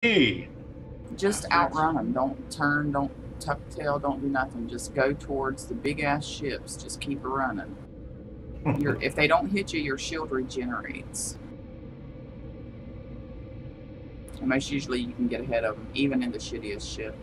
Hey, Just outrun them. Don't turn, don't tuck tail, don't do nothing. Just go towards the big ass ships. Just keep running. If they don't hit you, your shield regenerates. And most usually you can get ahead of them, even in the shittiest ship.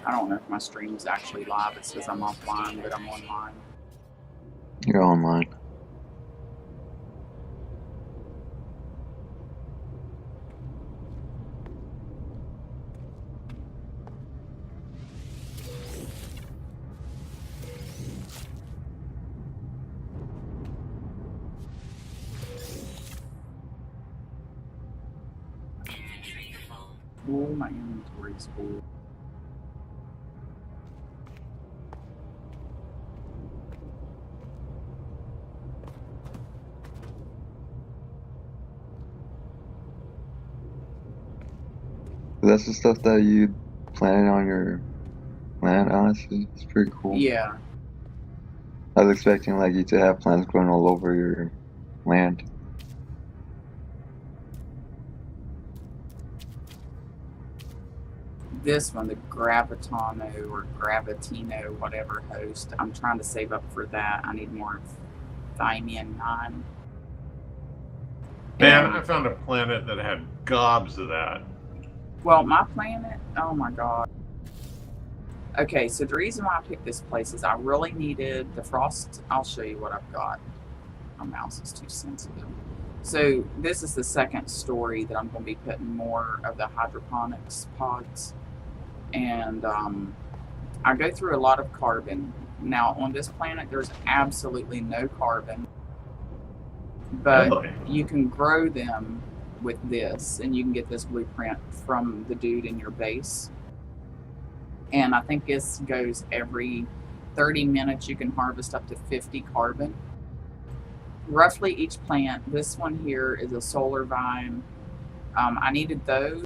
I don't know if my stream is actually live. It says I'm offline, but I'm online. You're online. Oh, my inventory's full. That's the stuff that you planted on your land, honestly. It's pretty cool. Yeah. I was expecting like you to have plants growing all over your land. This one, the Gravitano or Gravitino, whatever host, I'm trying to save up for that. I need more Thymian 9. man, I found a planet that had gobs of that. Well, my planet, oh my god. Okay, so the reason why I picked this place is I really needed the frost. I'll show you what I've got. My mouse is too sensitive. So this is the second story that I'm going to be putting more of the hydroponics pods. And I go through a lot of carbon. Now, on this planet, there's absolutely no carbon. But Really? you can grow them with this, and you can get this blueprint from the dude in your base. And I think this goes every 30 minutes. You can harvest up to 50 carbon. Roughly each plant. This one here is a solar vine. I needed those.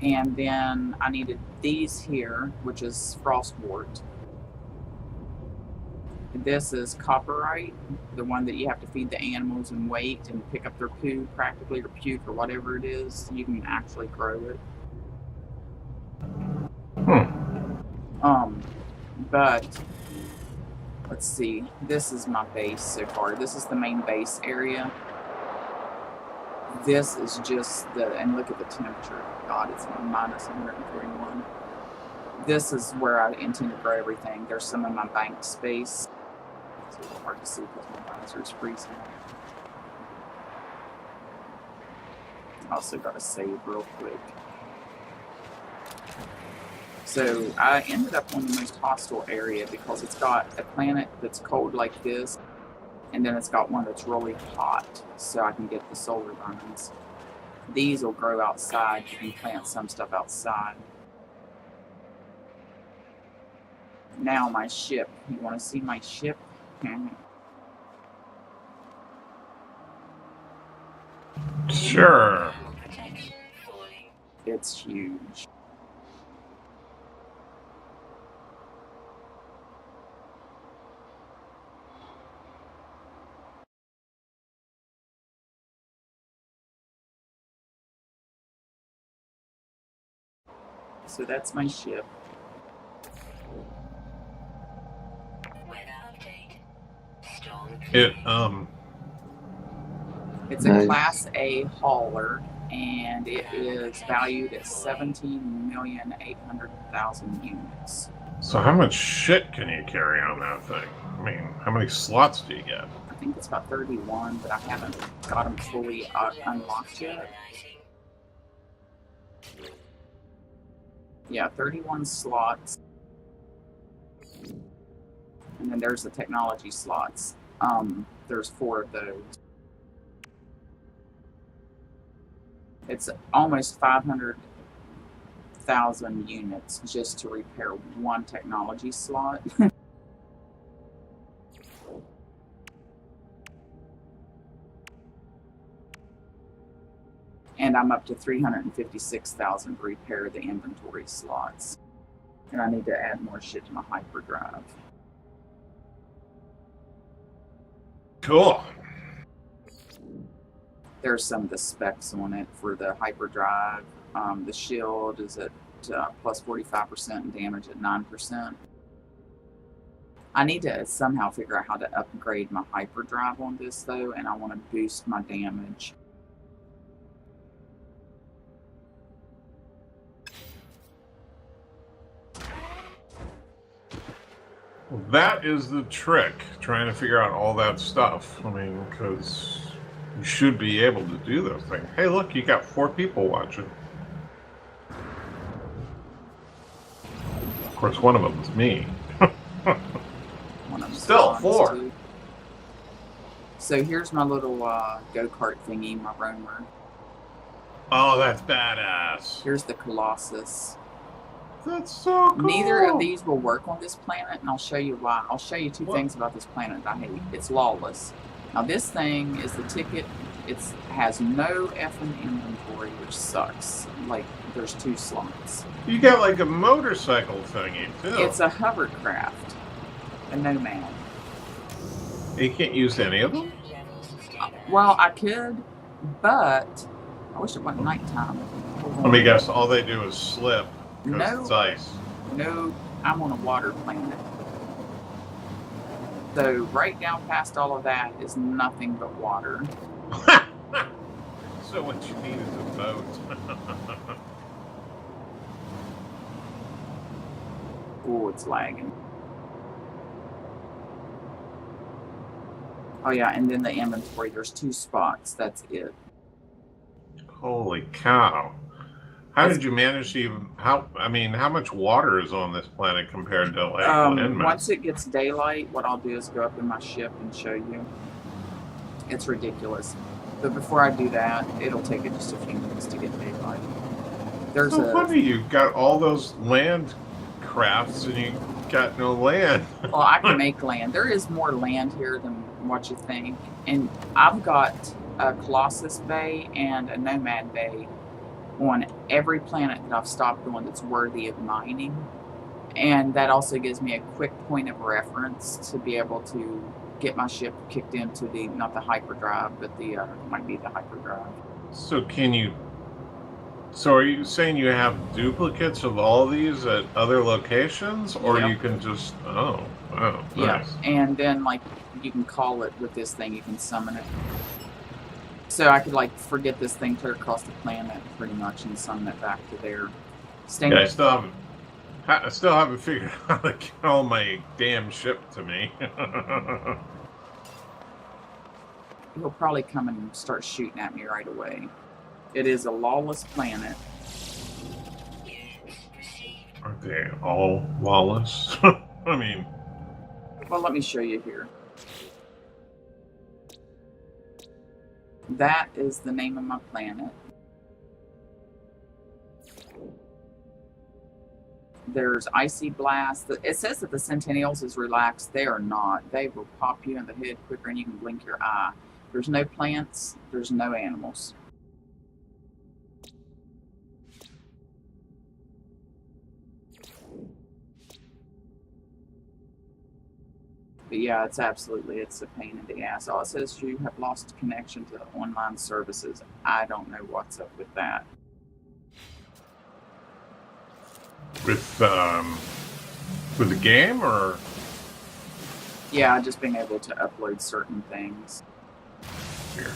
And then I needed these here, which is frostwort. This is copperite, the one that you have to feed the animals and wait and pick up their poo practically, or puke, or whatever it is. You can actually grow it. But let's see. This is my base so far. This is the main base area. This is just the, and look at the temperature. God, it's minus 141. This is where I intend to grow everything. There's some in my bank space. It's a little hard to see because my visor is freezing. I also got to save real quick. So I ended up on the most hostile area because it's got a planet that's cold like this, and then it's got one that's really hot, so I can get the solar vines. These will grow outside. You can plant some stuff outside. Now my ship. You want to see my ship? Sure. It's huge. So that's my ship. It's a Nice. Class A hauler, and it is valued at 17,800,000 units. So how much shit can you carry on that thing? I mean, how many slots do you get? I think it's about 31, but I haven't got them fully unlocked yet. Yeah, 31 slots. And then there's the technology slots. There's 4 of those. It's almost 500,000 units just to repair one technology slot. And I'm up to 356,000 to repair the inventory slots. And I need to add more shit to my hyperdrive. Cool. There's some of the specs on it for the hyperdrive. The shield is at plus 45% and damage at 9%. I need to somehow figure out how to upgrade my hyperdrive on this though, and I want to boost my damage. Well, that is the trick, trying to figure out all that stuff. I mean, because you should be able to do those things. Hey, look, you got 4 people watching. Of course, one of them is me. One of them Still, spawns, 4. too. So here's my little go-kart thingy, my roamer. Oh, that's badass. Here's the Colossus. That's so cool. Neither of these will work on this planet, and I'll show you why. I'll show you 2 What? things about this planet that I hate. It's lawless. Now this thing is the ticket. It has no effing inventory, which sucks. Like, there's 2 slots. You got like a motorcycle thingy, too. It's a hovercraft. A Nomad. You can't use any of them? Well, I could, but I wish it wasn't nighttime. Let me guess, all they do is slip because No. it's ice. No, I'm on a water planet. So right down past all of that is nothing but water. So what you need is a boat. Oh, it's lagging. Oh yeah, and then the inventory, there's 2 spots. That's it. Holy cow. How did you manage to even, how much water is on this planet compared to like landmass? Once it gets daylight, what I'll do is go up in my ship and show you. It's ridiculous. But before I do that, it'll take it just a few minutes to get daylight. There's so funny, you got all those land crafts and you got no land. Well, I can make land. There is more land here than what you think. And I've got a Colossus Bay and a Nomad Bay on every planet that I've stopped on that's worthy of mining. And that also gives me a quick point of reference to be able to get my ship kicked into the, not the hyperdrive, but the, might be the hyperdrive. So are you saying you have duplicates of all these at other locations? Or Yep. you can just, oh, wow, Yeah, nice. and then like you can call it with this thing, you can summon it. So I could like forget this thing clear across the planet pretty much and summon it back to there. Yeah, I still haven't figured out how to get all my damn ship to me. He'll probably come and start shooting at me right away. It is a lawless planet. Aren't they all lawless? I mean, Well, let me show you here. That is the name of my planet. There's Icy Blast. It says that the Centennials is relaxed. They are not. They will pop you in the head quicker than you can blink your eye. There's no plants. There's no animals. But yeah, it's a pain in the ass. All it says you have lost connection to online services. I don't know what's up with that. with the game, or Yeah, just being able to upload certain things. weird.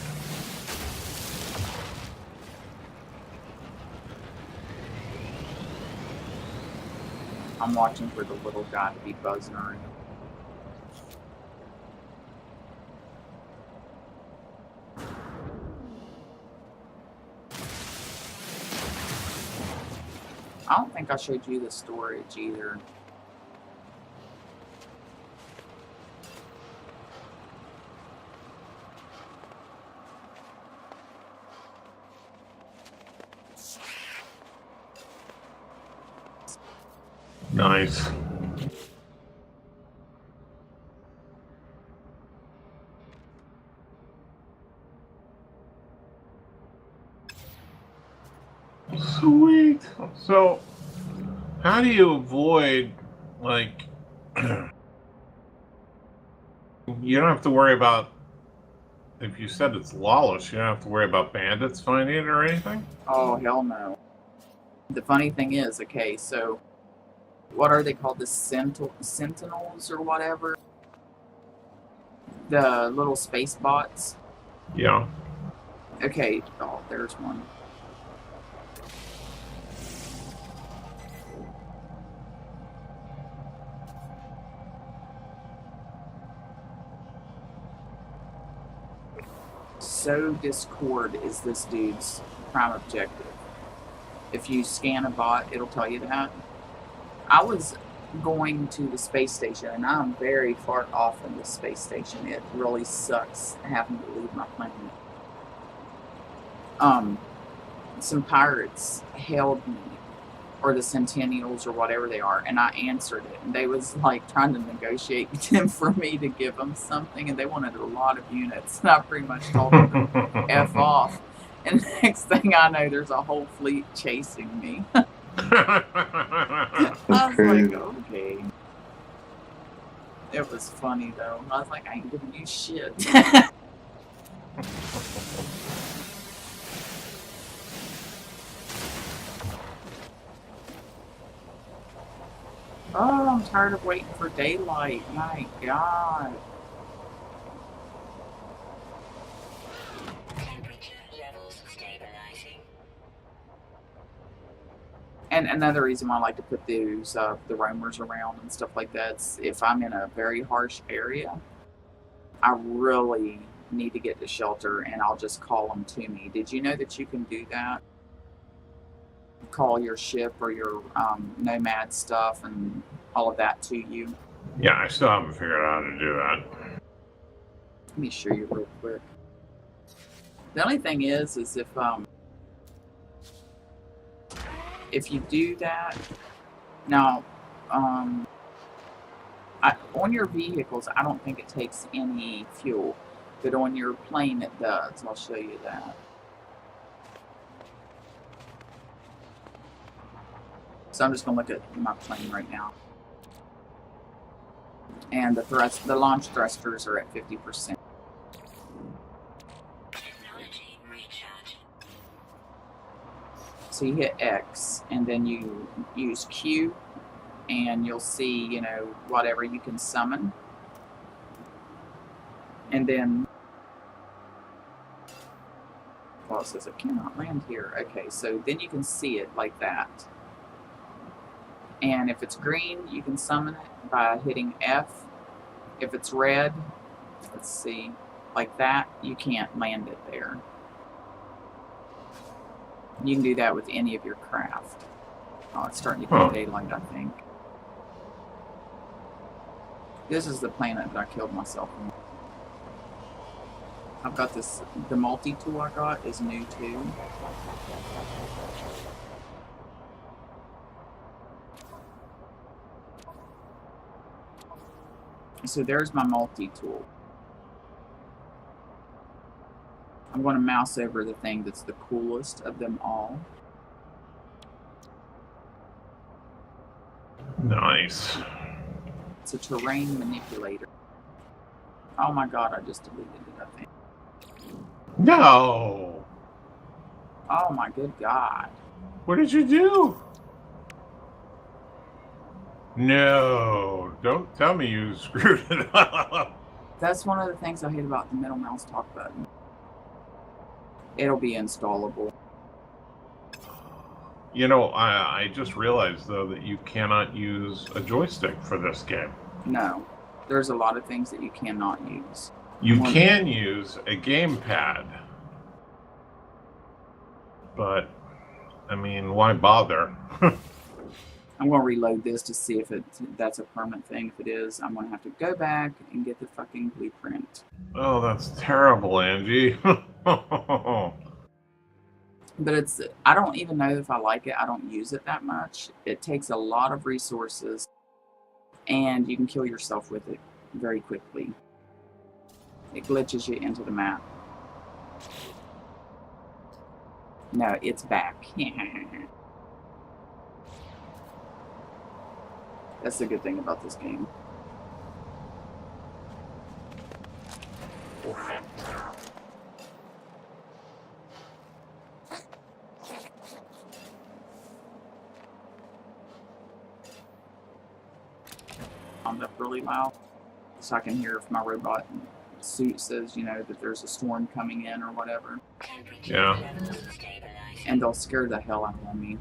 I'm watching for the little guy to be buzzing around. I don't think I showed you the storage either. Nice. Sweet. So, how do you avoid, like, you don't have to worry about, if you said it's lawless, you don't have to worry about bandits finding it or anything? Oh, hell no. The funny thing is, okay, so what are they called? The Sentinels or whatever? The little space bots? Yeah. Okay, oh, there's one. So Discord is this dude's prime objective. If you scan a bot, it'll tell you that. I was going to the space station, and I'm very far off from the space station. It really sucks having to leave my planet. Some pirates hailed me, or the Centennials, or whatever they are, and I answered it. And they was like trying to negotiate with them for me to give them something, and they wanted a lot of units. And I pretty much told them to F off. And next thing I know, there's a whole fleet chasing me. I was crazy. like, okay. It was funny though. I was like, I ain't giving you shit. Oh, I'm tired of waiting for daylight. My God. Temperature levels stabilizing. And another reason why I like to put those the roamers around and stuff like that is if I'm in a very harsh area, I really need to get to shelter, and I'll just call them to me. Did you know that you can do that? Call your ship or your nomad stuff and all of that to you. Yeah, I still haven't figured out how to do that. Let me show you real quick. The only thing is if you do that, now, on your vehicles, I don't think it takes any fuel, but on your plane it does. I'll show you that. So I'm just gonna look at my plane right now, and the launch thrusters are at 50%. Technology recharge. So you hit X, and then you use Q, and you'll see, you know, whatever you can summon. And then, well, it says it cannot land here. Okay, so then you can see it like that. And if it's green, you can summon it by hitting F. If it's red, let's see, like that, you can't land it there. You can do that with any of your craft. Oh, it's starting to get daylight, I think. This is the planet that I killed myself on. I've got this, the multi-tool I got is new too. So there's my multi-tool. I'm going to mouse over the thing that's the coolest of them all. Nice. It's a terrain manipulator. Oh my God, I just deleted it, I think. No! Oh my good God. What did you do? No, don't tell me you screwed it up. That's one of the things I hate about the middle mouse talk button. It'll be installable. You know, I just realized, though, that you cannot use a joystick for this game. No, there's a lot of things that you cannot use. You can use a gamepad. But, I mean, why bother? I'm going to reload this to see if that's a permanent thing. If it is, I'm going to have to go back and get the fucking blueprint. Oh, that's terrible, Angie. But I don't even know if I like it. I don't use it that much. It takes a lot of resources, and you can kill yourself with it very quickly. It glitches you into the map. No, it's back. That's the good thing about this game. I'm up really loud so I can hear if my robot suit says, you know, that there's a storm coming in or whatever. Temperature Yeah. levels stabilizing. And they'll scare the hell out of me.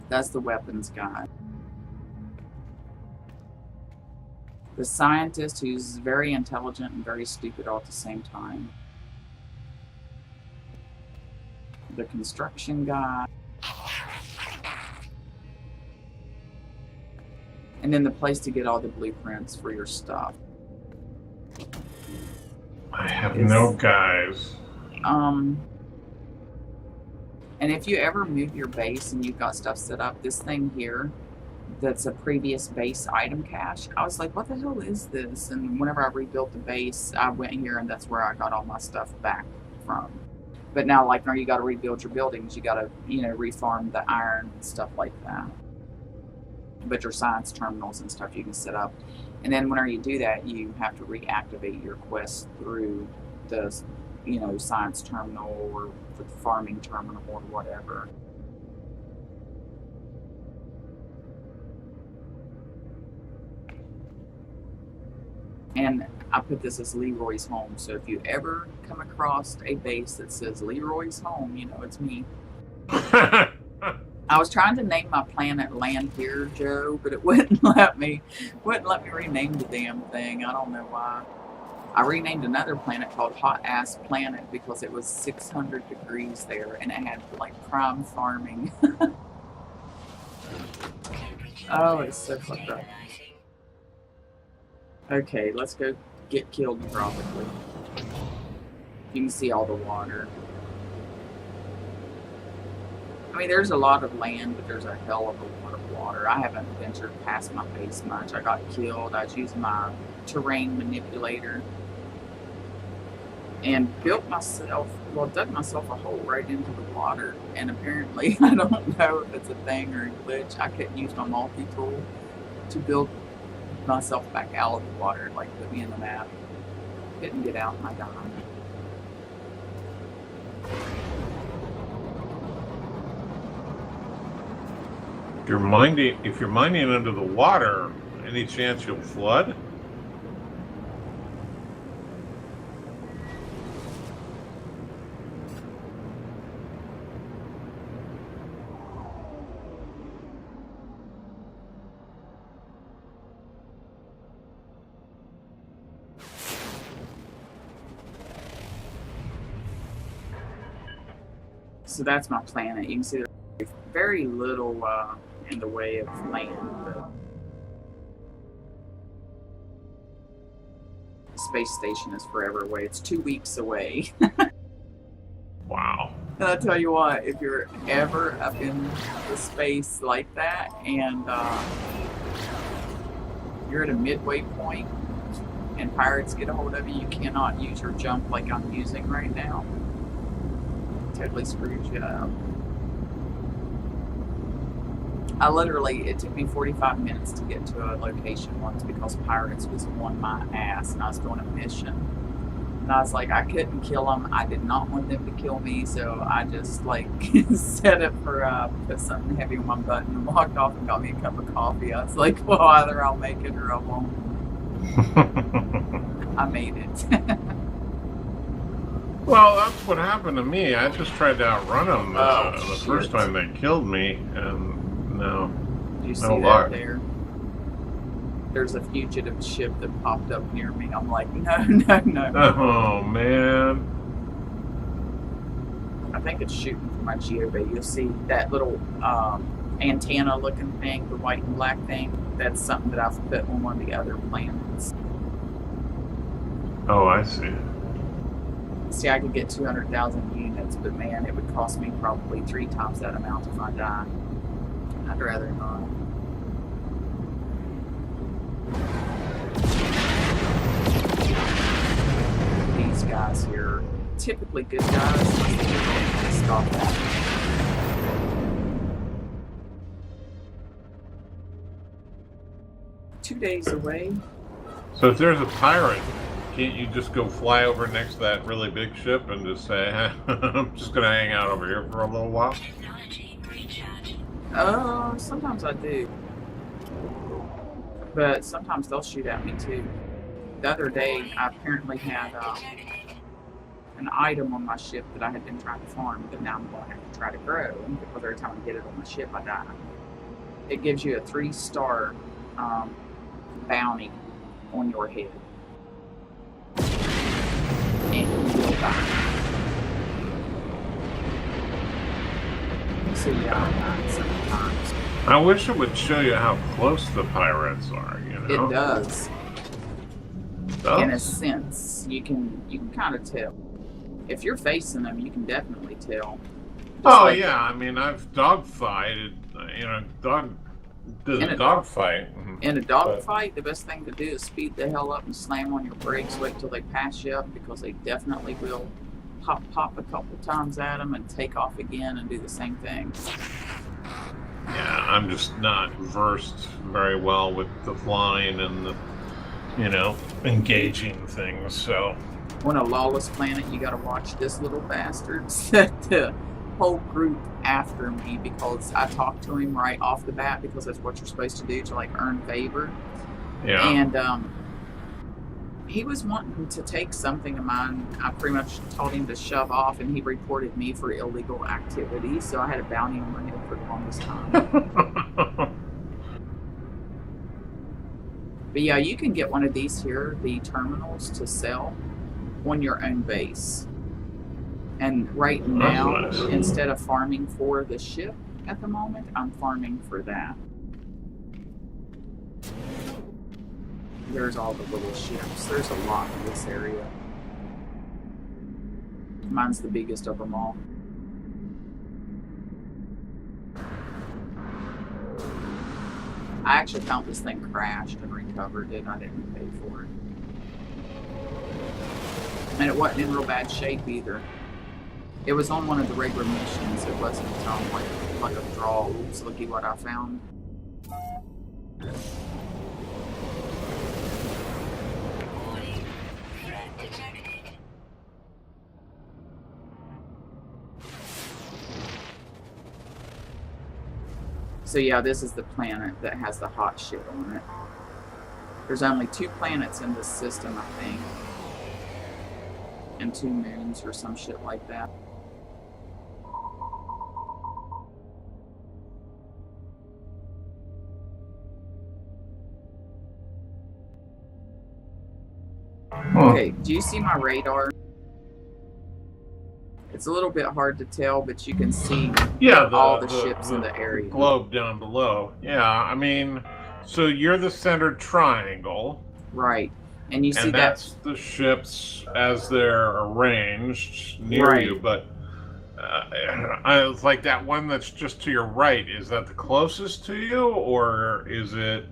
That's the weapons guy. The scientist who's very intelligent and very stupid all at the same time. The construction guy. And then the place to get all the blueprints for your stuff. I have no guys. And if you ever move your base and you've got stuff set up, this thing here, that's a previous base item cache, I was like, what the hell is this? And whenever I rebuilt the base, I went here and that's where I got all my stuff back from. But now, like, now you got to rebuild your buildings. You got to, you know, refarm the iron and stuff like that. But your science terminals and stuff you can set up. And then whenever you do that, you have to reactivate your quest through the, you know, science terminal or the farming terminal or whatever. And I put this as Leroy's home. So if you ever come across a base that says Leroy's home, you know it's me. I was trying to name my planet Land Here, Joe, but it wouldn't let me. Wouldn't let me rename the damn thing. I don't know why. I renamed another planet called Hot Ass Planet because it was 600 degrees there and it had like prime farming. Oh, it's so fucked up. Okay, let's go get killed probably. You can see all the water. I mean, there's a lot of land, but there's a hell of a lot of water. I haven't ventured past my base much. I got killed. I was using my terrain manipulator and built myself, well, dug myself a hole right into the water. And apparently, I don't know if it's a thing or a glitch, I couldn't use my multi-tool to build myself back out of the water, like put me in the map. Couldn't get out and I died. If you're mining under the water, any chance you'll flood? So that's my planet. You can see there's very little in the way of land. But the space station is forever away. It's 2 weeks away. Wow. And I tell you what, if you're ever up in the space like that and you're at a midway point and pirates get a hold of you, you cannot use your jump like I'm using right now. Totally screws you up. It took me 45 minutes to get to a location once because pirates was on my ass and I was doing a mission. And I was like, I couldn't kill them. I did not want them to kill me, so I just like set it for put something heavy on my butt and walked off and got me a cup of coffee. I was like, well, either I'll make it or I won't. I made it. Well, that's what happened to me. I just tried to outrun them the shit. first time they killed me, and no. You see No that luck. there? There's a fugitive ship that popped up near me. I'm like, no, no, no. Oh, man. I think it's shooting from my geobay. You'll see that little antenna looking thing, the white and black thing. That's something that I've put on one of the other planets. Oh, I see. See, I could get 200,000 units, but man, it would cost me probably 3 times that amount if I die. I'd rather not. These guys here, typically good guys, days away. So if there's a pirate, can't you just go fly over next to that really big ship and just say, I'm just going to hang out over here for a little while? Technology recharging. Sometimes I do. But sometimes they'll shoot at me too. The other day, I apparently had Detected. an item on my ship that I had been trying to farm, but now I'm going to have to try to grow because every time I get it on my ship, I die. It gives you a 3-star bounty on your head. And you'll die. So yeah, I've died several times. I wish it would show you how close the pirates are, you know? It does. Does? In a sense, you can kind of tell. If you're facing them, you can definitely tell. Just Oh, like yeah. I mean, I've dogfighted, did In a a- dogfight. In a dogfight, the best thing to do is speed the hell up and slam on your brakes. Wait till they pass you up because they definitely will pop a couple times at them and take off again and do the same thing. Yeah, I'm just not versed very well with the flying and the, engaging things, so. On a lawless planet, you gotta watch this little bastard set the whole group after me because I talked to him right off the bat because that's what you're supposed to do to like earn favor. Yeah. And he was wanting to take something of mine. I pretty much told him to shove off, and he reported me for illegal activity. So I had a bounty on my head for the longest time. But yeah, you can get one of these here, the terminals, to sell on your own base. And right now, nice. instead of farming for the ship at the moment, I'm farming for that. There's all the little ships. There's a lot in this area. Mine's the biggest of them all. I actually found this thing crashed and recovered it. I didn't pay for it. And it wasn't in real bad shape either. It was on one of the regular missions. It wasn't on like a draw. Oops, looky what I found. Warning. Threat detected. So yeah, this is the planet that has the hot shit on it. There's only 2 planets in this system, I think. And 2 moons or some shit like that. Okay, do you see my radar? It's a little bit hard to tell, but you can see Yeah, all the ships in the area. globe down below. Yeah, I mean, so you're the centered triangle, Right. And you see and that that's the ships as they're arranged near Right. you. But it's like that one that's just to your right. Is that the closest to you, or is it?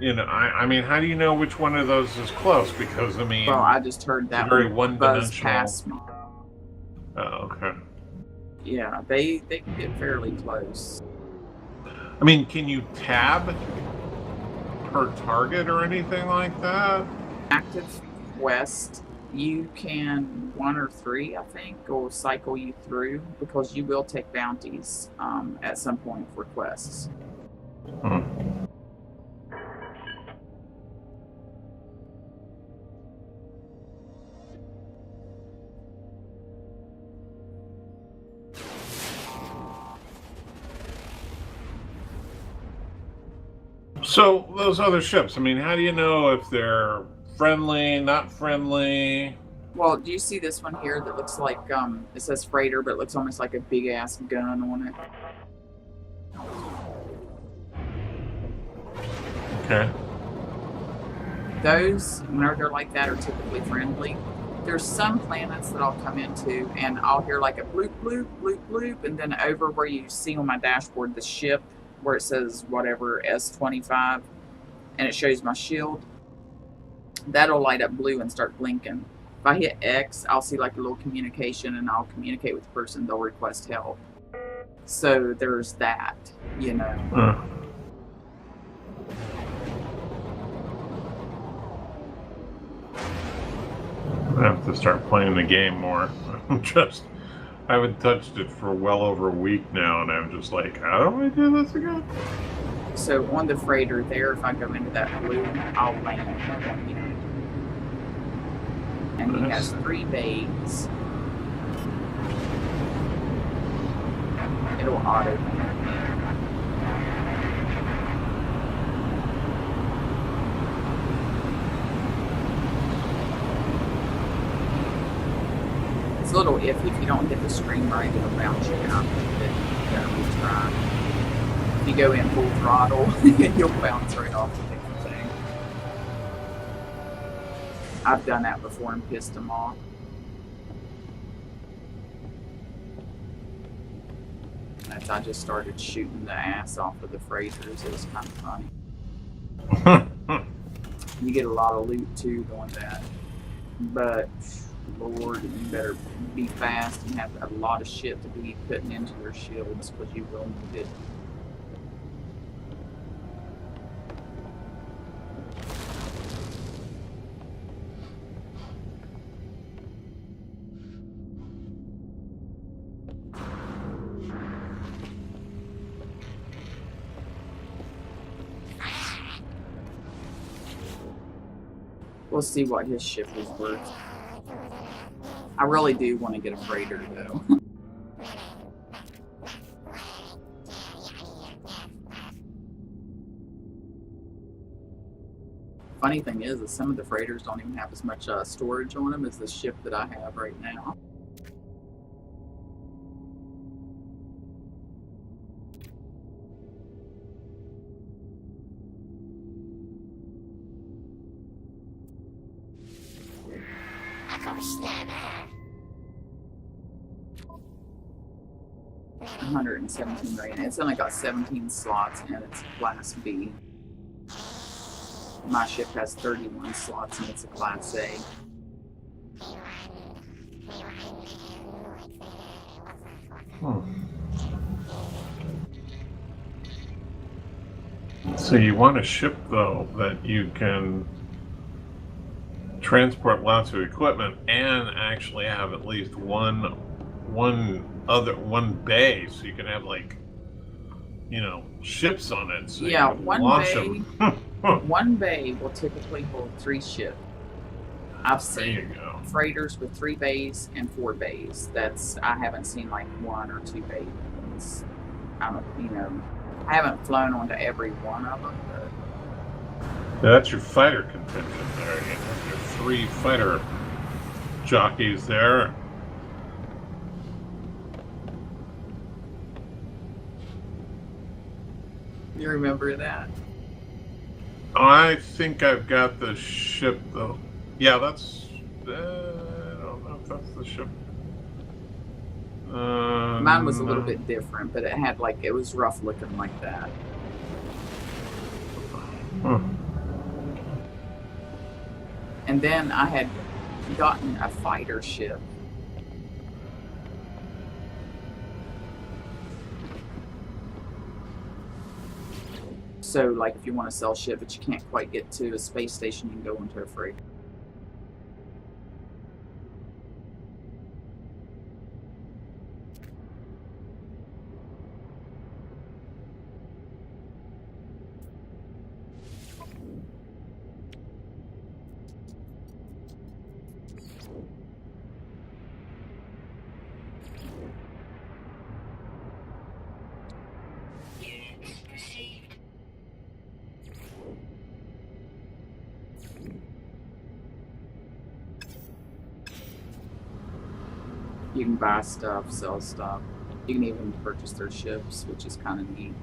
I mean, how do you know which one of those is close? Because I mean, well, I just heard that very one buzz past me. Oh, okay. Yeah, they can get fairly close. I mean, can you tab per target or anything like that? Active quest, you can 1 or 3, I think, will cycle you through because you will take bounties at some point for quests. Hmm. So those other ships, I mean, how do you know if they're friendly, not friendly? Well, do you see this one here that looks like it says freighter, but it looks almost like a big ass gun on it? Okay. Those, whenever they're like that, are typically friendly. There's some planets that I'll come into and I'll hear like a bloop, bloop, bloop, bloop, and then over where you see on my dashboard the ship where it says whatever S25 and it shows my shield, that'll light up blue and start blinking. If I hit X, I'll see like a little communication and I'll communicate with the person, they'll request help. So there's that, you know. I have to start playing the game more. I haven't touched it for well over a week now, and I'm just like, how do I do this again? So on the freighter there, if I go into that blue, I'll land on him. And he has 3 bays. It'll auto land me. It's a little iffy. If you don't hit the screen right, it'll bounce you out. Then you gotta retry. If you go in full throttle, you'll bounce right off the thing. I've done that before and pissed them off. As I just started shooting the ass off of the freighters, it was kind of funny. You get a lot of loot too doing that. But Lord, you better be fast and have a lot of shit to be putting into your shields because you will need it. We'll see what his ship is worth. I really do want to get a freighter though. Funny thing is that some of the freighters don't even have as much storage on them as the ship that I have right now. $117 million. It's only got 17 slots and it's Class B. My ship has 31 slots and it's a Class A. So you want a ship though that you can transport lots of equipment and actually have at least one bay, so you can have ships on it. So Yeah, you can one launch bay. them. One bay will typically hold 3 ships. I've There you seen go. freighters with 3 bays and 4 bays. I haven't seen like 1 or 2 bays. I haven't flown onto every one of them, but Yeah, that's your fighter contingent there. You have your 3 fighter jockeys there. you remember that? I think I've got the ship though. Yeah, that's. I don't know if that's the ship. Mine was a little bit different, but it was rough looking like that. Huh. And then I had gotten a fighter ship. So, like, if you want to sell ship, but you can't quite get to a space station, you can go into a freighter. Units received. You can buy stuff, sell stuff. You can even purchase their ships, which is kind of neat.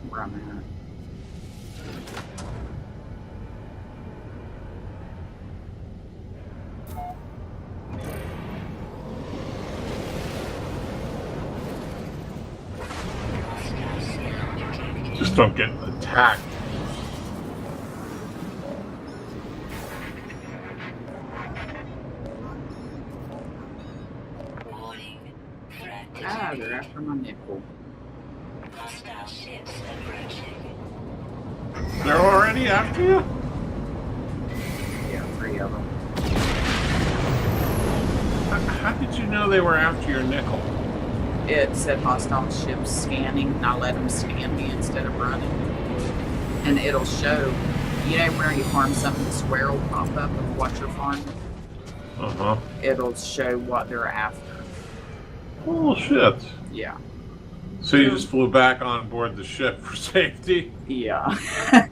Where I'm at. Just don't get attacked. Warning. Threat after my nickel. Hostile ships approaching. They're already after you? Yeah, 3 of them. How did you know they were after your nickel? It said hostile ships scanning, and I let them scan me instead of running. And it'll show, you know, where you farm something, the square will pop up of what you're farming. Uh-huh. It'll show what they're after. Oh, shit. Yeah. So you just flew back on board the ship for safety? Yeah.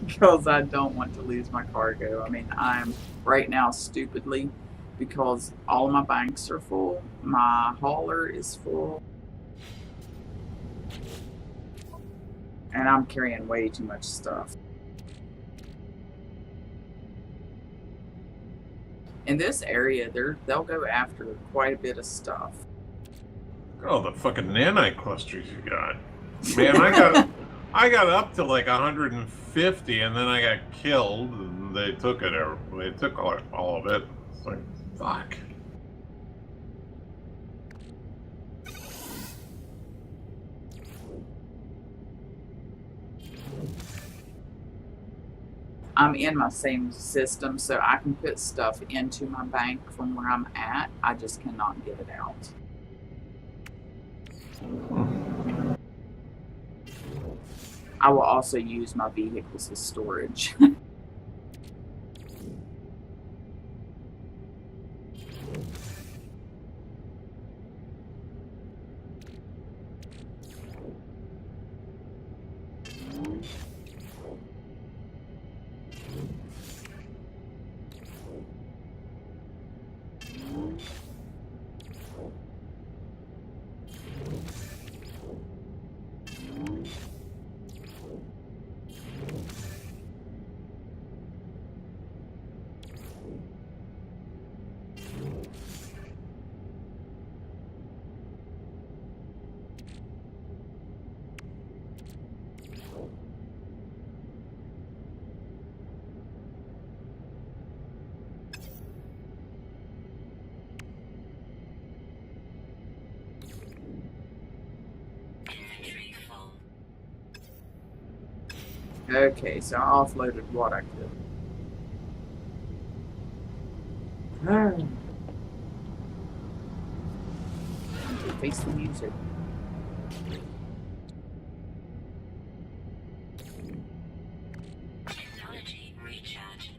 Because I don't want to lose my cargo. I mean, I'm right now stupidly, because all of my banks are full, my hauler is full, and I'm carrying way too much stuff. In this area, they'll go after quite a bit of stuff. Oh, the fucking nanite clusters you got. Man, I got up to like 150 and then I got killed and they took it. They took all of it. It's like, fuck. I'm in my same system, so I can put stuff into my bank from where I'm at. I just cannot get it out. I will also use my vehicles as storage. Inventory full. Okay, so I offloaded what I could. Alright. Face the music. Technology recharge.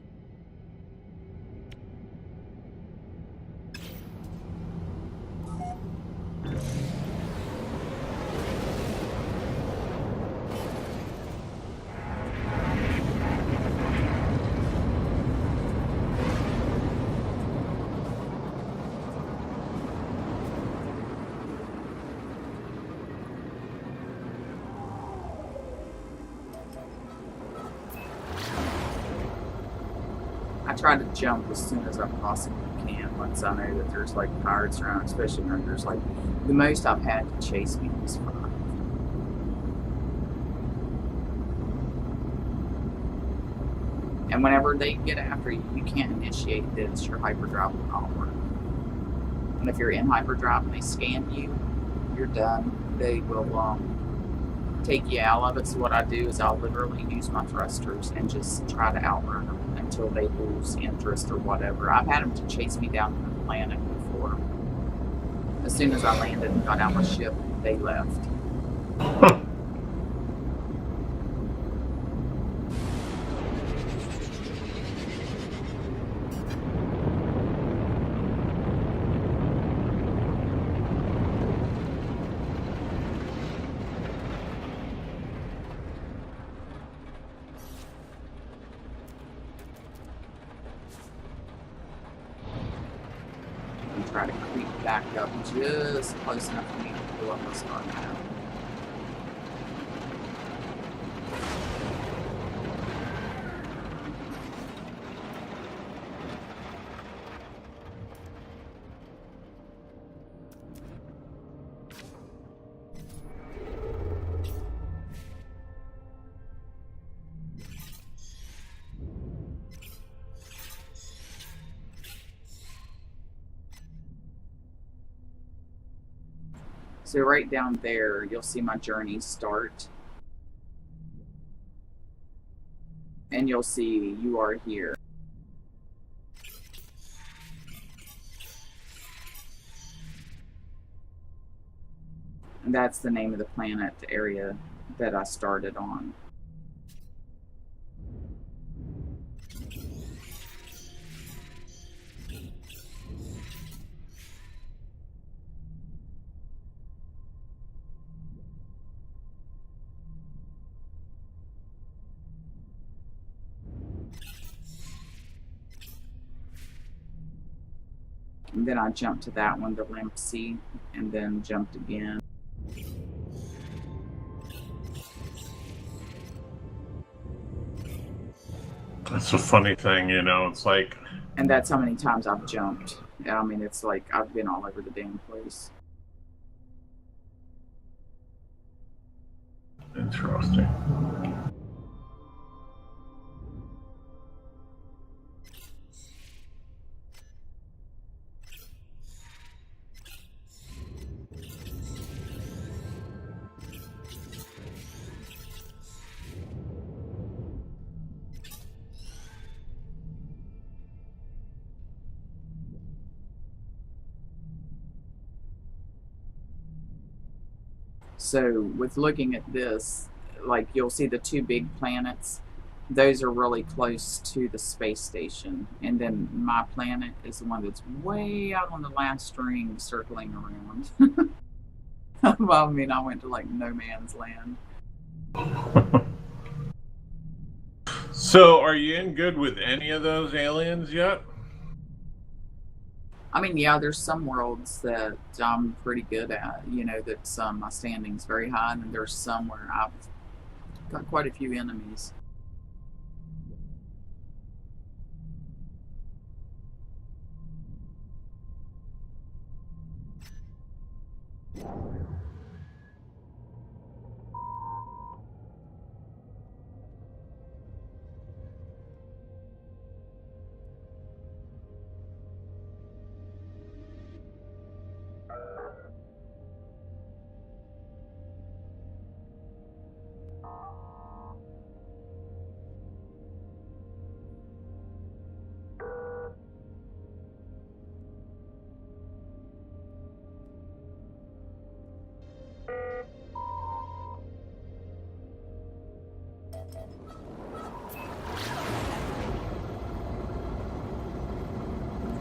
I try to jump as soon as I possibly can once I know that there's like pirates around, especially when there's like the most I've had to chase me was 5. And whenever they get after you, you can't initiate this. Your hyperdrive will not work. And if you're in hyperdrive and they scan you, you're done. They will take you out of it. So what I do is I'll literally use my thrusters and just try to outrun them until they lose interest or whatever. I've had them to chase me down the planet before. As soon as I landed and got out my ship, they left. Try to creep back up just close enough for me to pull up my star map. So right down there, you'll see my journey start. And you'll see you are here. And that's the name of the planet area that I started on. And then I jumped to that one, the Limpsey, and then jumped again. That's a funny thing, you know. It's like, And that's how many times I've jumped. I mean, it's like I've been all over the damn place. interesting. So with looking at this, like you'll see the two big planets. Those are really close to the space station. And then my planet is the one that's way out on the last string circling around. Well, I mean, I went to like no man's land. So, are you in good with any of those aliens yet? I mean, yeah, there's some worlds that I'm pretty good at, you know, that my standing's very high, and then there's some where I've got quite a few enemies.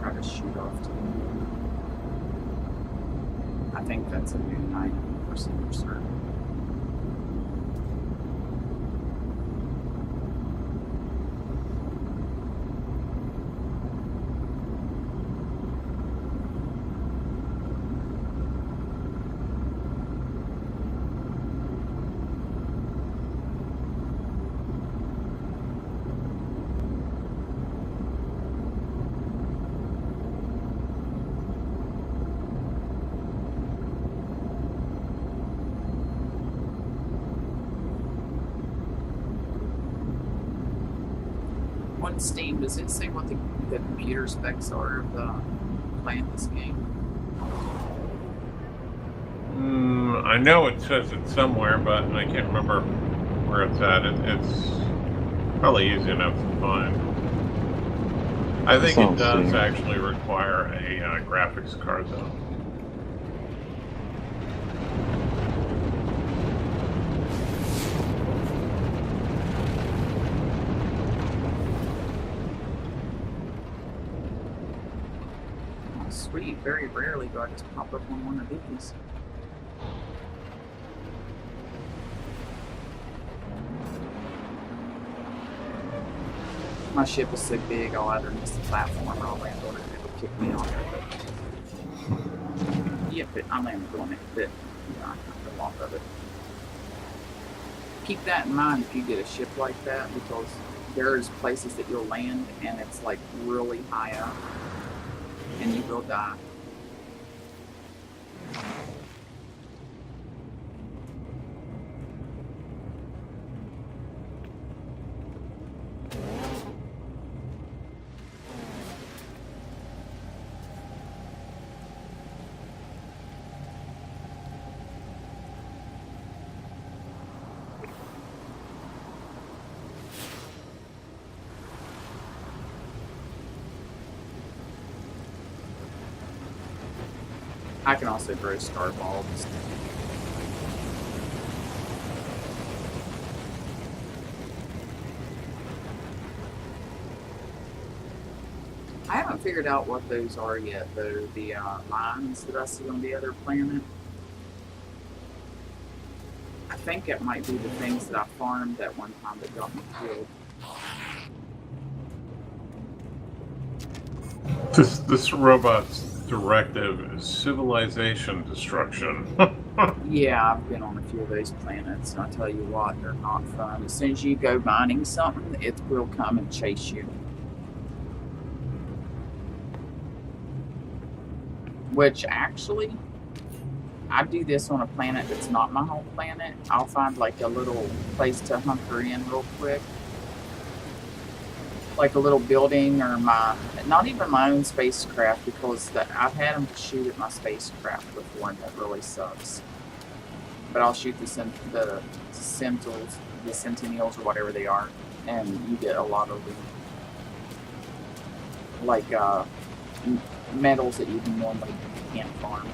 Try to shoot off to them. I think that's a new 90% certain. On Steam, does it say what the computer specs are of playing this game? I know it says it somewhere, but I can't remember where it's at. It's probably easy enough to find. I think it does actually require a graphics card, though. Oh, sweet. Very rarely do I just pop up on one of these. My ship is so big, I'll either miss the platform or I'll land on it and it'll kick me off of it. Yep, I landed on it, but yeah, I can't go off of it. Keep that in mind if you get a ship like that, because there's places that you'll land and it's like really high up and you will die. I can also grow star bulbs. I haven't figured out what those are yet, though. The lines that I see on the other planet. I think it might be the things that I farmed at one time that got me killed. This robot's directive is civilization destruction. Yeah, I've been on a few of those planets, and I tell you what, they're not fun. As soon as you go mining something, it will come and chase you. Which actually, I do this on a planet that's not my home planet. I'll find like a little place to hunker in real quick. Like a little building or not even my own spacecraft, because I've had them to shoot at my spacecraft before and that really sucks. But I'll shoot the Sentinels or whatever they are, and you get a lot of them. Like metals that you normally can't farm,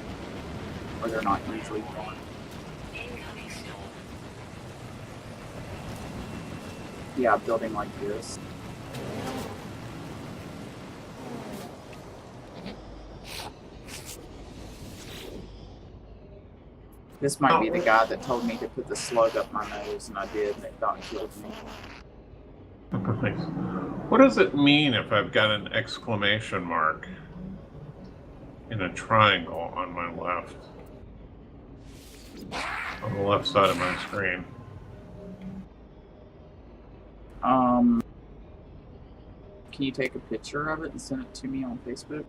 or they're not usually farmed. Incoming storm. Yeah, building like this. This might be the guy that told me to put the slug up my nose, and I did, and it about killed me. Nice. What does it mean if I've got an exclamation mark in a triangle on my left? On the left side of my screen. Can you take a picture of it and send it to me on Facebook?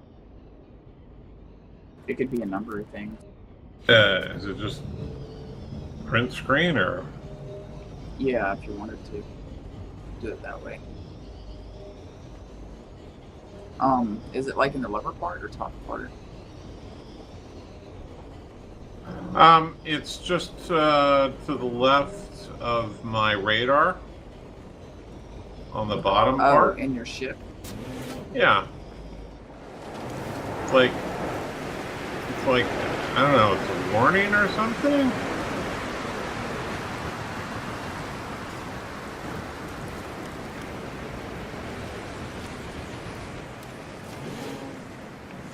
It could be a number of things. Is it just print screen or? Yeah, if you wanted to do it that way. Is it like in the lower part or top part? It's just to the left of my radar. On the bottom part. In your ship? Yeah. It's like, I don't know, it's a warning or something?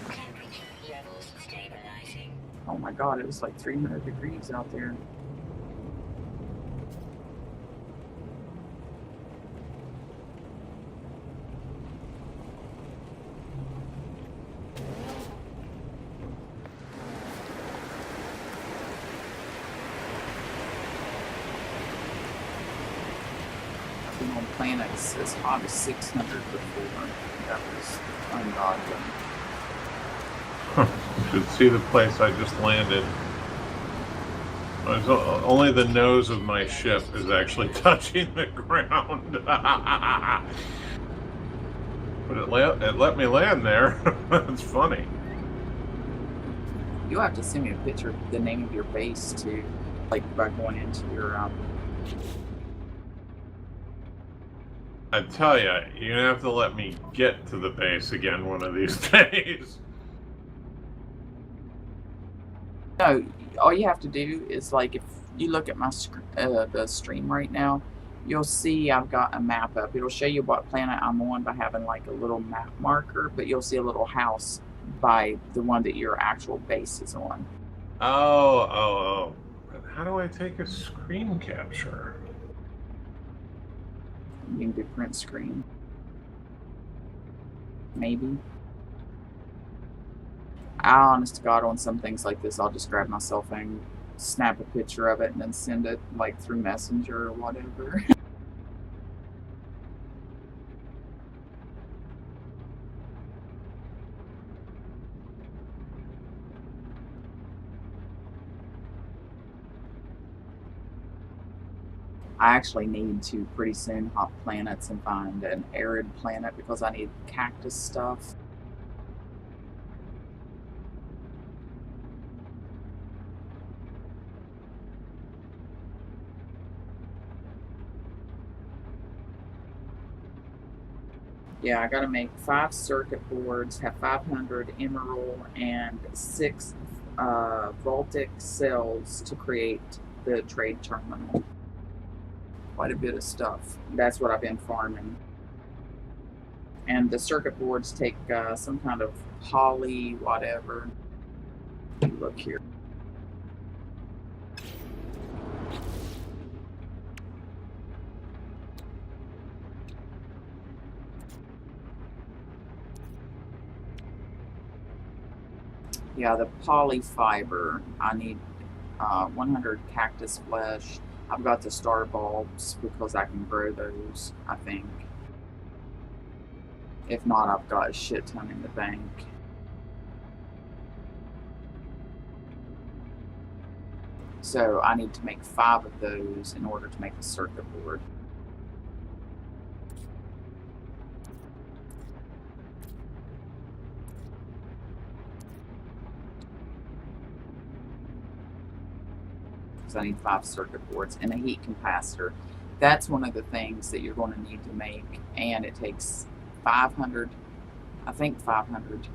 Temperature levels stabilizing. Oh my god, it was like 300 degrees out there. On planets as hot as 600 before. That was ungodly. You should see the place I just landed. Only the nose of my ship is actually touching the ground. But it let me land there. That's funny. You'll have to send me a picture of the name of your base too, like by going into your I tell you, you're gonna have to let me get to the base again one of these days. No, all you have to do is, like, if you look at my the stream right now, you'll see I've got a map up. It'll show you what planet I'm on by having like a little map marker, but you'll see a little house by the one that your actual base is on. Oh. But how do I take a screen capture? You can do print screen. Maybe. Honest to God, on some things like this, I'll just grab my cell phone, snap a picture of it, and then send it like through Messenger or whatever. I actually need to pretty soon hop planets and find an arid planet because I need cactus stuff. Yeah, I gotta make 5 circuit boards, have 500 emerald, and 6 Voltic cells to create the trade terminal. Quite a bit of stuff. That's what I've been farming. And the circuit boards take some kind of poly, whatever. Look here. Yeah, the poly fiber. I need 100 cactus flesh. I've got the star bulbs because I can grow those, I think. If not, I've got a shit ton in the bank. So I need to make 5 of those in order to make a circuit board. I need 5 circuit boards and a heat capacitor. That's one of the things that you're going to need to make, and it takes 500, I think 500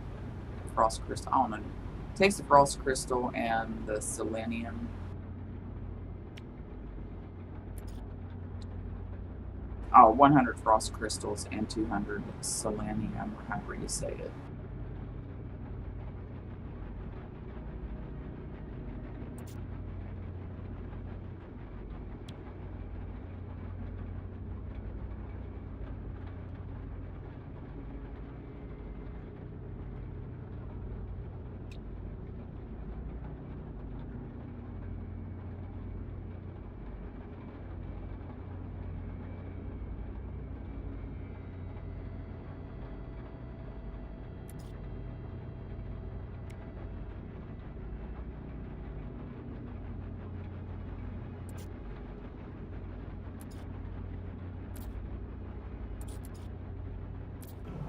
frost crystal. I don't know. It takes the frost crystal and the selenium. Oh, 100 frost crystals and 200 selenium, or however you say it.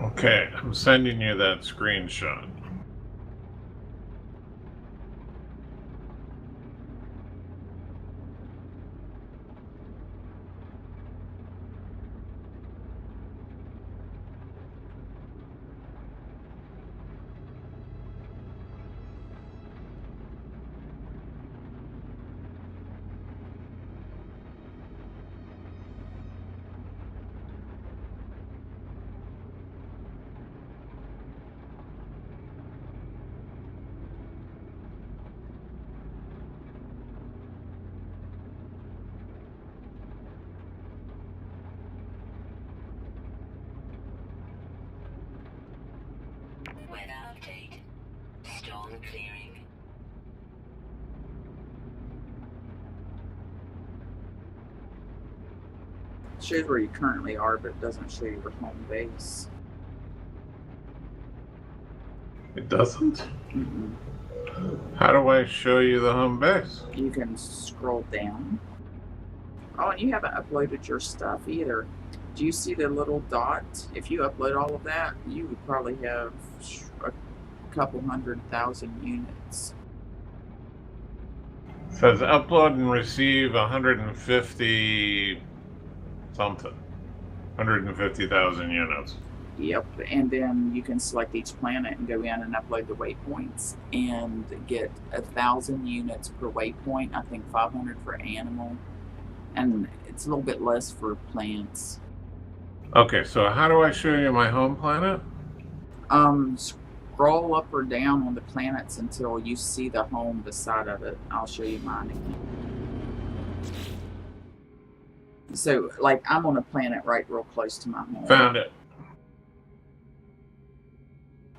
Okay, I'm sending you that screenshot. Weather update. Storm clearing. It shows where you currently are, but it doesn't show your home base. It doesn't? Mm-mm. How do I show you the home base? You can scroll down. Oh, and you haven't uploaded your stuff either. Do you see the little dot? If you upload all of that, you would probably have a couple 100,000 units. It says upload and receive 150 something. 150,000 units. Yep, and then you can select each planet and go in and upload the waypoints and get 1,000 units per waypoint. I think 500 for animal, and it's a little bit less for plants. Okay, so how do I show you my home planet? Scroll up or down on the planets until you see the home beside of it. I'll show you mine again. So, like, I'm on a planet right real close to my home. Found it.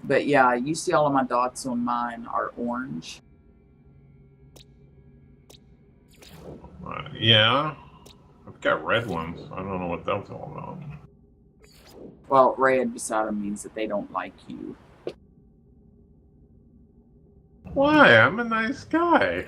But yeah, you see all of my dots on mine are orange. Yeah. I've got red ones. I don't know what that's all about. Well, red beside them means that they don't like you. Why? I'm a nice guy.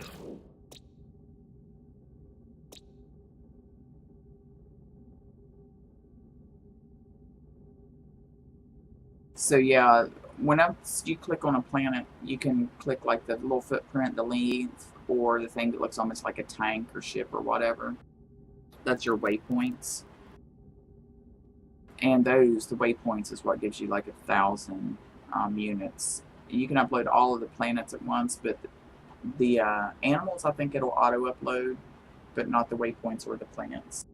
So yeah, whenever you click on a planet, you can click like the little footprint, the leaf, or the thing that looks almost like a tank or ship or whatever. That's your waypoints. And those, the waypoints, is what gives you like 1,000 units. You can upload all of the planets at once, but The animals, I think it'll auto upload, but not the waypoints or the plants.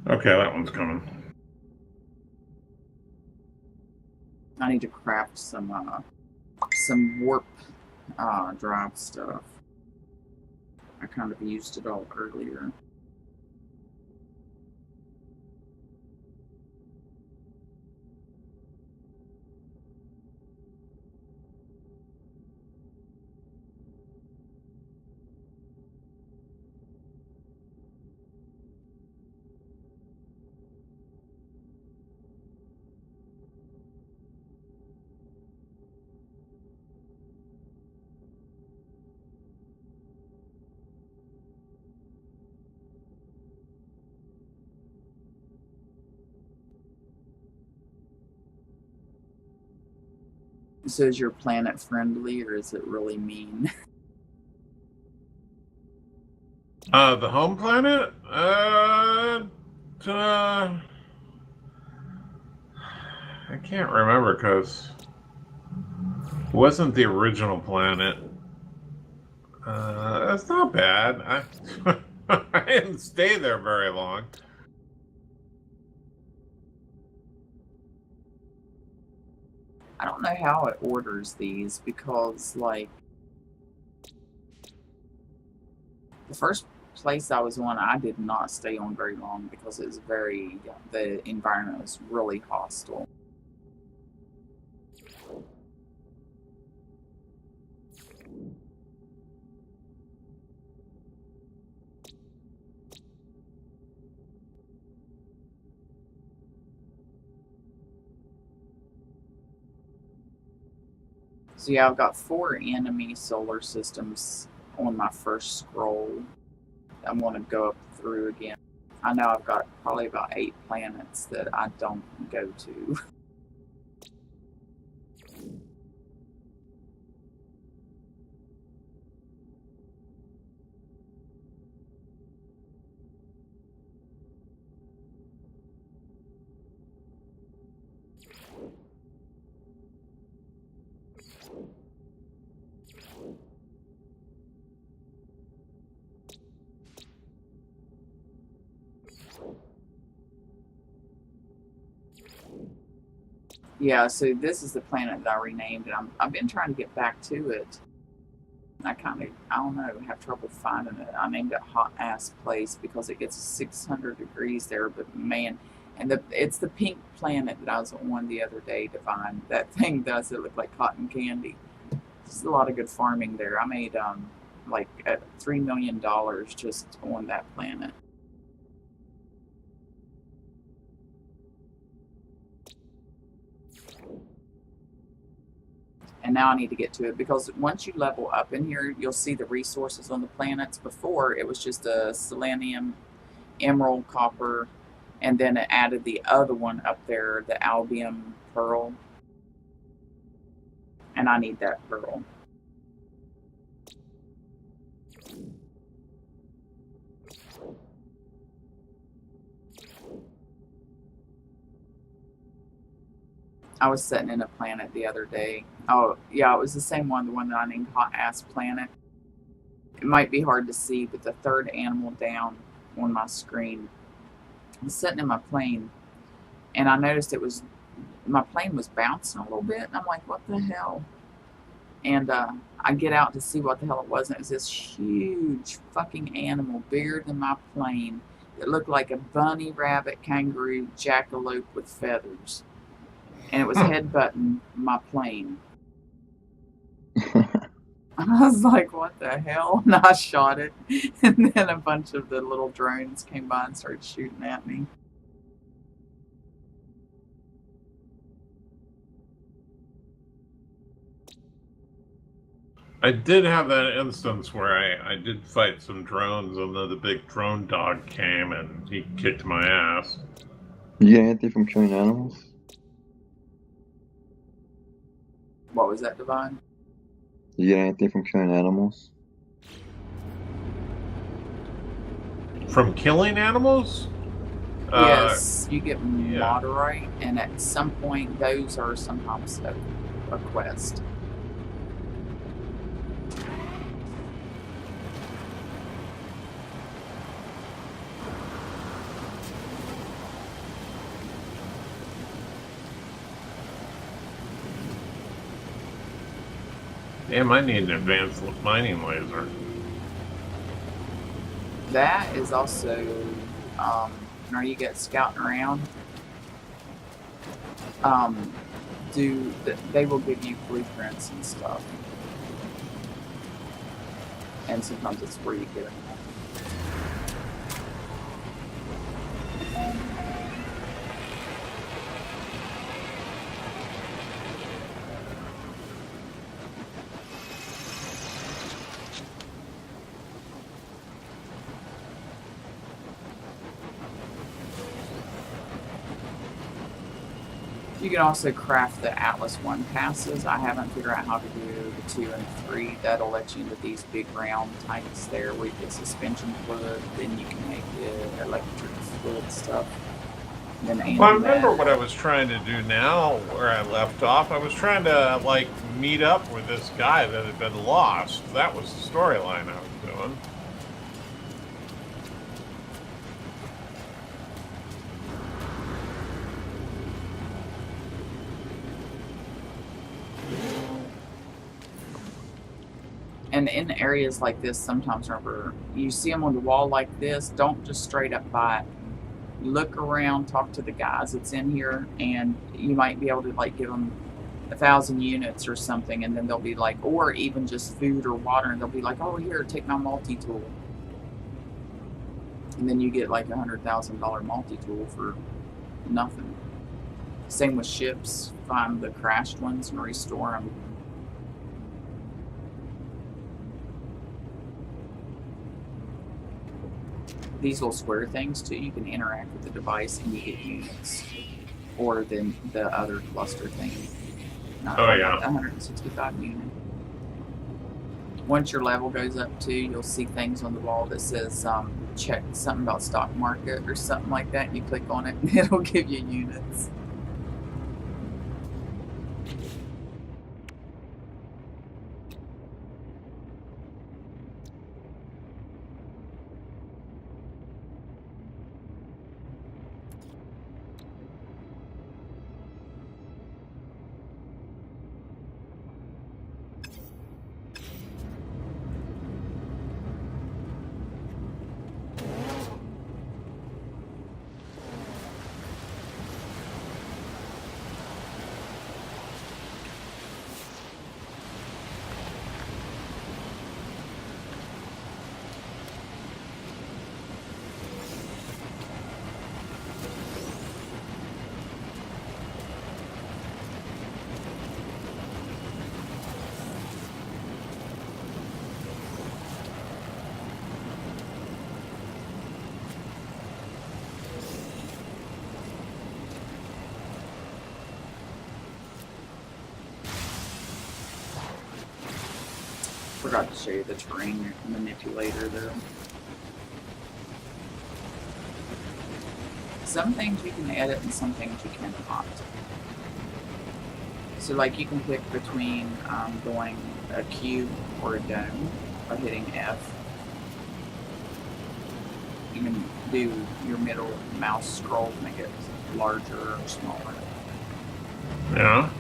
Okay, that one's coming. I need to craft some warp drive stuff. I kind of used it all earlier. So is your planet friendly or is it really mean? The home planet? I can't remember because it wasn't the original planet. It's not bad. I didn't stay there very long. I don't know how it orders these because, like, the first place I was on, I did not stay on very long because it was the environment was really hostile. So yeah, I've got 4 enemy solar systems on my first scroll. I'm going to go up through again. I know I've got probably about 8 planets that I don't go to. Yeah, so this is the planet that I renamed, and I've been trying to get back to it. I don't know, have trouble finding it. I named it Hot Ass Place because it gets 600 degrees there, but man, and it's the pink planet that I was on the other day to find. That thing does it look like cotton candy. There's a lot of good farming there. I made like $3 million just on that planet. And now I need to get to it because once you level up in here, you'll see the resources on the planets. Before, it was just a selenium, emerald, copper, and then it added the other one up there, the albium pearl. And I need that pearl. I was sitting in a planet the other day. Oh, yeah, it was the same one, the one that I named Hot Ass Planet. It might be hard to see, but the third animal down on my screen, I was sitting in my plane, and I noticed my plane was bouncing a little bit, and I'm like, what the hell? And I get out to see what the hell it was, and it was this huge fucking animal, bigger than my plane. It looked like a bunny, rabbit, kangaroo, jackalope with feathers. And it was headbutting my plane. I was like, what the hell? And I shot it. And then a bunch of the little drones came by and started shooting at me. I did have that instance where I did fight some drones, and then the big drone dog came and he kicked my ass. You get anything from killing animals? What was that, Divine? You get anything from killing animals? From killing animals? Yes, you get yeah. moderate, and at some point, those are sometimes a quest. Damn, I need an advanced mining laser. That is also, whenever you get scouting around, they will give you blueprints and stuff, and sometimes it's where you get them. You can also craft the Atlas 1 passes. I haven't figured out how to do the 2 and 3. That'll let you into these big round tanks there where you get suspension fluid. Then you can make the electric fluid stuff. Then Well, I remember what I was trying to do now, where I left off. I was trying to, like, meet up with this guy that had been lost. That was the storyline I was doing. And in areas like this, sometimes remember, you see them on the wall like this, don't just straight up buy it. Look around, talk to the guys that's in here, and you might be able to like give them 1,000 units or something, and then they'll be like, or even just food or water, and they'll be like, oh, here, take my multi-tool. And then you get like $100,000 multi-tool for nothing. Same with ships, find the crashed ones and restore them. These little square things too, you can interact with the device and you get units, or then the other cluster thing. Oh, yeah. 165 unit. Once your level goes up too, you'll see things on the wall that says check something about stock market or something like that, and you click on it and it'll give you units. Forgot to show you the terrain manipulator though. Some things you can edit and some things you cannot. So like you can pick between going a cube or a dome by hitting F. You can do your middle mouse scroll to make it larger or smaller. Yeah.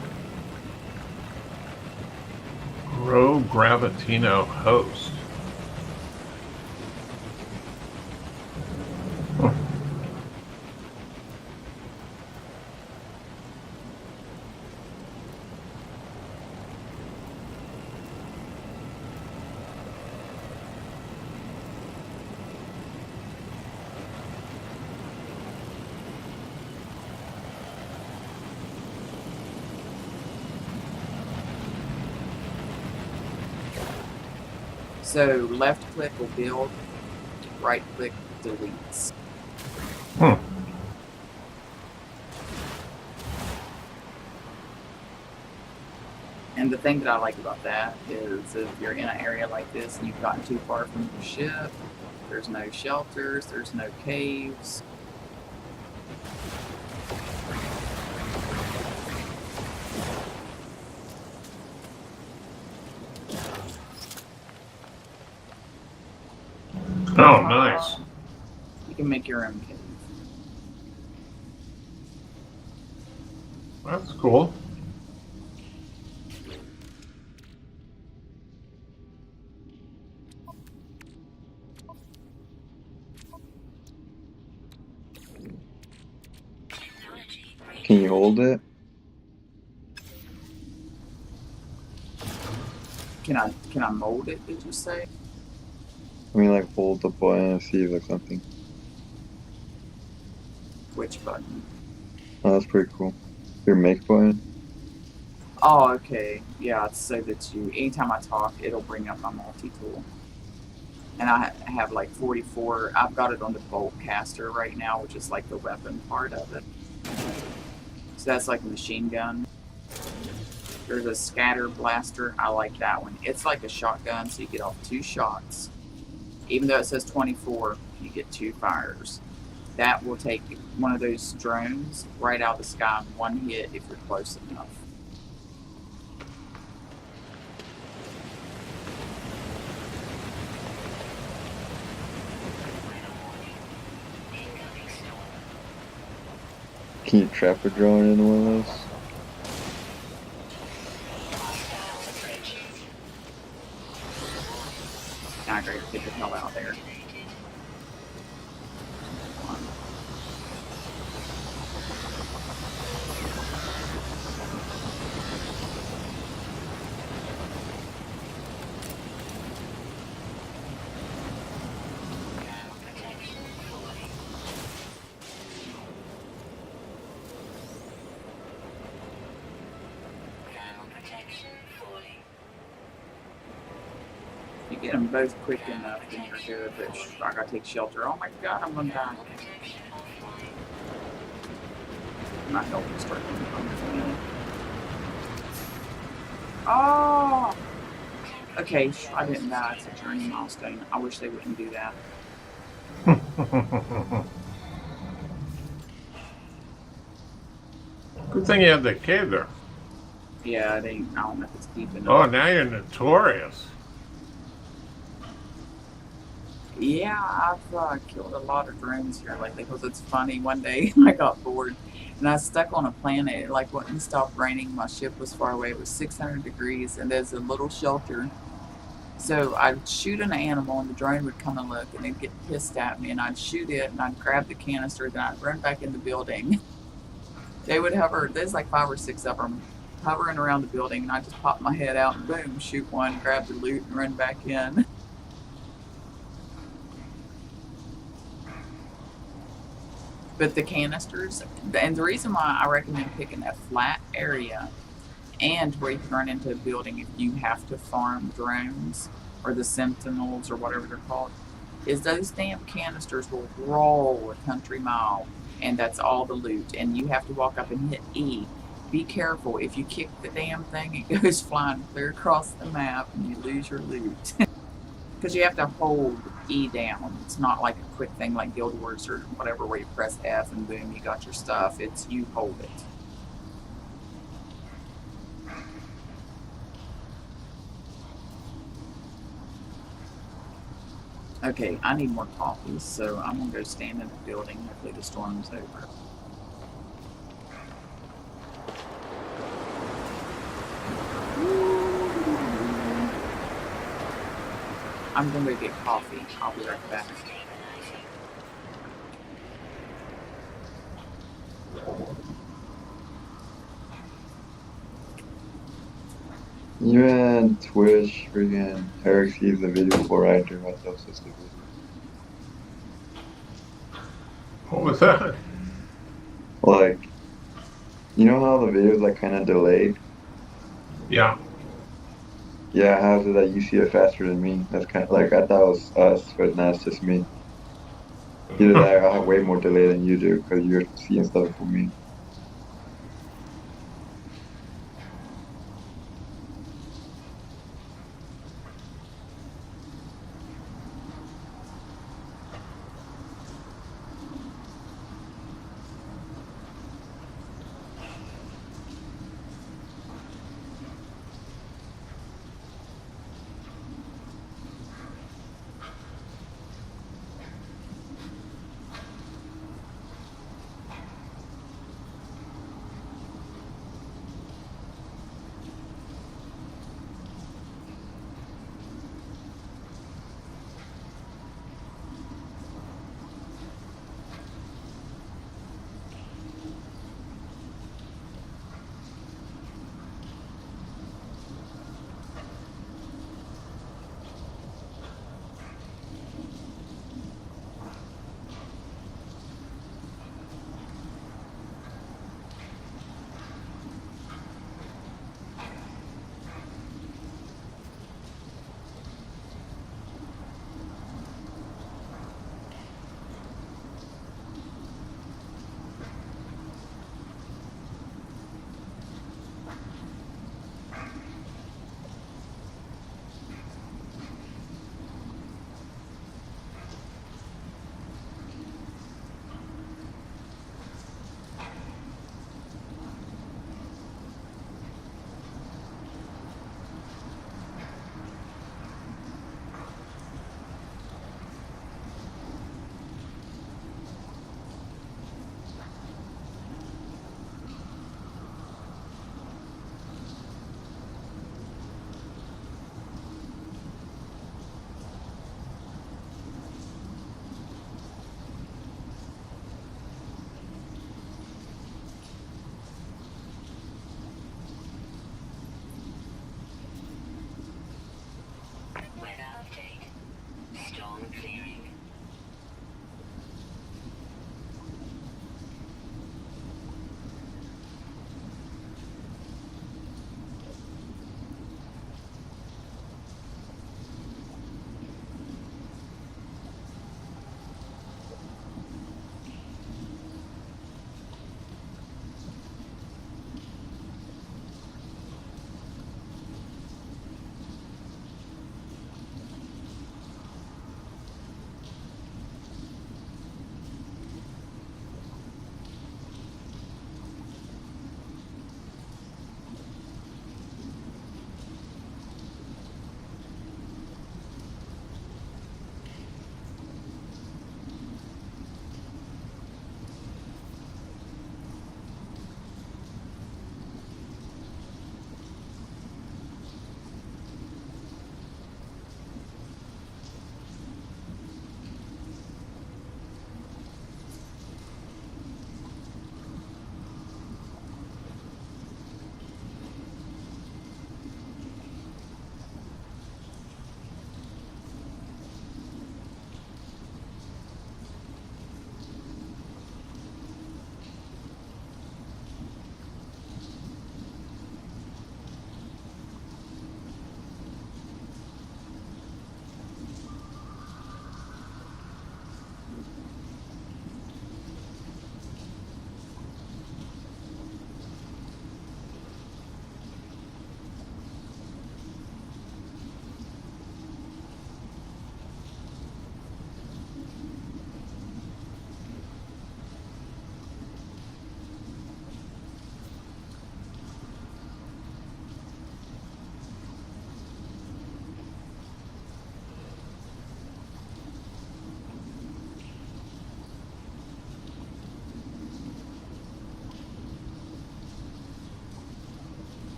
Grow Gravitino host. Huh. So left click will build, right click deletes. Hmm. And the thing that I like about that is if you're in an area like this and you've gotten too far from your ship, there's no shelters, there's no caves, Oh, nice. You can make your own cave. That's cool. Can you hold it? Can I mold it? Did you say? I mean, like hold the button and see like something. Which button? Oh, that's pretty cool. Your make button. Oh, okay. Yeah, it's so that you, anytime I talk, it'll bring up my multi-tool. And I have like 44, I've got it on the bolt caster right now, which is like the weapon part of it. So that's like a machine gun. There's a scatter blaster, I like that one. It's like a shotgun, so you get off 2 shots. Even though it says 24, you get 2 fires. That will take one of those drones right out of the sky in 1 hit if you're close enough. Can you trap a drone in one of those? Now I gotta get the hell out of there. You get them both quick enough, then you're good. But I gotta take shelter. Oh my god, I'm gonna die. I'm not helping start from me. Oh! Okay, I didn't die. It's a journey milestone. I wish they wouldn't do that. Good thing you had that cave there. Yeah, I don't know if it's deep enough. Oh, now you're notorious. Yeah, I've killed a lot of drones here lately because it's funny. One day I got bored and I was stuck on a planet. It like wouldn't stop raining. My ship was far away. It was 600 degrees and there's a little shelter. So I'd shoot an animal and the drone would come and look and they'd get pissed at me and I'd shoot it and I'd grab the canister and I'd run back in the building. They would hover. There's like 5 or 6 of them hovering around the building and I just pop my head out and boom, shoot one, grab the loot and run back in. But the canisters, and the reason why I recommend picking a flat area and where you can run into a building if you have to farm drones or the sentinels or whatever they're called, is those damn canisters will roll a country mile and that's all the loot. And you have to walk up and hit E. Be careful. If you kick the damn thing, it goes flying clear across the map and you lose your loot. Because you have to hold E down. It's not like a quick thing like Guild Wars or whatever where you press F and boom, you got your stuff. It's you hold it. Okay, I need more coffee, so I'm gonna go stand in the building. Hopefully the storm's over. I'm gonna go get coffee. I'll be right back. You and Twitch freaking Eric sees the video before I do myself so stupid. What was that? Like, you know how the video's like kind of delayed? Yeah. Yeah, how's it that you see it faster than me? That's kind of like, I thought it was us, but now it's just me. Either that or I have way more delay than you do because you're seeing stuff before me.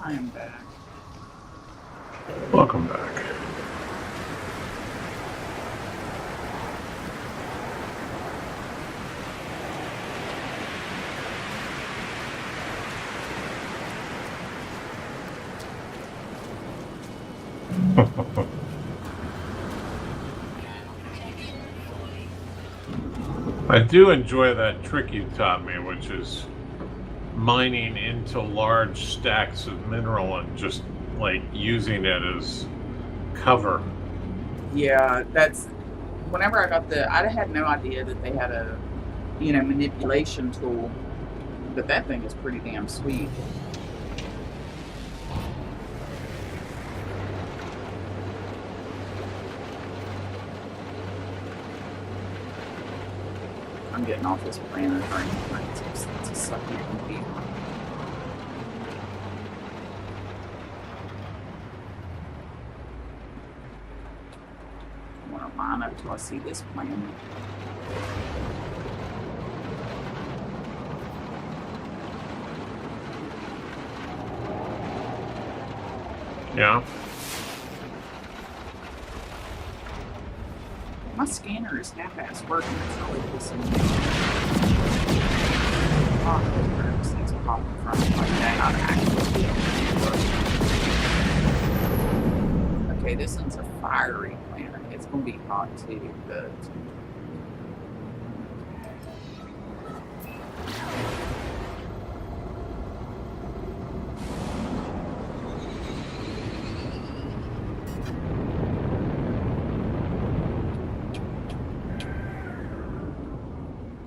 I am back. Welcome back. I do enjoy that trick you taught me, which is mining into large stacks of mineral and just like using it as cover. Yeah, that's whenever I got I had no idea that they had a, manipulation tool, but that thing is pretty damn sweet. I'm getting off this planet right now. It's a sucky computer. I want to line up till I see this planet. Yeah. My scanner is half-ass working. It's really pissing me off. Those things pop in front of me like that. Not actually. Okay, this one's a fiery planet. It's going to be hot too, but.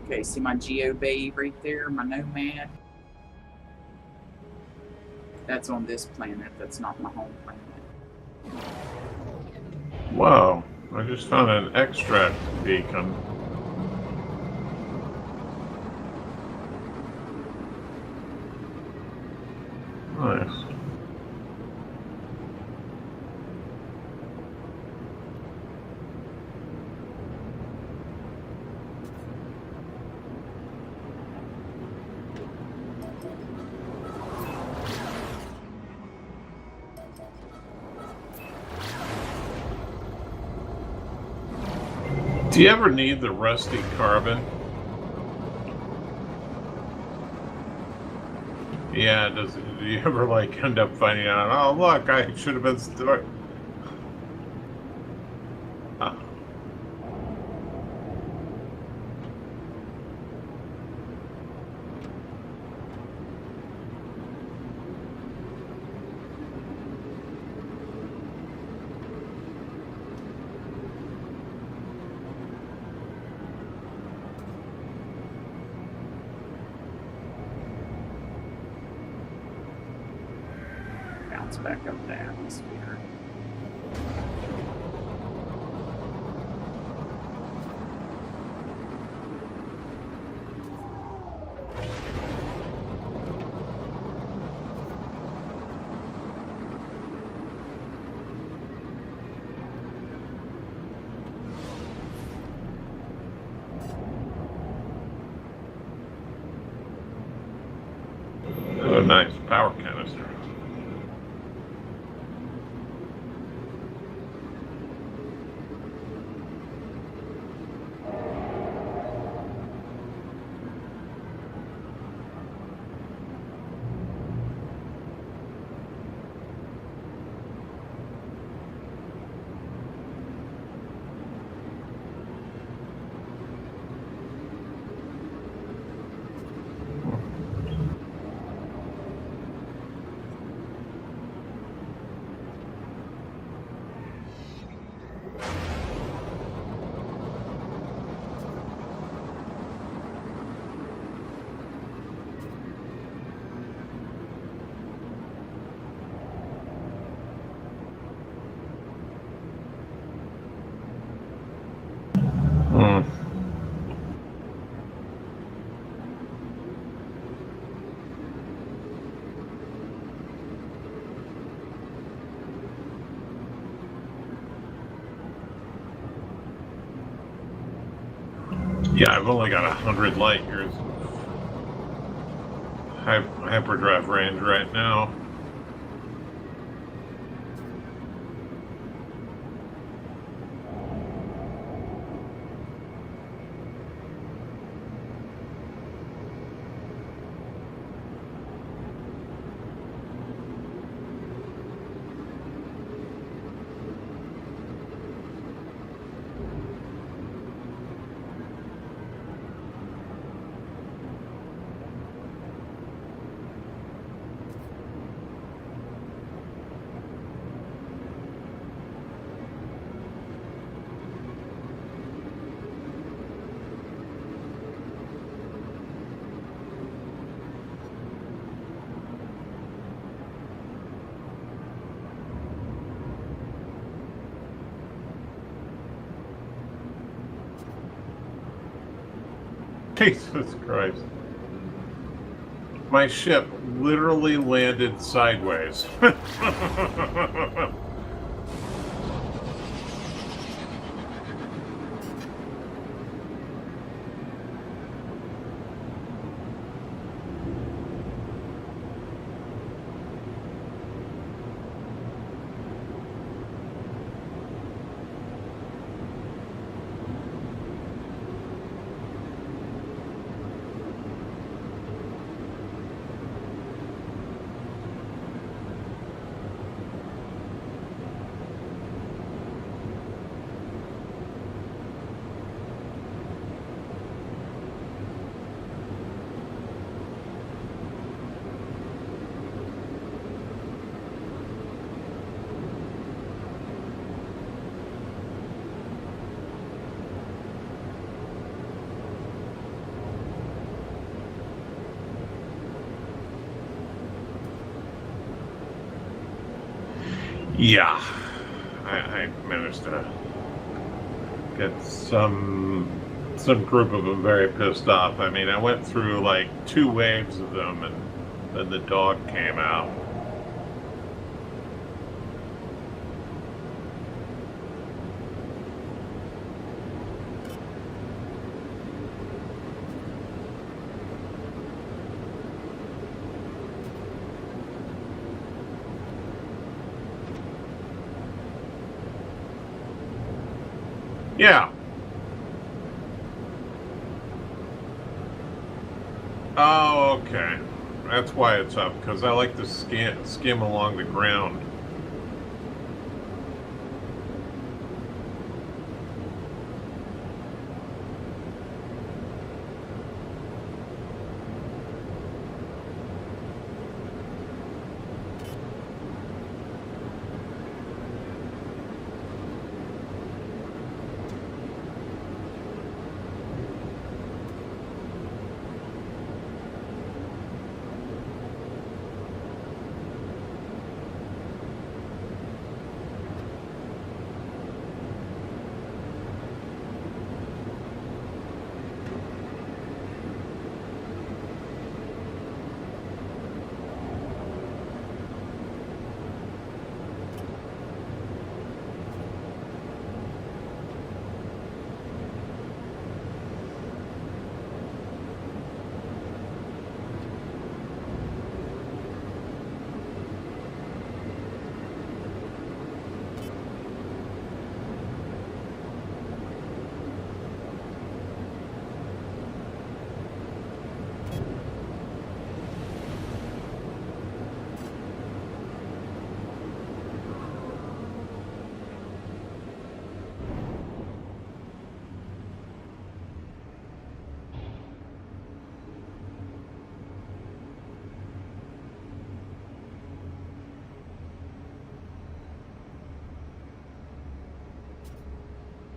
Okay, see my GeoBay right there, my Nomad? That's on this planet. That's not my home planet. Whoa. I just found an extract beacon. Nice. Do you ever need the rusty carbon? Yeah, do you ever like end up finding out, oh look, I should have been Bounce back up the atmosphere. Oh, nice power canister. Yeah, I've only got 100 light years of hyperdrive range right now. Jesus Christ. My ship literally landed sideways. Yeah, I managed to get some group of them very pissed off. I mean, I went through like 2 waves of them, and then the dog came out. Yeah. Oh, okay. That's why it's up, because I like to skim along the ground.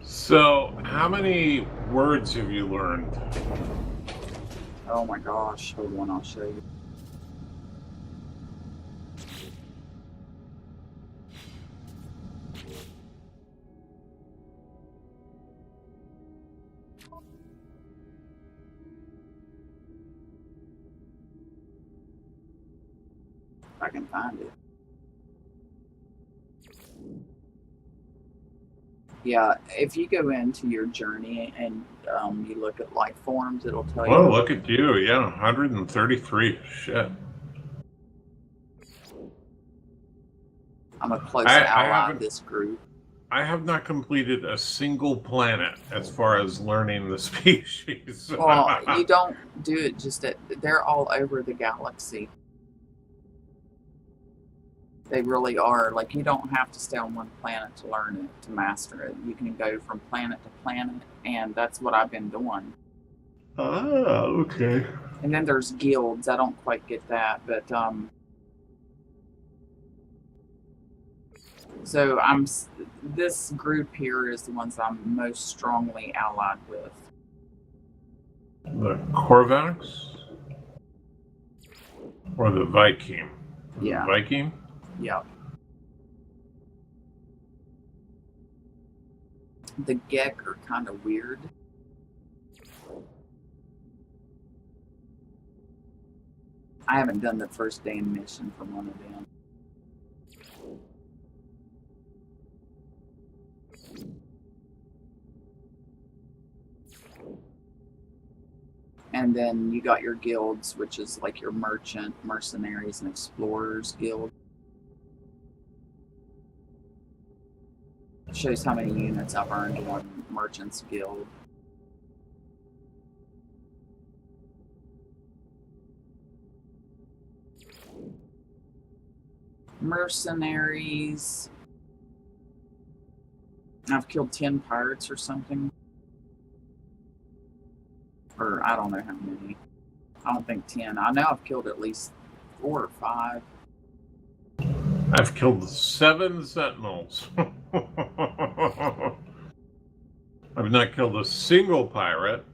So, how many words have you learned? Oh my gosh. Hold on, I'll show you. If I can find it. Yeah, if you go into your journey and you look at life forms, it'll tell Oh, you. look at you. Yeah, 133. Shit. I'm a close I ally haven't. of this group. I have not completed a single planet as far as learning the species. Well, you don't do it just at, they're all over the galaxy. They really are. Like, you don't have to stay on one planet to learn it, to master it. You can go from planet to planet, and that's what I've been doing. Ah, okay. And then there's guilds. I don't quite get that, but so this group here is the ones I'm most strongly allied with. The Korvax? Or the Viking? Yeah. Viking? Yeah. The Gek are kind of weird. I haven't done the first damn mission for one of them. And then you got your guilds, which is like your merchant, mercenaries, and explorers guild. It shows how many units I've earned in one merchant's guild. Mercenaries. I've killed 10 pirates or something. Or I don't know how many. I don't think 10. I know I've killed at least 4 or 5. I've killed 7 sentinels. I've not killed a single pirate.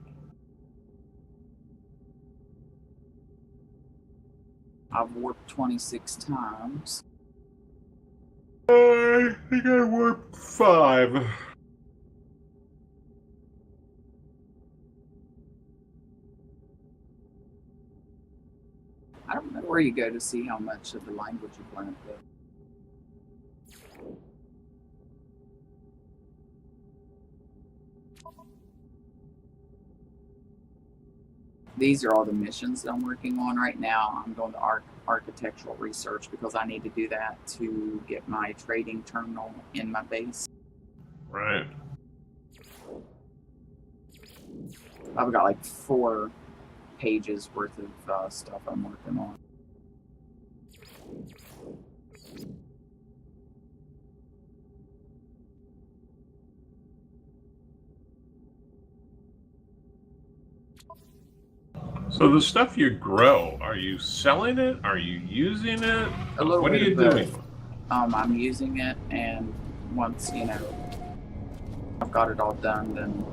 I've warped 26 times. I think I warped 5. I don't know where you go to see how much of the language you've learned, though. These are all the missions that I'm working on right now. I'm going to architectural research because I need to do that to get my trading terminal in my base. Right. I've got like 4 pages worth of stuff I'm working on. So the stuff you grow, are you selling it? Are you using it? A little what are bit you of both. doing? I'm using it, and once, you know, I've got it all done, then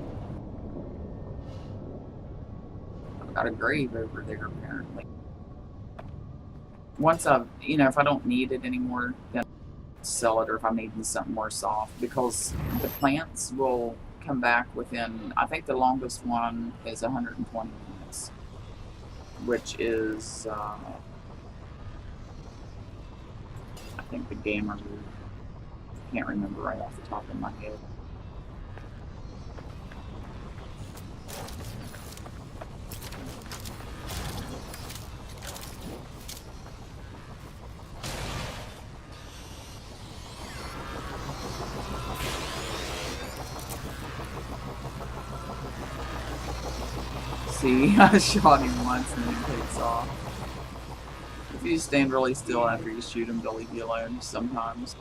I've got a grave over there, apparently. Once I've, you know, if I don't need it anymore, then I'll sell it, or if I'm needing something more soft, because the plants will come back within, I think the longest one is 120 minutes, which is, I think the gamer, can't remember right off the top of my head. See, I shot him once and then he takes off. If you stand really still after you shoot him, they'll leave you alone sometimes.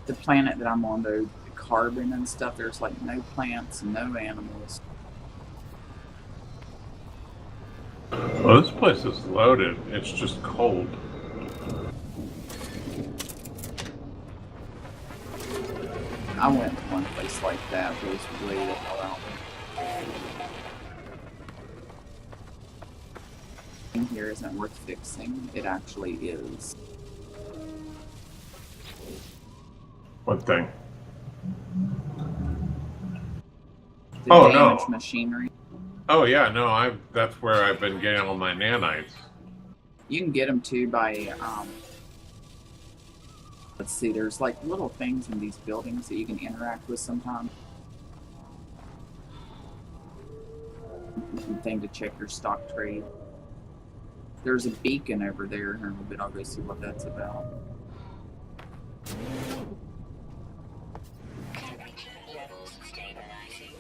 The planet that I'm on, though, the carbon and stuff, there's like no plants and no animals. Well, this place is loaded. It's just cold. I went to one place like that, but it was way the hell out. Here isn't worth fixing. It actually is. What thing? The Oh, damaged no. machinery. Oh yeah, no, that's where I've been getting all my nanites. You can get them too by, let's see, there's like little things in these buildings that you can interact with sometimes. Thing to check your stock trade. There's a beacon over there in a little bit. I'll go see what that's about. Temperature levels stabilizing.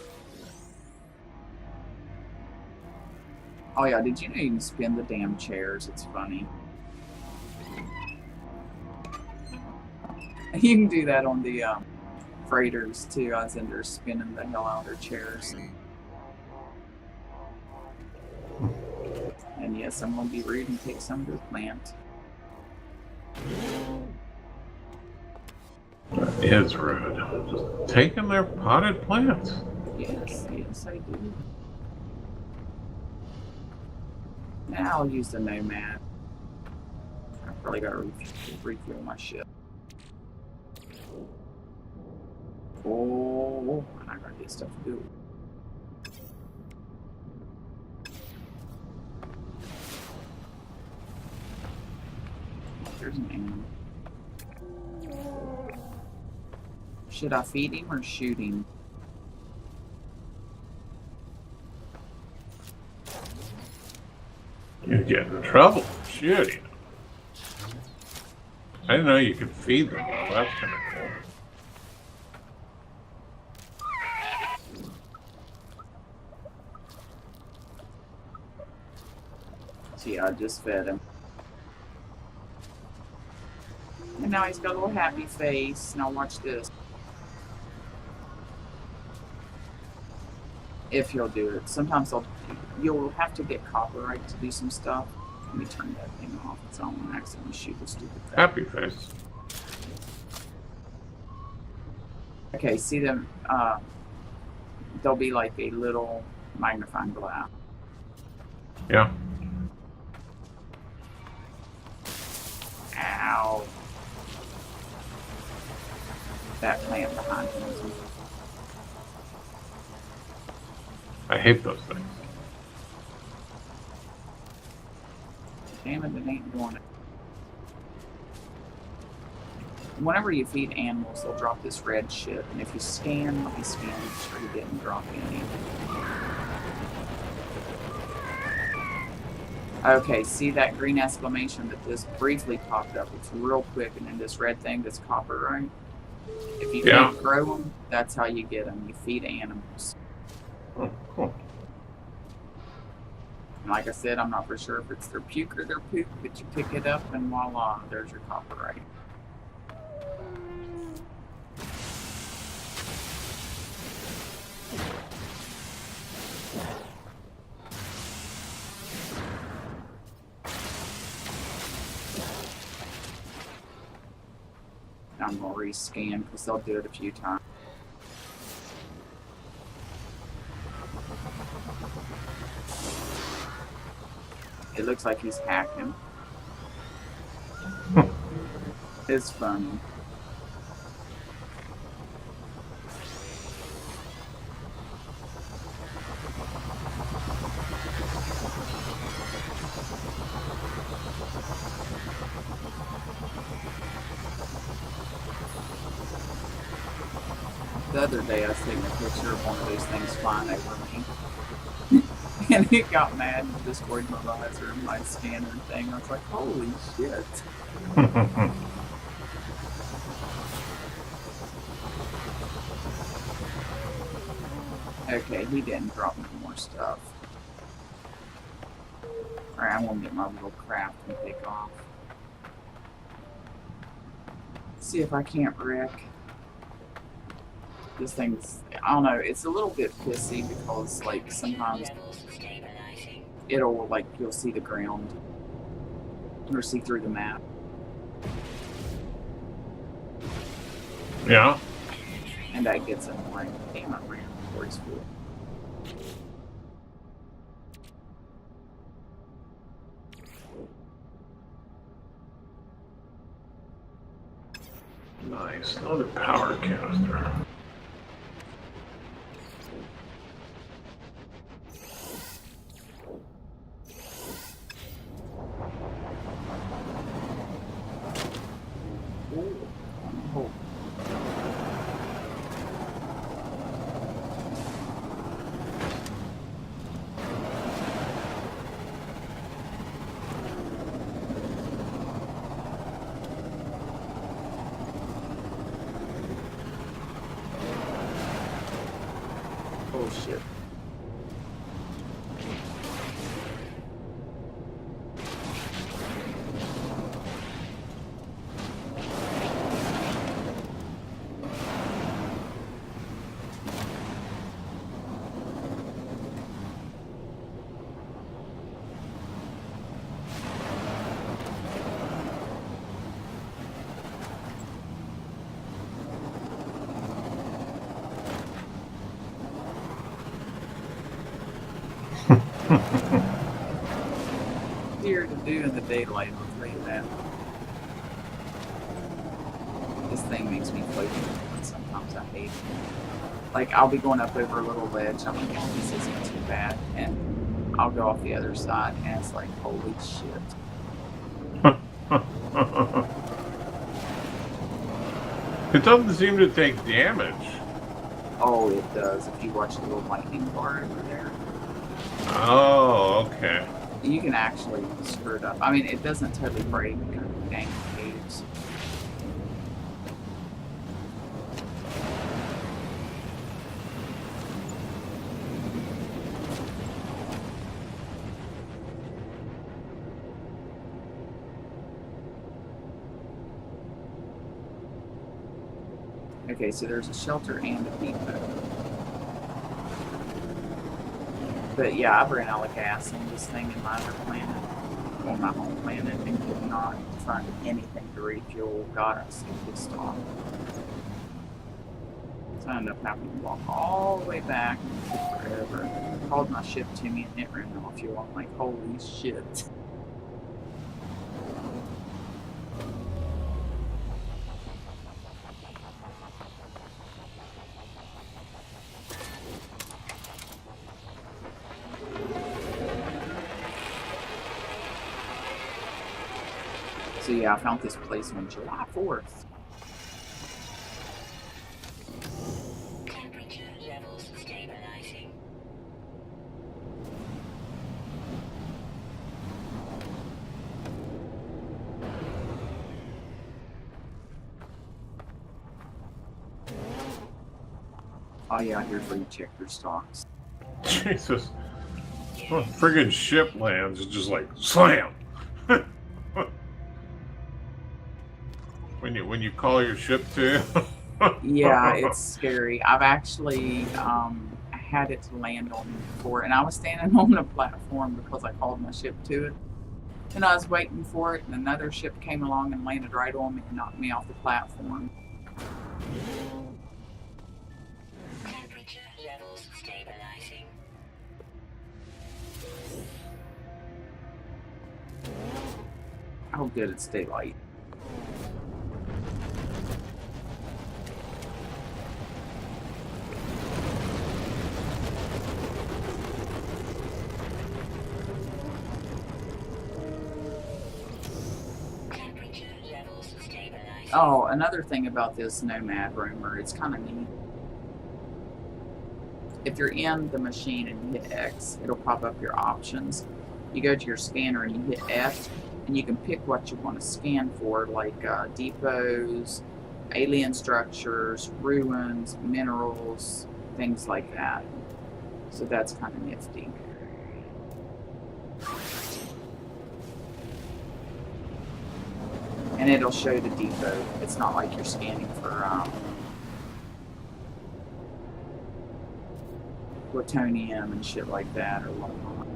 Oh yeah, did you know you can spin the damn chairs? It's funny. You can do that on the freighters too. I was in there spinning the hell out of their chairs. And yes, I'm gonna be rude and take some of their plant. That is rude. Just taking their potted plants. Yes, yes, I do. Now I'll use the Nomad. I probably gotta refuel my ship. Try to get stuff to do. There's an animal. Should I feed him or shoot him? You get in trouble shooting. I didn't know you could feed them. Well, that's kind of cool. See, I just fed him. And now he's got a little happy face. Now watch this. If he'll do it. Sometimes you'll have to get copyright to do some stuff. Let me turn that thing off. It's on and accidentally shoot the stupid thing. Happy face. Okay, see them, there'll be like a little magnifying glass. Yeah. Ow. That plant behind him. I hate those things. Damn it, it ain't doing it. Whenever you feed animals, they'll drop this red shit. And if you scan, let me scan, make sure you didn't drop any. Okay, see that green exclamation that just briefly popped up? It's real quick, and then this red thing that's copper, right? If you Yeah. can't grow them, that's how you get them. You feed animals. Oh, cool. And like I said, I'm not for sure if it's their puke or their poop, but you pick it up and voila, there's your copyright. I'm gonna rescan because they'll do it a few times. It looks like he's hacking. It's funny. The other day I was taking a picture of one of those things flying over me. And it got mad and destroyed my visor and my scanner thing. I was like, holy shit. Okay, he didn't drop no more stuff. Alright, I'm gonna get my little craft and take off. See if I can't wreck. This thing's, I don't know, it's a little bit pissy because, like, sometimes Stabilizing. it'll, like, you'll see the ground or see through the map. Yeah. And that gets annoying. Damn it, ran before he's full. Nice. Another power canister. Oh. Oh shit. Easier to do in the daylight, I'll tell you that. This thing makes me floaty, and sometimes I hate it. Like, I'll be going up over a little ledge. I'm like, oh, this isn't too bad. And I'll go off the other side, and it's like, holy shit. It doesn't seem to take damage. Oh, it does. If you watch the little lightning bar over there, Oh, okay. you can actually screw it up. I mean, it doesn't totally break dang caves. Okay, so there's a shelter and a depot. But yeah, I've ran out of gas on this thing in my other planet, on my home planet, and could not find anything to refuel. God, I'm so pissed off. So I ended up having to walk all the way back and it took forever. They called my ship to me and it ran out of fuel. I'm like, holy shit. So yeah, I found this place on July 4th. Temperature levels stabilizing. Oh yeah, here's where you check your stocks. Jesus. Well, friggin' ship lands, it's just like slam. when you call your ship to. Yeah, it's scary. I've actually had it to land on before, and I was standing on the platform because I called my ship to it. And I was waiting for it, and another ship came along and landed right on me and knocked me off the platform. Temperature levels stabilizing. Oh, good, it's daylight. Temperature levels stabilizing. Oh, another thing about this Nomad roamer, it's kind of neat. If you're in the machine and you hit X, it'll pop up your options. You go to your scanner and you hit F, and you can pick what you want to scan for, like depots, alien structures, ruins, minerals, things like that. So that's kind of nifty. And it'll show the depot. It's not like you're scanning for plutonium and shit like that or whatnot.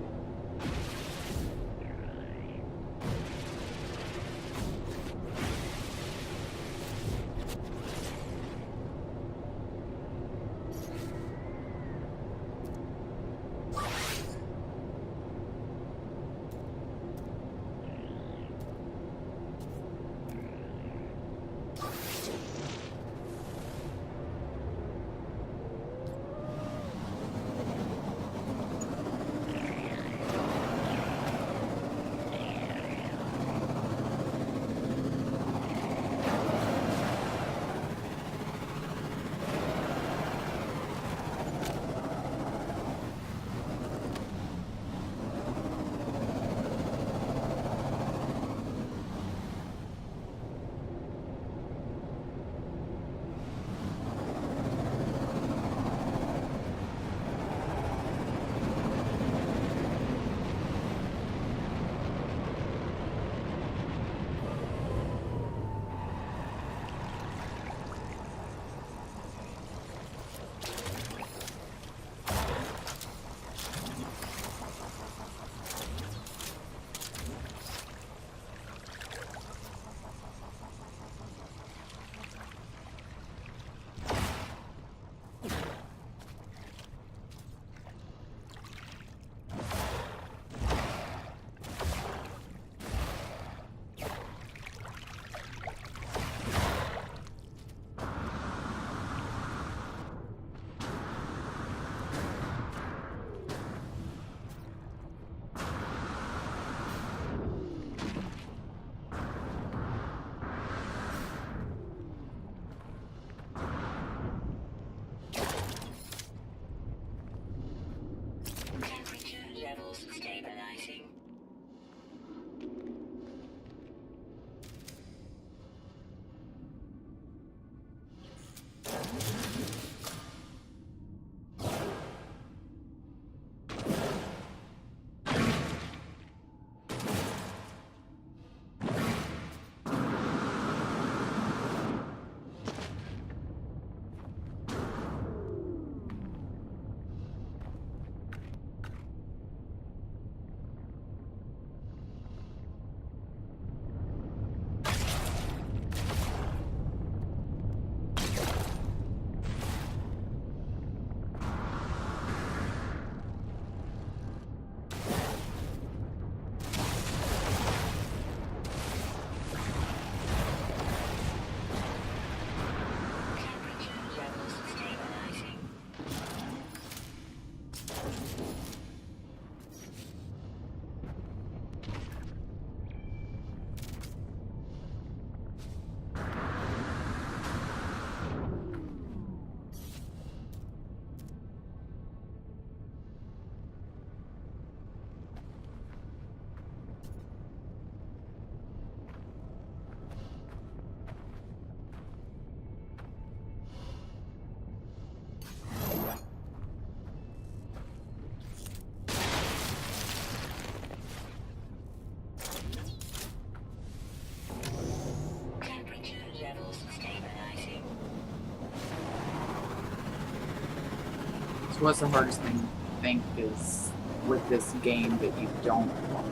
So what's the hardest thing you think is with this game that you don't like?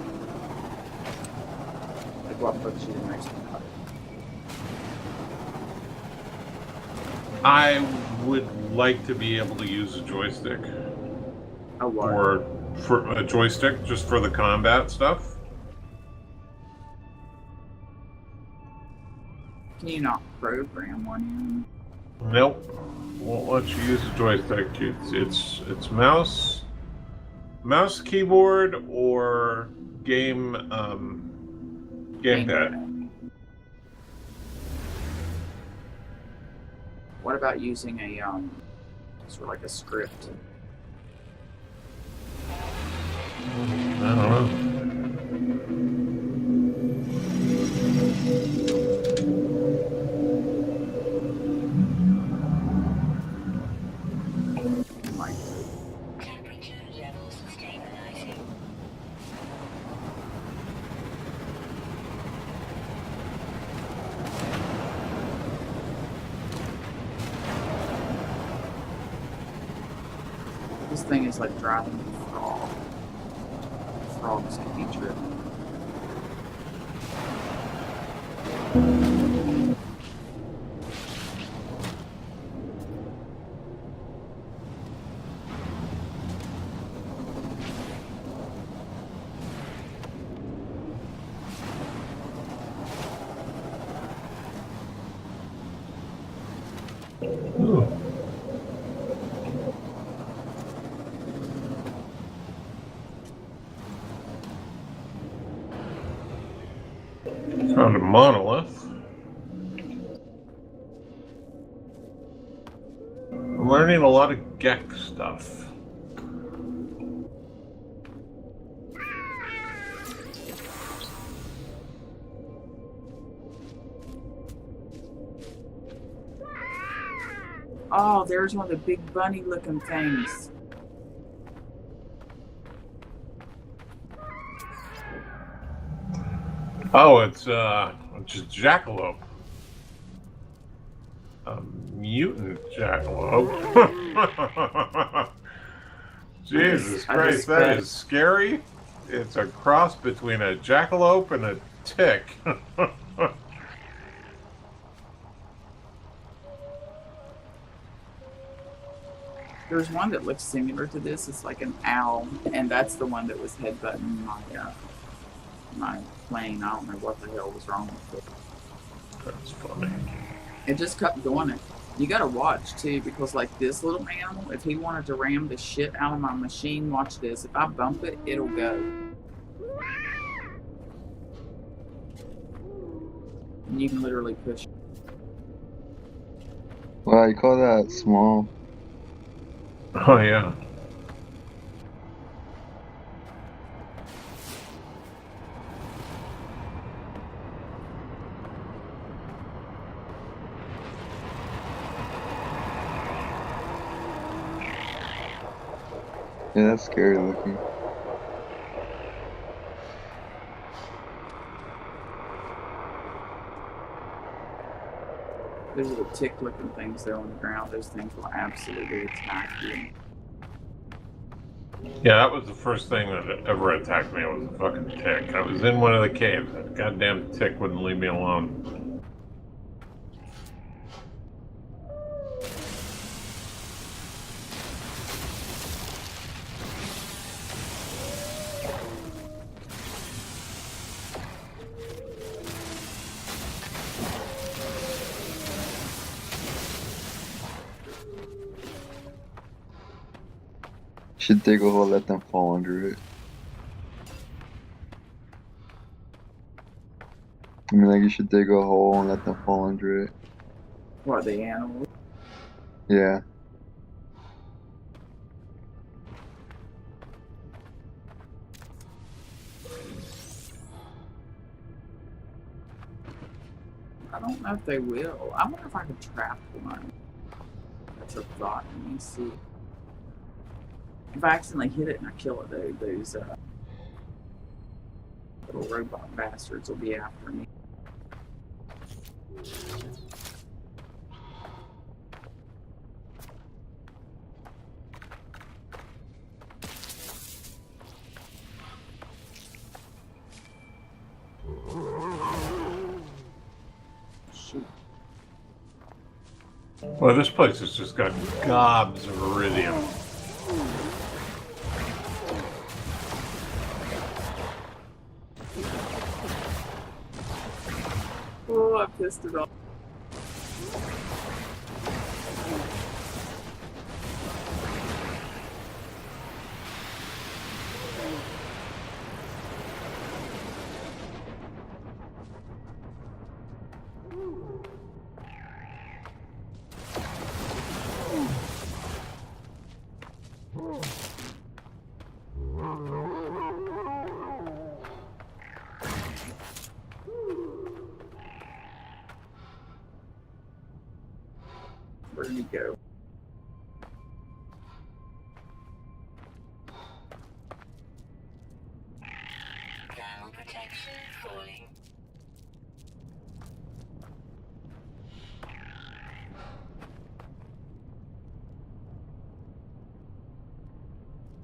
Like what bugs you the most about it? I would like to be able to use a joystick, Oh, what? or for a joystick just for the combat stuff. Can you not program one in? Nope, won't let you use a joystick. It's mouse, keyboard, or gamepad. What about using a sort of like a script? I don't know. Like, Temperature levels stabilizing. this thing is like driving a frog. Frogs can be driven. Ooh. Found a monolith. I'm learning a lot of Gek stuff. Oh, there's one of the big bunny looking things. Oh, it's just jackalope. A mutant jackalope. Jesus I Christ, just that read- is scary. It's a cross between a jackalope and a tick. There's one that looks similar to this. It's like an owl, and that's the one that was headbutting my plane. I don't know what the hell was wrong with it. That's funny. It just kept doing it. You gotta watch too, because like this little animal, if he wanted to ram the shit out of my machine, watch this. If I bump it, it'll go. And you can literally push it. Wow, you call that small? Oh yeah. Yeah, that's scary looking. There's little tick looking things there on the ground. Those things will absolutely attack you. Yeah, that was the first thing that ever attacked me. Was a fucking tick. I was in one of the caves. That goddamn tick wouldn't leave me alone. Should dig a hole, let them fall under it. I mean, like, you should dig a hole and let them fall under it. What, the animals? Yeah. I don't know if they will. I wonder if I could trap one. That's a thought. Let me see. If I accidentally hit it and I kill it, those little robot bastards will be after me. Well, this place has just got gobs of iridium. Oh, I pissed it off. Where did he go? Thermal protection falling.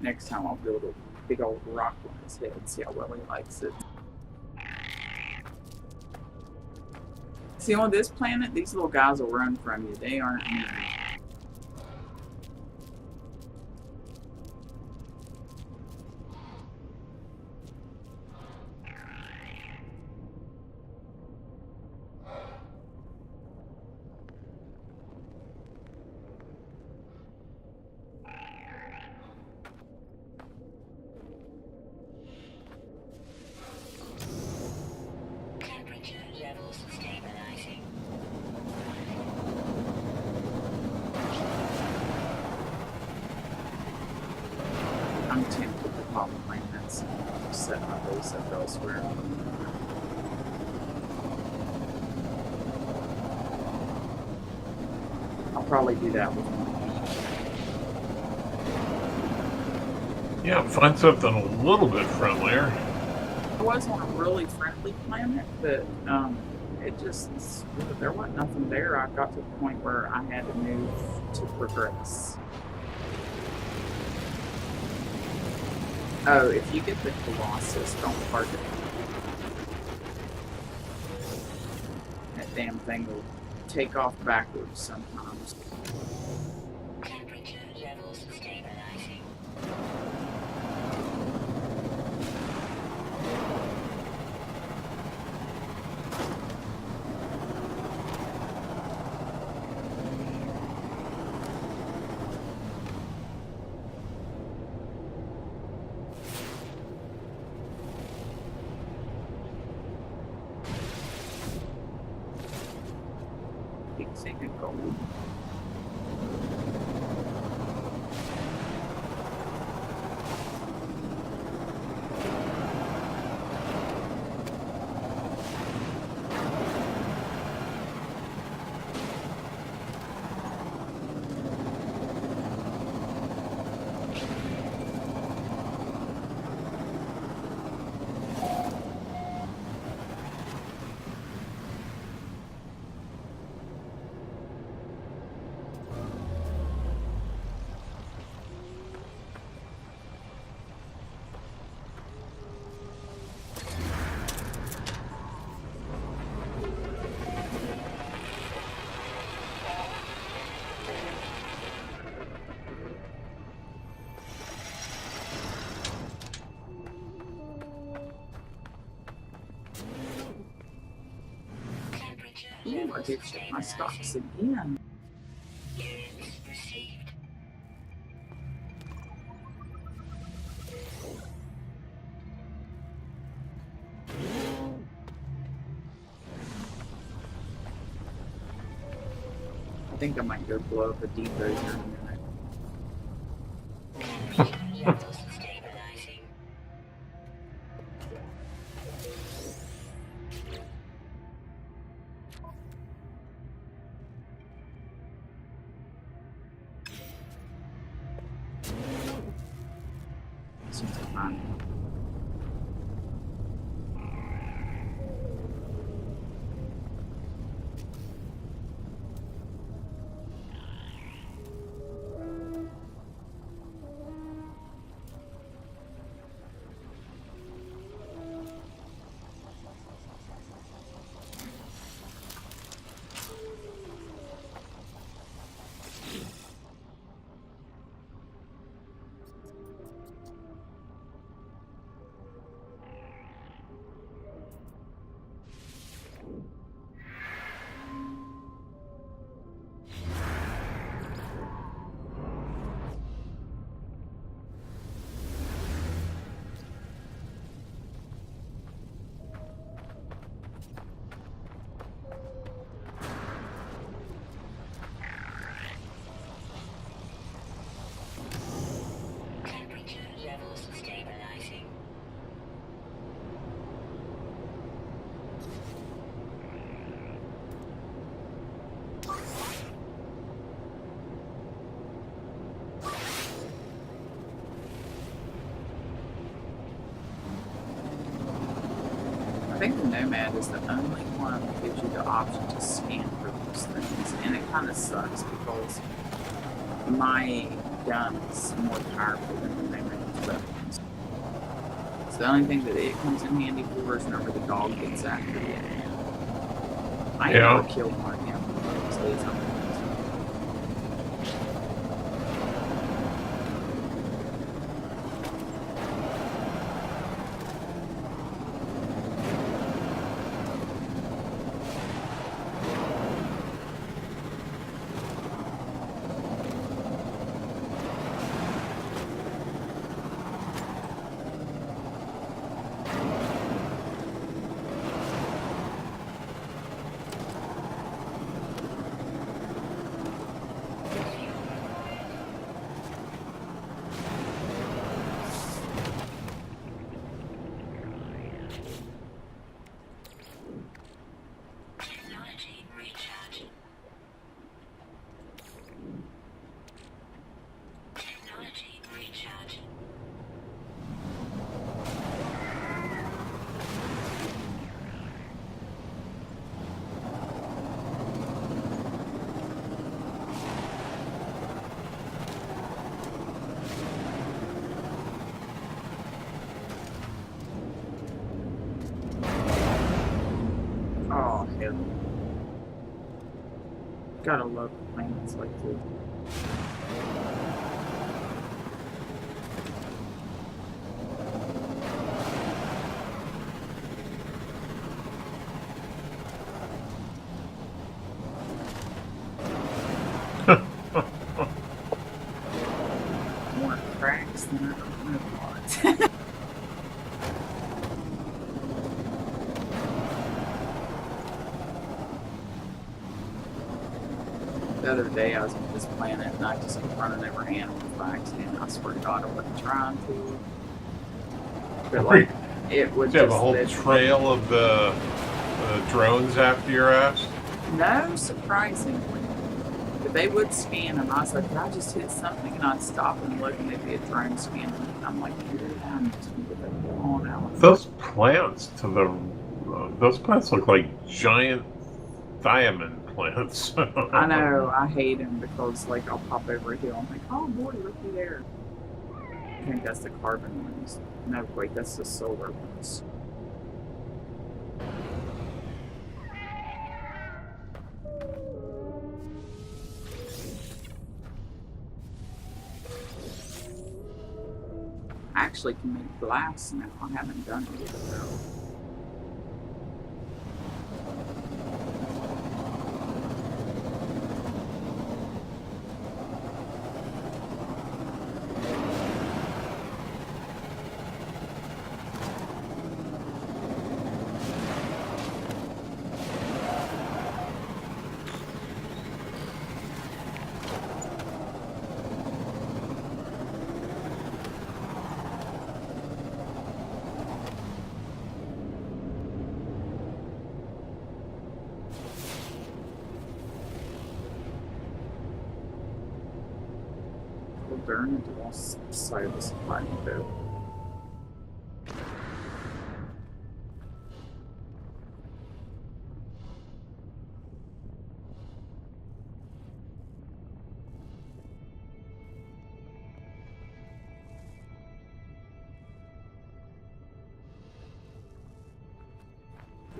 Next time I'll build a big old rock on his head and see how well he likes it. See, on this planet, these little guys will run from you. They aren't mean. Temperature levels stabilizing. I'm tempted to pop planets and set my base up elsewhere. I'll probably do that with one. Yeah, find something a little bit friendlier. I was on a really friendly planet, but it just, there wasn't nothing there. I got to the point where I had to move to progress. Oh, if you get the Colossus, don't target it. That damn thing will take off backwards sometimes. Temperature levels stabilizing. Big thing of gold. Temperature Ooh, I levels did check my stocks stabilizing. again. Units received. I think I might go blow up a depot here in a minute. Temperature levels stabilizing. Seems to find it. I think the Nomad is the only one that gives you the option to scan for those things, and it kind of sucks because my gun is more powerful than the Nomad's weapons. So the only thing that it comes in handy for is whenever the dog gets after it. I Yeah. never killed one of him. So it's amazing. Technology recharge. Technology recharge. Oh, hell. Gotta love planets like this. More cracks than I thought. The other day I was on this planet and I just kept running over animals by accident. I swear to God I wasn't trying to. But like, it would Do you have just a whole live- trail of the drones after your ass? No, surprisingly. But they would scan them. I was like, did I just hit something? And I'd stop and look and they'd be a drone scanning. And I'm like, I'm just gonna get that on out. Those plants those plants look like giant diamond plants. I know, I hate them because like I'll pop over a hill and think, oh boy, looky there. I think that's the carbon ones. No, wait, that's the solar ones. I actually can make glass now. I haven't done it yet though. We'll burn into the side of the supply depot.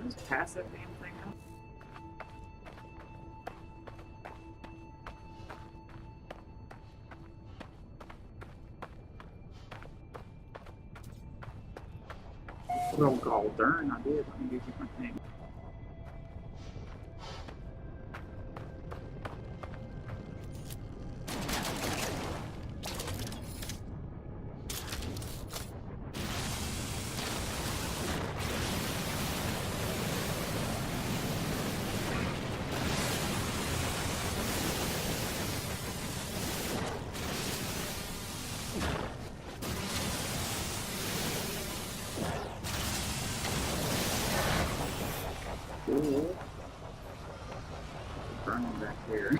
Just pass that damn thing up. Well, gall darn, I did. Let me give you my thing. Cool. Burning back here.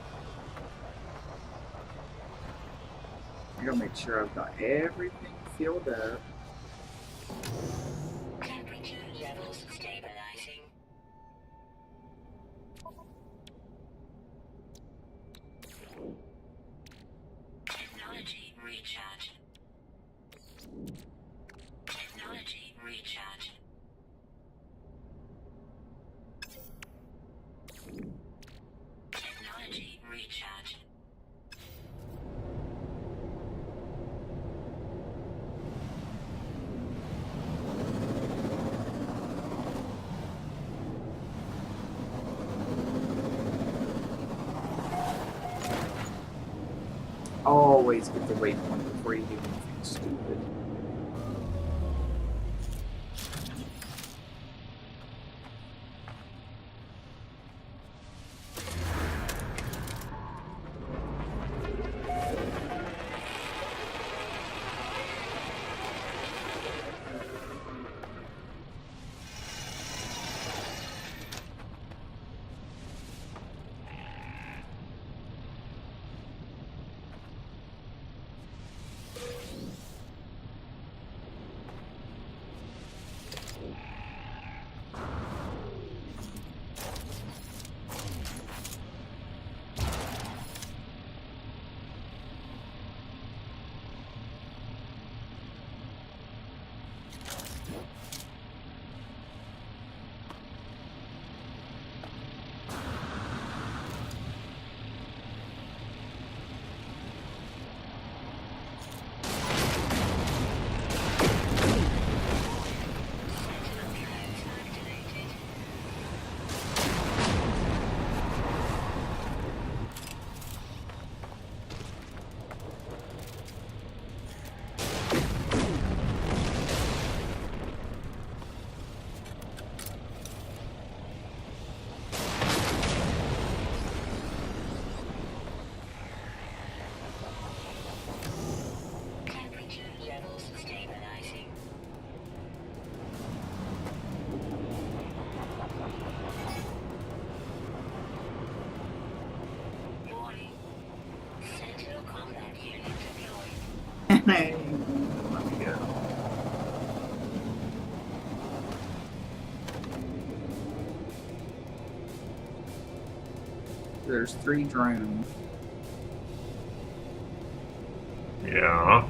I gotta make sure I've got everything filled up. Temperature levels stabilizing. Always get the waypoint before you do anything stupid. Temperature levels stabilizing. Warning. Sentinel combat unit deployed. Hey, let me go. There's 3 drones. Yeah.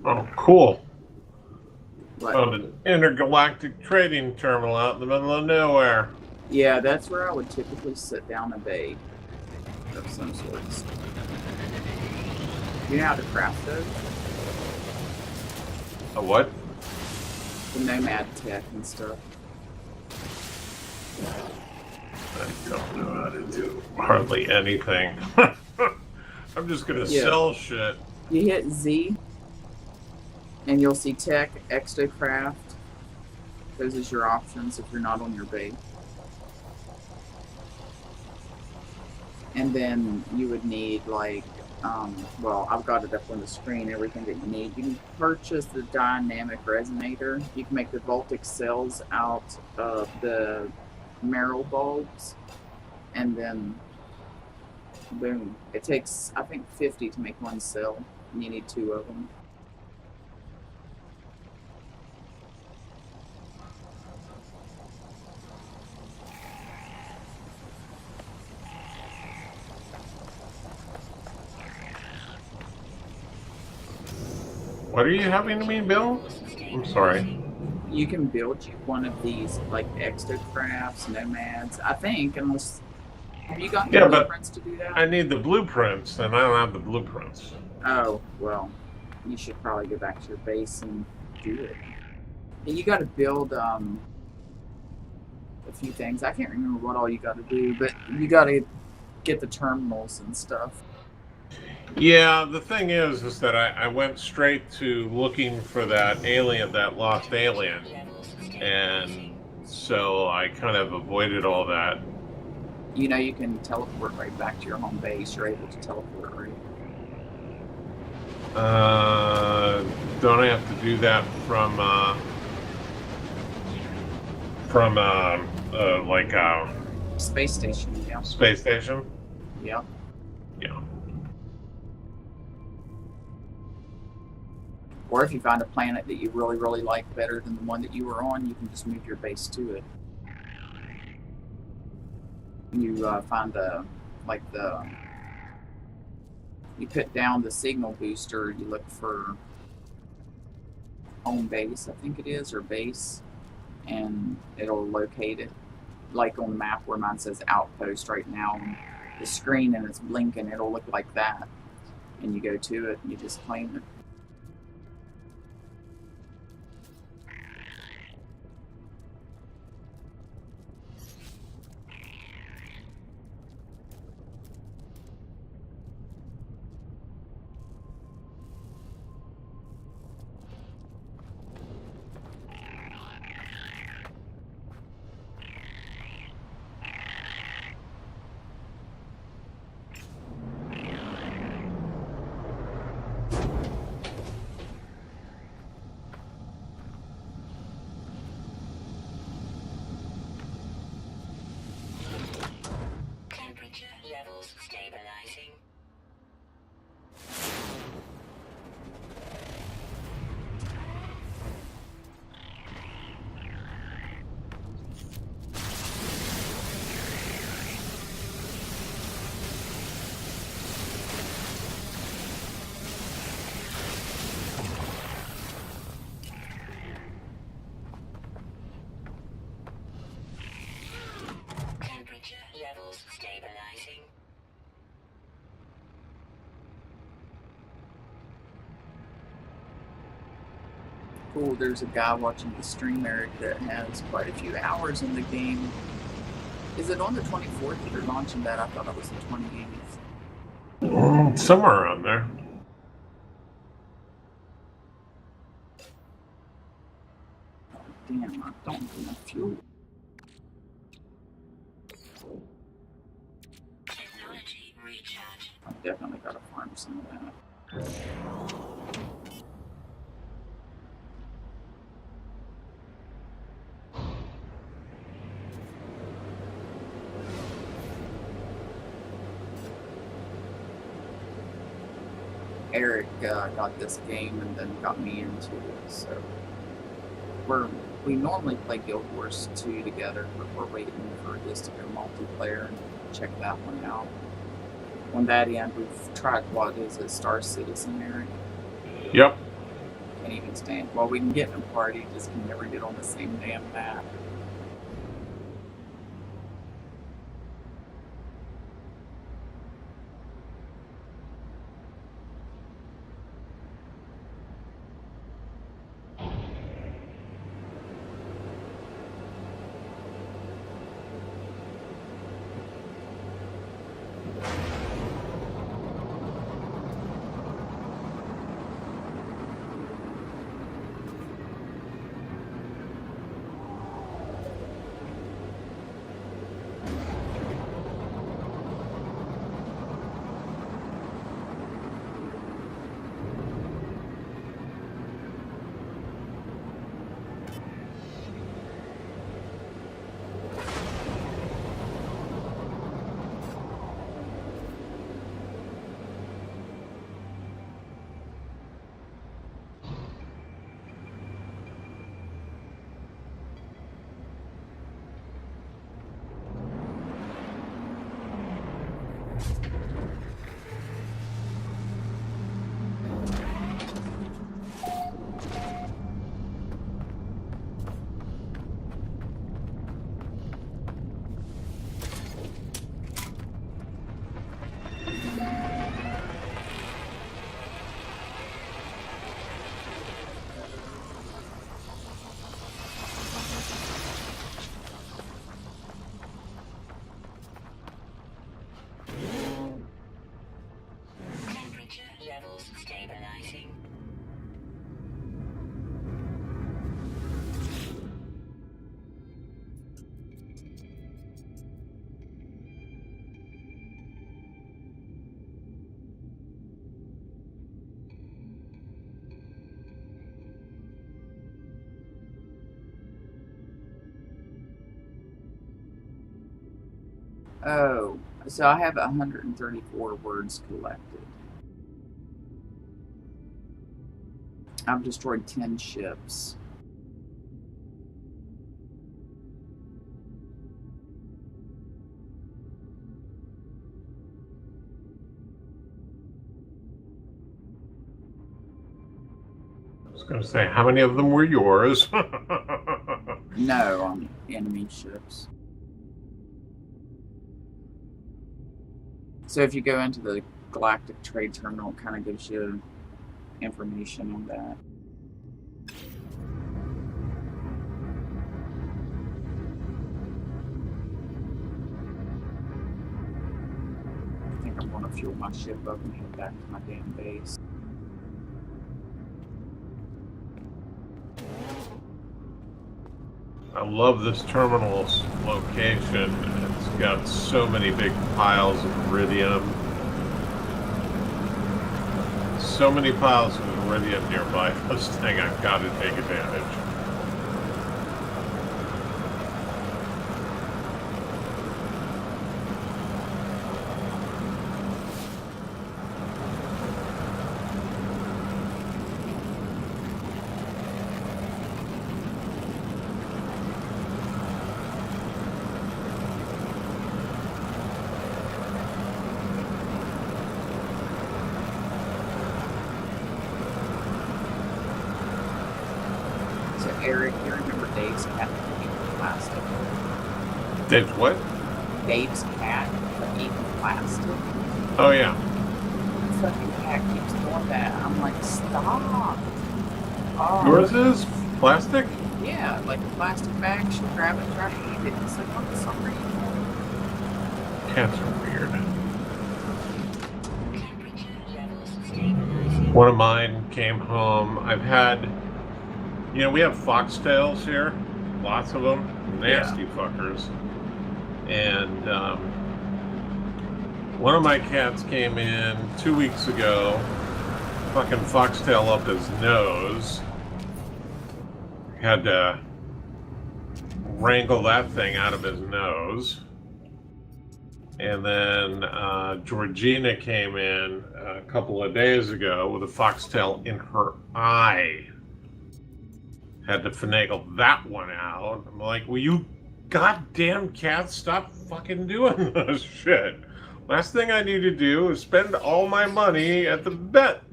Oh, cool. But Found an intergalactic trading terminal out in the middle of nowhere. yeah, that's where I would typically sit down a bait of some sorts. You know how to craft those? A what? The nomad tech and stuff. I don't know how to do hardly anything. I'm just gonna Yeah. sell shit. You hit Z, and you'll see tech, exocraft. Those is your options if you're not on your bait. And then you would need like, well, I've got it up on the screen, everything that you need. You can purchase the dynamic resonator. You can make the voltic cells out of the Merrill bulbs, and then boom. It takes, I think, 50 to make one cell, and you need 2 of them. What are you having me build? I'm sorry. You can build you one of these, like, exocrafts, nomads, I think, unless... Have you gotten Yeah, the but blueprints to do that? I need the blueprints, and I don't have the blueprints. Oh, well, you should probably go back to your base and do it. And you gotta build, a few things. I can't remember what all you gotta do, but you gotta get the terminals and stuff. Yeah, the thing is that I went straight to looking for that alien, that lost alien, and so I kind of avoided all that. You know, you can teleport right back to your home base. You're able to teleport, right? Don't I have to do that from like a Space station, yeah. space station? Yeah. Yeah. Or if you find a planet that you really, really like better than the one that you were on, you can just move your base to it. You find you put down the signal booster, you look for home base, I think it is, or base, and it'll locate it. Like on the map where mine says outpost right now, on the screen and it's blinking, it'll look like that. And you go to it and you just claim it. Temperature levels stabilizing. Temperature levels stabilizing. Cool, there's a guy watching the stream, Eric, that has quite a few hours in the game. Is it on the 24th that they're launching that? I thought it was the 28th. Somewhere around there. Damn, I don't have enough fuel. Technology recharge. I definitely gotta farm some of that. Eric got this game and then got me into it, so we normally play Guild Wars 2 together, but we're waiting for this to go multiplayer and check that one out. On that end, we've tried what is it, Star Citizen, Eric? Yep. Can't even stand. Well, we can get in a party, just can never get on the same damn map. Oh, so I have 134 words collected. I've destroyed 10 ships. I was going to say, how many of them were yours? No, on enemy ships. So if you go into the Galactic Trade Terminal, it kind of gives you information on that. I think I'm going to fuel my ship up and head back to my damn base. I love this terminal's location. It's got so many big piles of iridium. So many piles of iridium nearby. This thing, I've got to take advantage. So Eric, you remember Dave's cat eating plastic? Dave's what? Dave's cat eating plastic? Oh, yeah. The fucking cat keeps doing that. I'm like, stop. Oh. Yours is plastic? Yeah, like a plastic bag. She'll grab it, try to eat it. It's like, what the fuck are you doing? Cats are weird. Temperature levels stabilizing. One of mine came home. I've had, we have foxtails here, lots of them, nasty fuckers. And one of my cats came in 2 weeks ago, fucking foxtail up his nose. Had to wrangle that thing out of his nose. And then Georgina came in a couple of days ago with a foxtail in her eye. Had to finagle that one out. I'm like, will you goddamn cats stop fucking doing this shit? Last thing I need to do is spend all my money at the vet.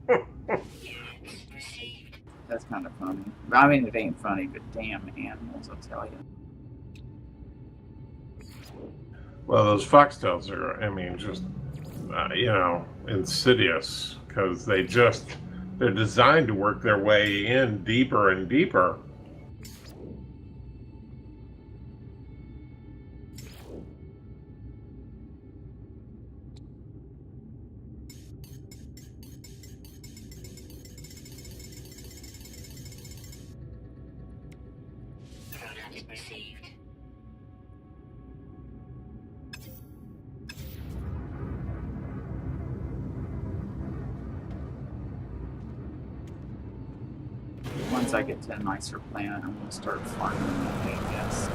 Units received. That's kind of funny. I mean, it ain't funny, but damn animals, I'll tell you. Well, those foxtails are, just, insidious because they're designed to work their way in deeper and deeper. Product received. Once I get to a nicer planet, I'm gonna start farming that, I guess.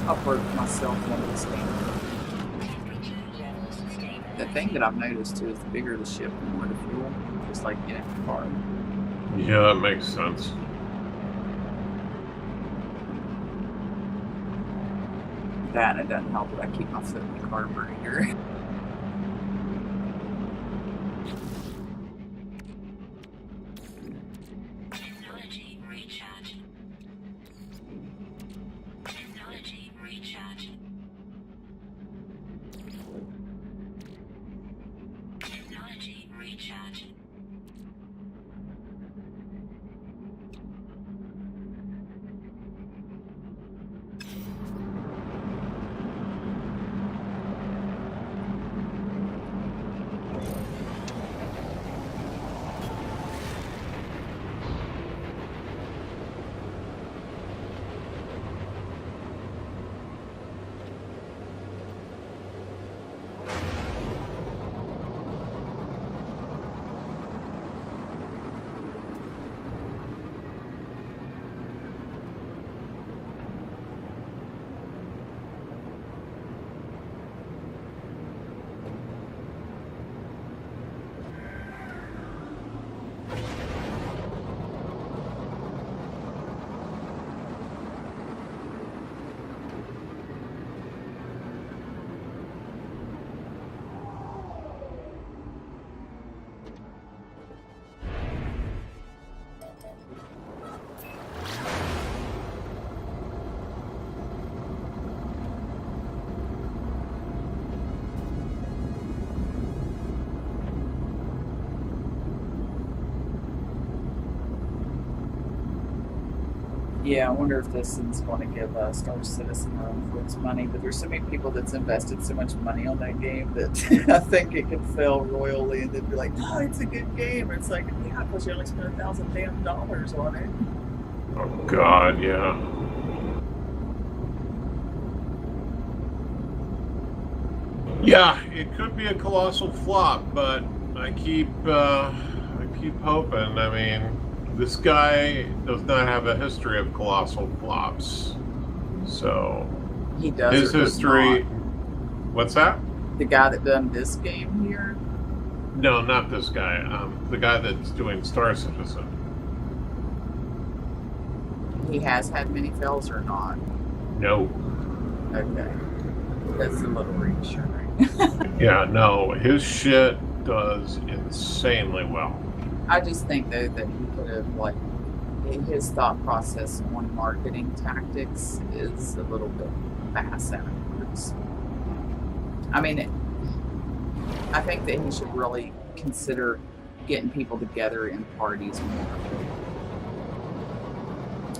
Upload myself into the standard. Temperature levels stabilizing. The thing that I've noticed too is the bigger the ship, the more the fuel. Just like in a car. Yeah, that makes sense. That and it doesn't help that I keep my foot in the carburetor. Technology recharge. Technology recharge. Technology recharge. Yeah, I wonder if this one's going to give Star Citizen room for its money. But there's so many people that's invested so much money on that game that I think it could fail royally, and then be like, "No, it's a good game." It's like, yeah, because you only spent $1,000 damn dollars on it. Oh God, yeah. Yeah, it could be a colossal flop, but I keep hoping. I mean, this guy does not have a history of colossal flops, so He does. his or does history. not. What's that? The guy that done this game here. No, not this guy. The guy that's doing Star Citizen. He has had many fails or not. No. Okay, that's a little reassuring. Yeah, no. His shit does insanely well. I just think though that he could have like his thought process on marketing tactics is a little bit fast backwards. I mean, I think that he should really consider getting people together in parties more.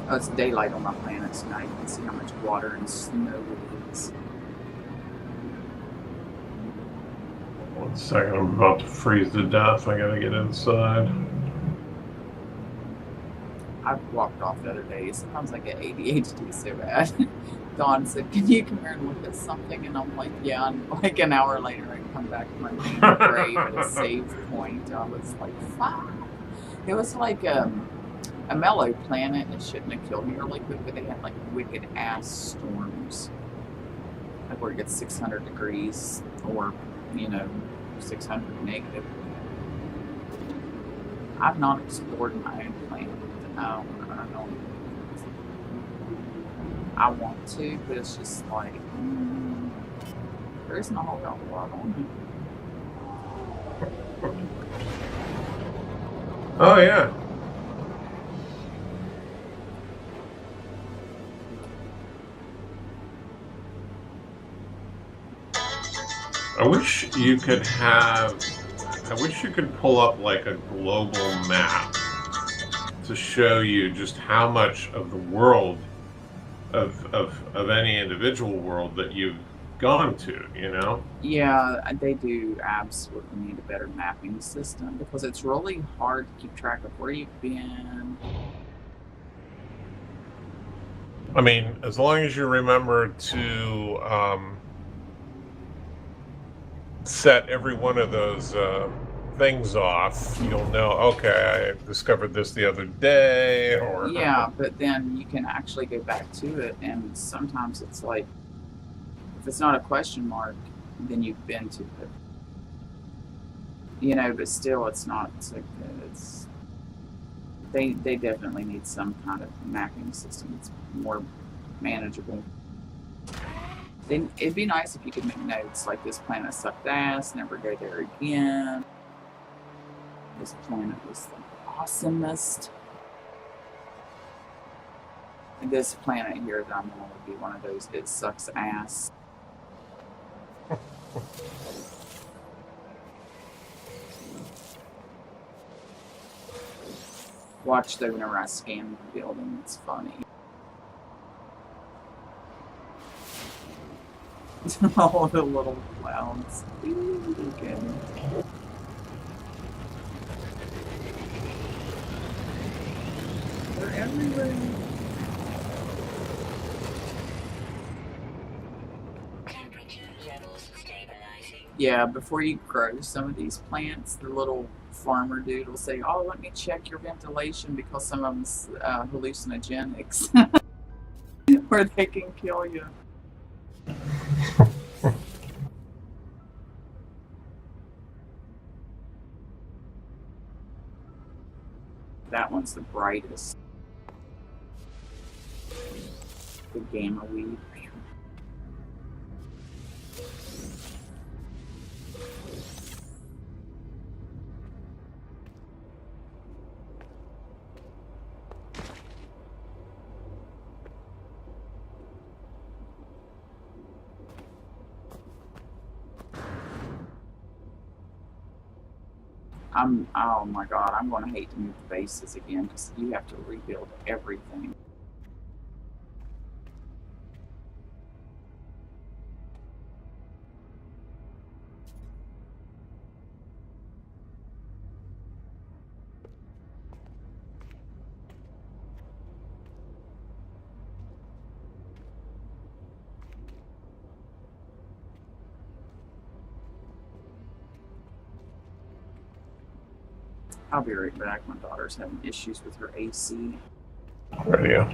Oh, it's daylight on my planet tonight. You can see how much water and snow it is. 1 second, I'm about to freeze to death. I gotta get inside. I've walked off the other day. Sometimes I get ADHD so bad. Dawn said, "Can you come here and look at something?" And I'm like, "Yeah." And like an hour later, I come back to my main grave at a save point. I was like, "Fuck!" It was like a mellow planet, and it shouldn't have killed me really quick, but they had like wicked ass storms, like where it gets 600 degrees or 600 negative. I've not explored my own planet. No, I don't. I want to, but it's just like there isn't a whole lot on it. Oh yeah. I wish you could pull up like a global map to show you just how much of the world of any individual world that you've gone to, Yeah, they do absolutely need a better mapping system because it's really hard to keep track of where you've been. I mean, as long as you remember to set every one of those things off, you'll know, okay, I discovered this the other day, or... Yeah, but then you can actually go back to it, and sometimes it's like, if it's not a question mark, then you've been to it. But still, it's not so good. They definitely need some kind of mapping system that's more manageable. Then it'd be nice if you could make notes like this planet sucked ass, never go there again. This planet was the awesomest. And this planet here that I'm on would be one of those it sucks ass. Watch though whenever I scan the building, it's funny. All the little clouds. Okay. They're everywhere. Temperature levels stabilizing. Yeah, before you grow some of these plants, the little farmer dude will say, "Oh, let me check your ventilation because some of them's hallucinogenics, where they can kill you." That one's the brightest. The gamma weed. Oh my god, I'm going to hate to move the bases again because you have to rebuild everything. I'll be right back. My daughter's having issues with her AC. Radio.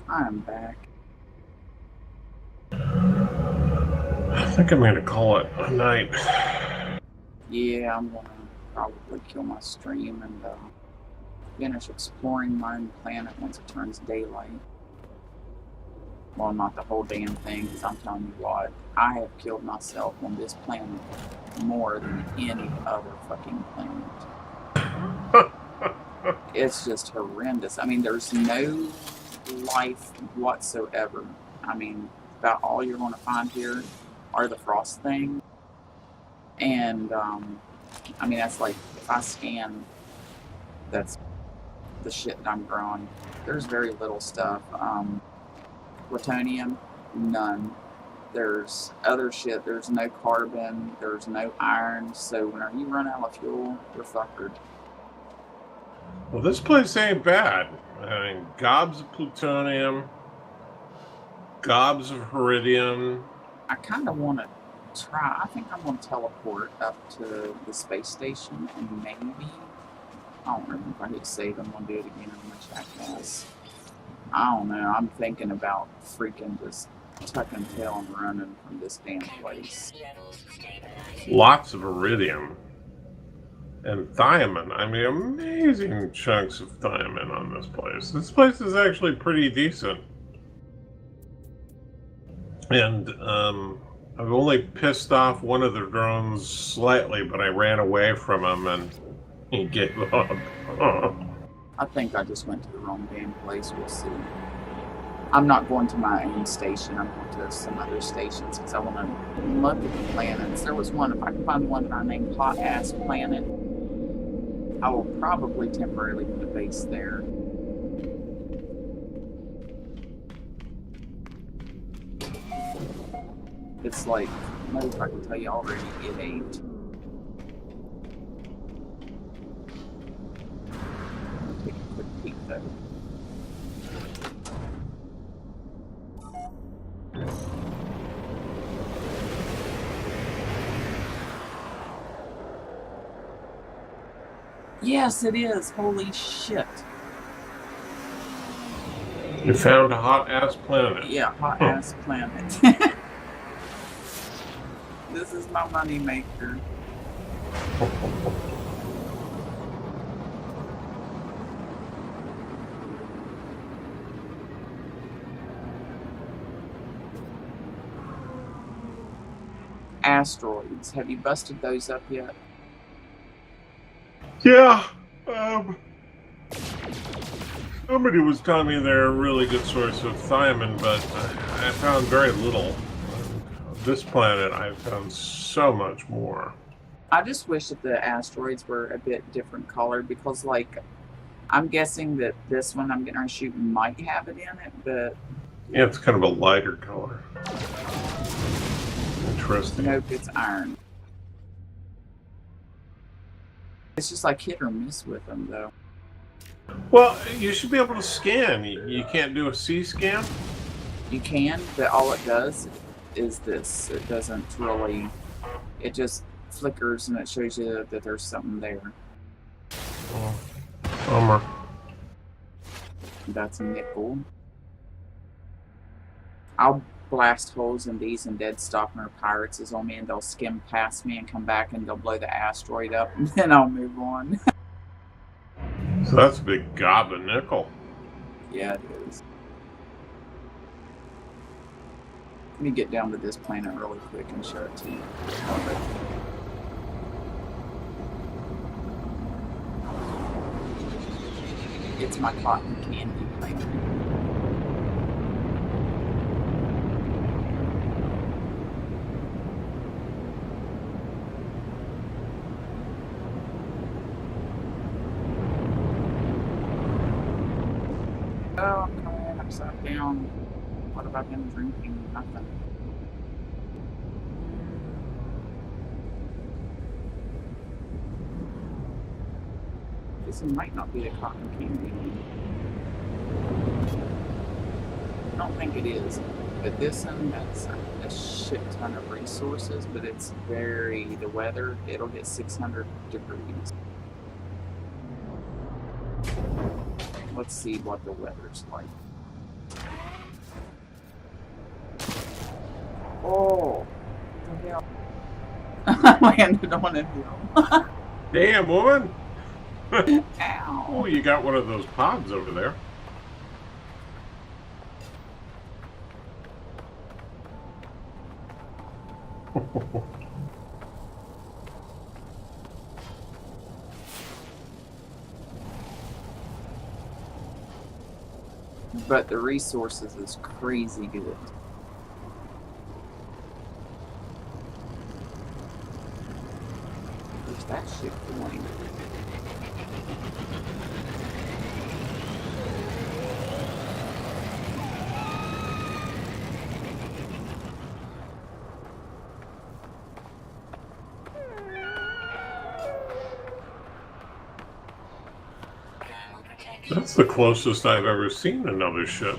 I'm back. I think I'm gonna call it a night. Yeah, I'm gonna probably kill my stream and finish exploring my own planet once it turns daylight. Well, not the whole damn thing, because I'm telling you what, I have killed myself on this planet more than any other fucking planet. It's just horrendous. I mean, there's no life whatsoever. I mean, about all you're going to find here are the frost things. And, I mean, that's like, if I scan, that's the shit that I'm growing. There's very little stuff. Plutonium, none. There's other shit. There's no carbon. There's no iron. So whenever you run out of fuel, you're fuckered. Well, this place ain't bad. I mean, gobs of plutonium, gobs of iridium. I kind of want to try. I think I'm going to teleport up to the space station and maybe, I don't remember if I hit save. I'm going to do it again. I'm going to jackass. I don't know. I'm thinking about freaking just tucking tail and running from this damn place. Levels stabilizing. Lots of iridium. And thiamine. I mean, amazing chunks of thiamine on this place. This place is actually pretty decent. And I've only pissed off one of the drones slightly, but I ran away from him and he gave up. I think I just went to the wrong damn place. We'll see. I'm not going to my own station. I'm going to some other stations because I want to look at the planets. There was one, if I can find one that I named Hot Ass Planet, I will probably temporarily put a base there. It's like, no, I can tell you already, it ain't. Take a quick peek though. Yes, it is. Holy shit. You found a hot ass planet. Yeah, hot ass planet. This is my money maker. Asteroids. Have you busted those up yet? Yeah. Somebody was telling me they're a really good source of thiamine, but I found very little. This planet, I found so much more. I just wish that the asteroids were a bit different colored because, like, I'm guessing that this one I'm going to shoot might have it in it, but Yeah, it's kind of a lighter color. Interesting. nope, it's iron. It's just like hit or miss with them, though. Well, you should be able to scan. You can't do a C scan? You can, but all it does is this. It doesn't really. It just flickers and it shows you that there's something there. Oh, bummer. That's a nickel. I'll blast holes in these and Dead Stalker Pirates is on me and they'll skim past me and come back and they'll blow the asteroid up and then I'll move on. So that's a big gob of nickel. Yeah, it is. Let me get down to this planet really quick and show it to you. It's my cotton candy planet. Oh, I'm coming upside down. What have I been drinking? Nothing. This might not be the cotton candy. I don't think it is. But this one, that's a shit ton of resources, but it's the weather, it'll get 600 degrees. Let's see what the weather's like. Oh, what the hell? I landed on a hill. Damn, woman! Oh, Ow. you got one of those pods over there. But the resources is crazy good. Where's that shit going? Thermal protection. That's the closest I've ever seen another ship.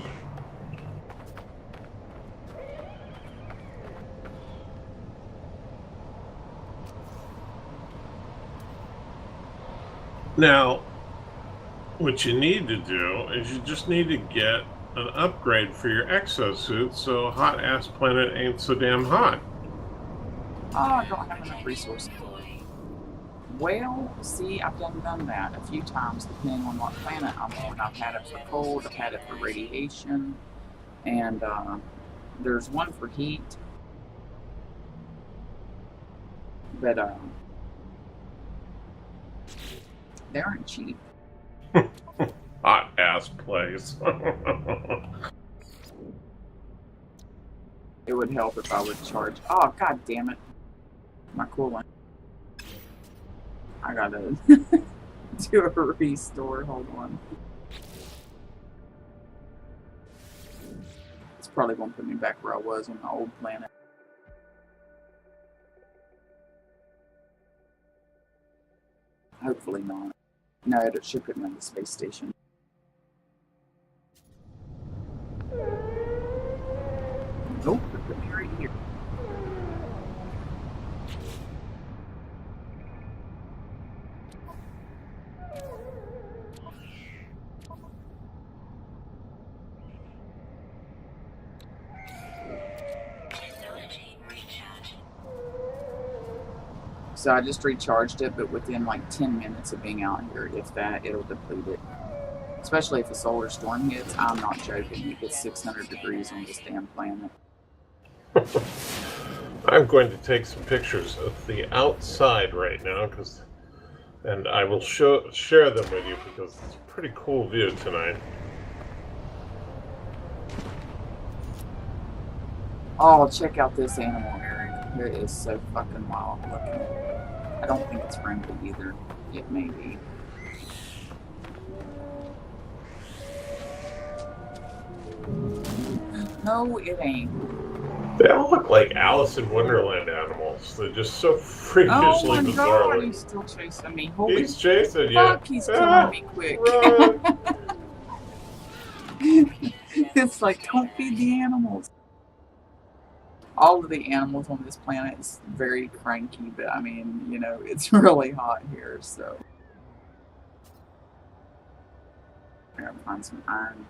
Now, what you need to do is you just need to get an upgrade for your exosuit so hot ass planet ain't so damn hot. Oh, I don't have enough resources. Well, see, I've done that a few times, depending on what planet I'm on. I've had it for cold, I've had it for radiation, and there's one for heat. But they aren't cheap. Hot ass place. It would help if I would charge. Oh, god damn it. My coolant. I gotta do a restore. Hold on. It's probably gonna put me back where I was on my old planet. Hopefully not. No, it should put me on the space station. Nope, it put me right here. Technology recharge. So I just recharged it, but within like 10 minutes of being out here, if that, it'll deplete it. Especially if a solar storm hits, I'm not joking. It gets 600 degrees on this damn planet. I'm going to take some pictures of the outside right now, and I will share them with you because it's a pretty cool view tonight. Oh, check out this animal, Eric. It is so fucking wild looking. I don't think it's friendly either. It may be. No, it ain't. They all look like Alice in Wonderland animals. They're just so Oh freakishly my bizarre. god, he's still chasing me. Holy He's chasing you. fuck, he's killing me quick. Run. It's like, don't feed the animals. All of the animals on this planet is very cranky, but I mean, you know, it's really hot here, so. I gotta find some iron.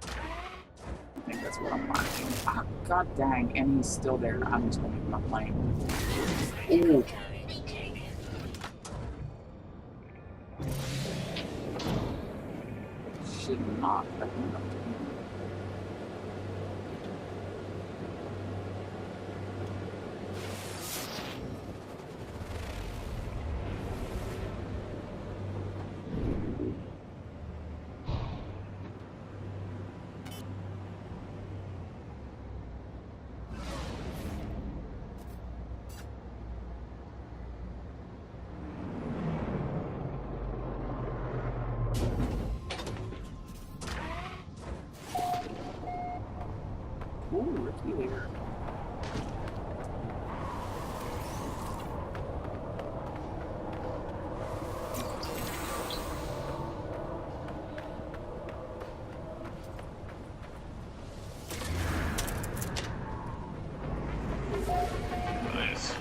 I think that's what I'm marking. Ah, god dang, and he's still there. I'm just gonna leave my plane. Ooh. Damage taken. Should not have been up to him. Ooh, looky there. Nice.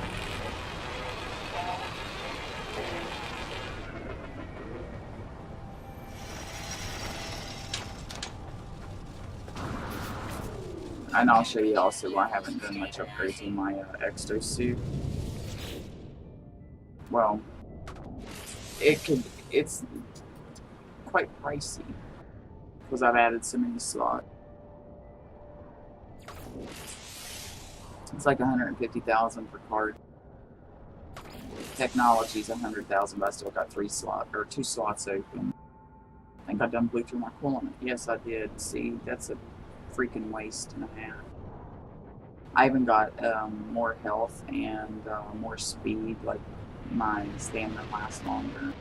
And I'll show you also why I haven't done much upgrades in my exosuit. Well, it's quite pricey because I've added so many slots. It's like 150,000 per card. Technology's 100,000, but I still got 2 slots open. I think I done blew through my coolant. Yes, I did. See, that's a freaking waste and a half. I even got more health and more speed, like my stamina lasts longer.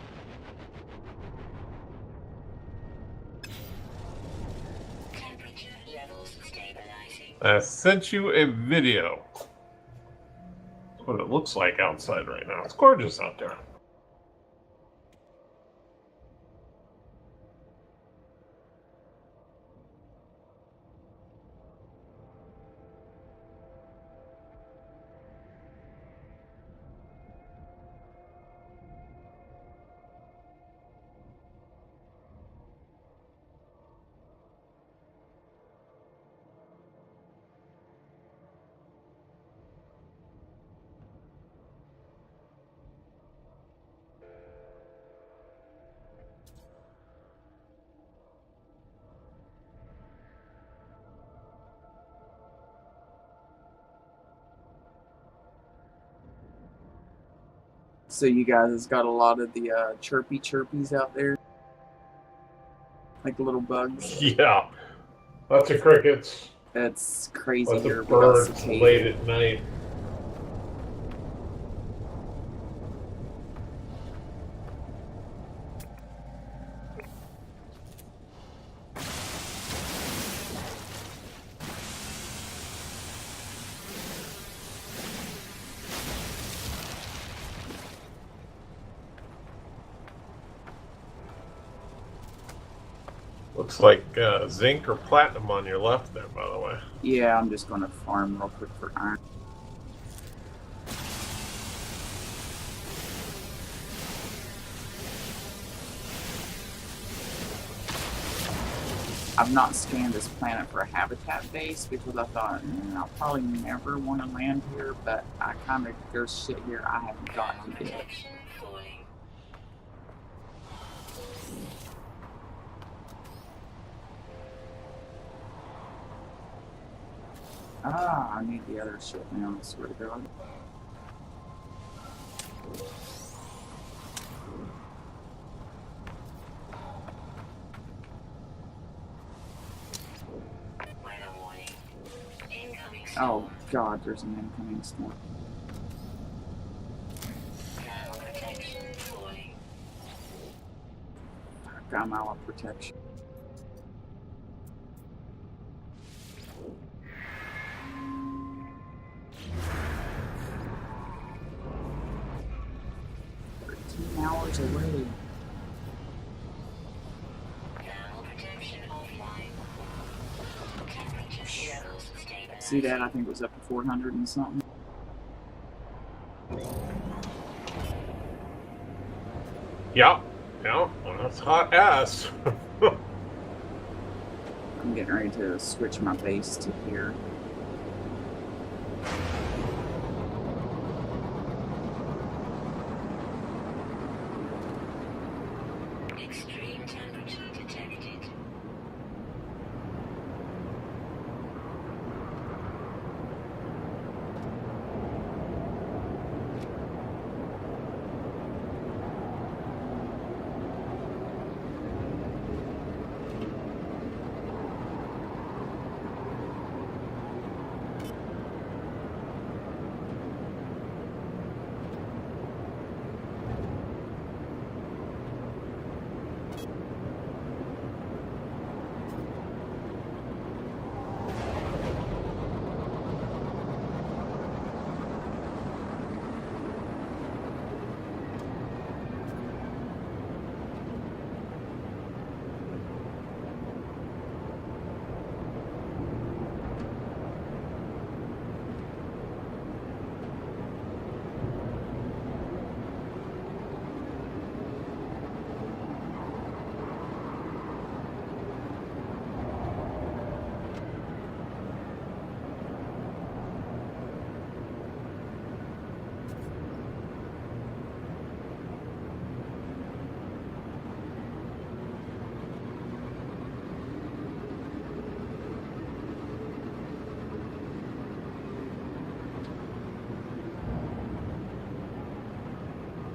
Temperature levels stabilizing. I sent you a video. That's what it looks like outside right now. It's gorgeous out there. So you guys got a lot of the chirpies out there, like little bugs. Yeah. Lots of crickets. That's crazy. Lots Here of we got birds cicada. late at night. Looks like zinc or platinum on your left there, by the way. Yeah, I'm just gonna farm real quick for iron. I've not scanned this planet for a habitat base because I thought I'll probably never want to land here, but I kind of there's shit here I haven't gotten yet. Protection falling. Ah, I need the other shit now, I swear to God. Weather warning. Incoming Oh God, there's an incoming storm. thermal protection falling. I'm out of protection. Hours away. Thermal protection offline. Temperature levels stabilizing. See that? I think it was up to 400 and something. Yeah. Yeah. Well, that's hot ass. I'm getting ready to switch my base to here. Extreme temperature detected.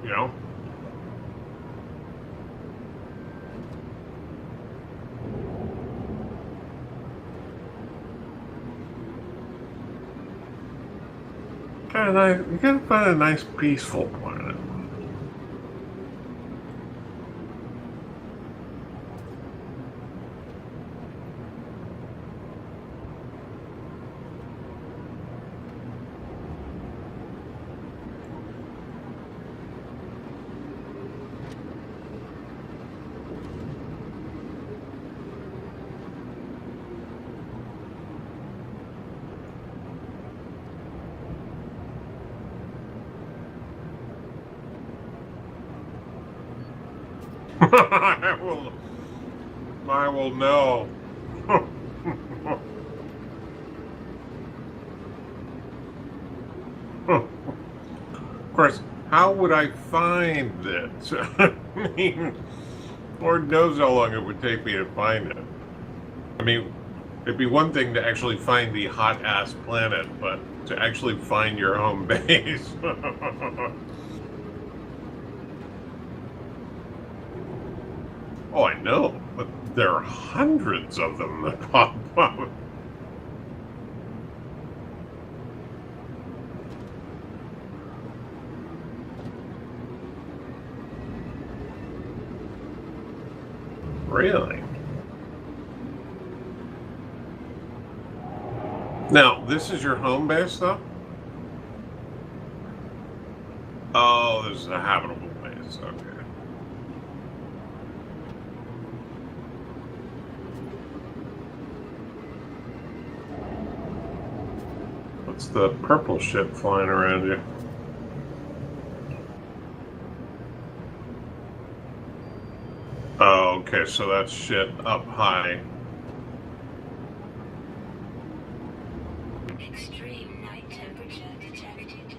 you know? You gotta find a nice, peaceful planet. I will know. Of course, how would I find this? I mean, Lord knows how long it would take me to find it. I mean, it'd be one thing to actually find the hot-ass planet, but to actually find your home base. Oh, I know, but there are hundreds of them that pop up. Really? Now, this is your home base, though? Oh, this is a habitable base, okay. What's the purple shit flying around you? Oh, okay, so that's shit up high. Extreme night temperature detected.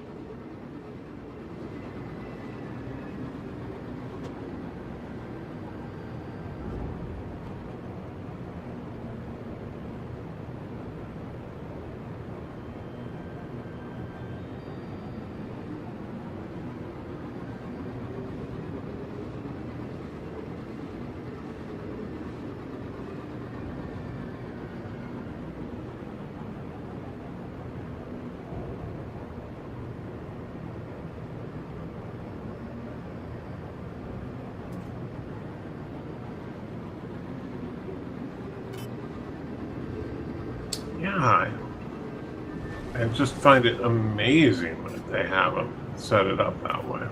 Yeah, I just find it amazing that they have them set it up that way.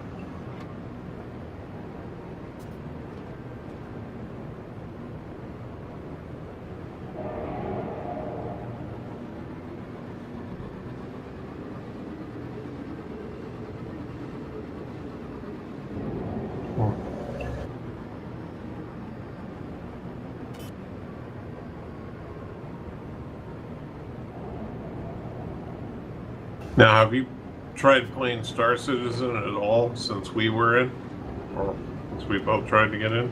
Now, have you tried playing Star Citizen at all since we were in? Or since we both tried to get in?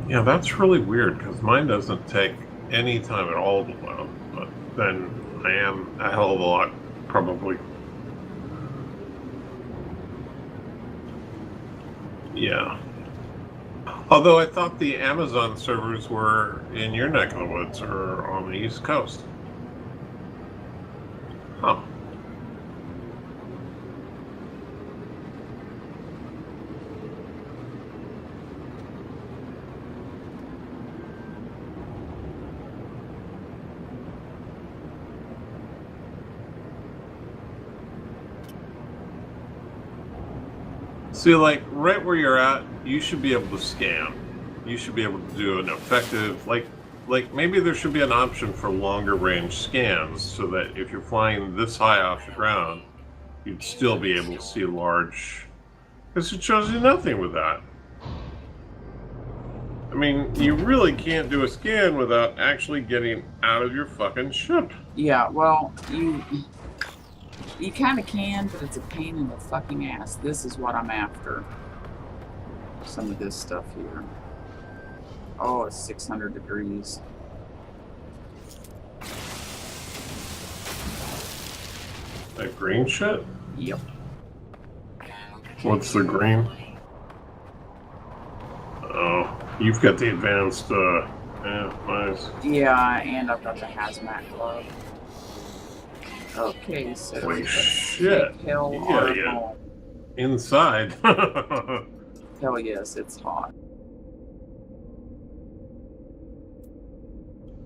Yeah, that's really weird because mine doesn't take any time at all to load. But then I am a hell of a lot, probably. Yeah. Although I thought the Amazon servers were in your neck of the woods or on the East Coast. Huh. See, like, right where you're at, you should be able to scan. You should be able to do an effective, like maybe there should be an option for longer range scans so that if you're flying this high off the ground, you'd still be able to see large, because it shows you nothing with that. I mean, you really can't do a scan without actually getting out of your fucking ship. Yeah, well, you kind of can, but it's a pain in the fucking ass. This is what I'm after. some of this stuff here. Oh, it's 600 degrees. That green shit? Yep. What's the green? Oh, you've got the advanced, yeah, nice. Yeah, and I've got the hazmat glove. Okay, so Holy let's shit. take Hell Yeah, on yeah. home. Inside. Hell yes, it's hot.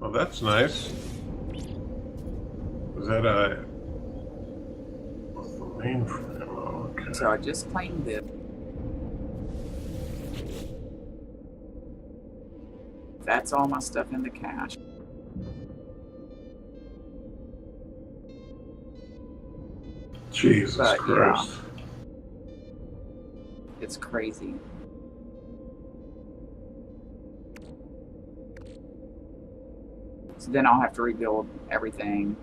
Oh, that's nice. Is that a... What's the mainframe? Oh, okay. So I just claimed it. That's all my stuff in the cache. Jesus But, Christ. It's crazy. So then I'll have to rebuild everything.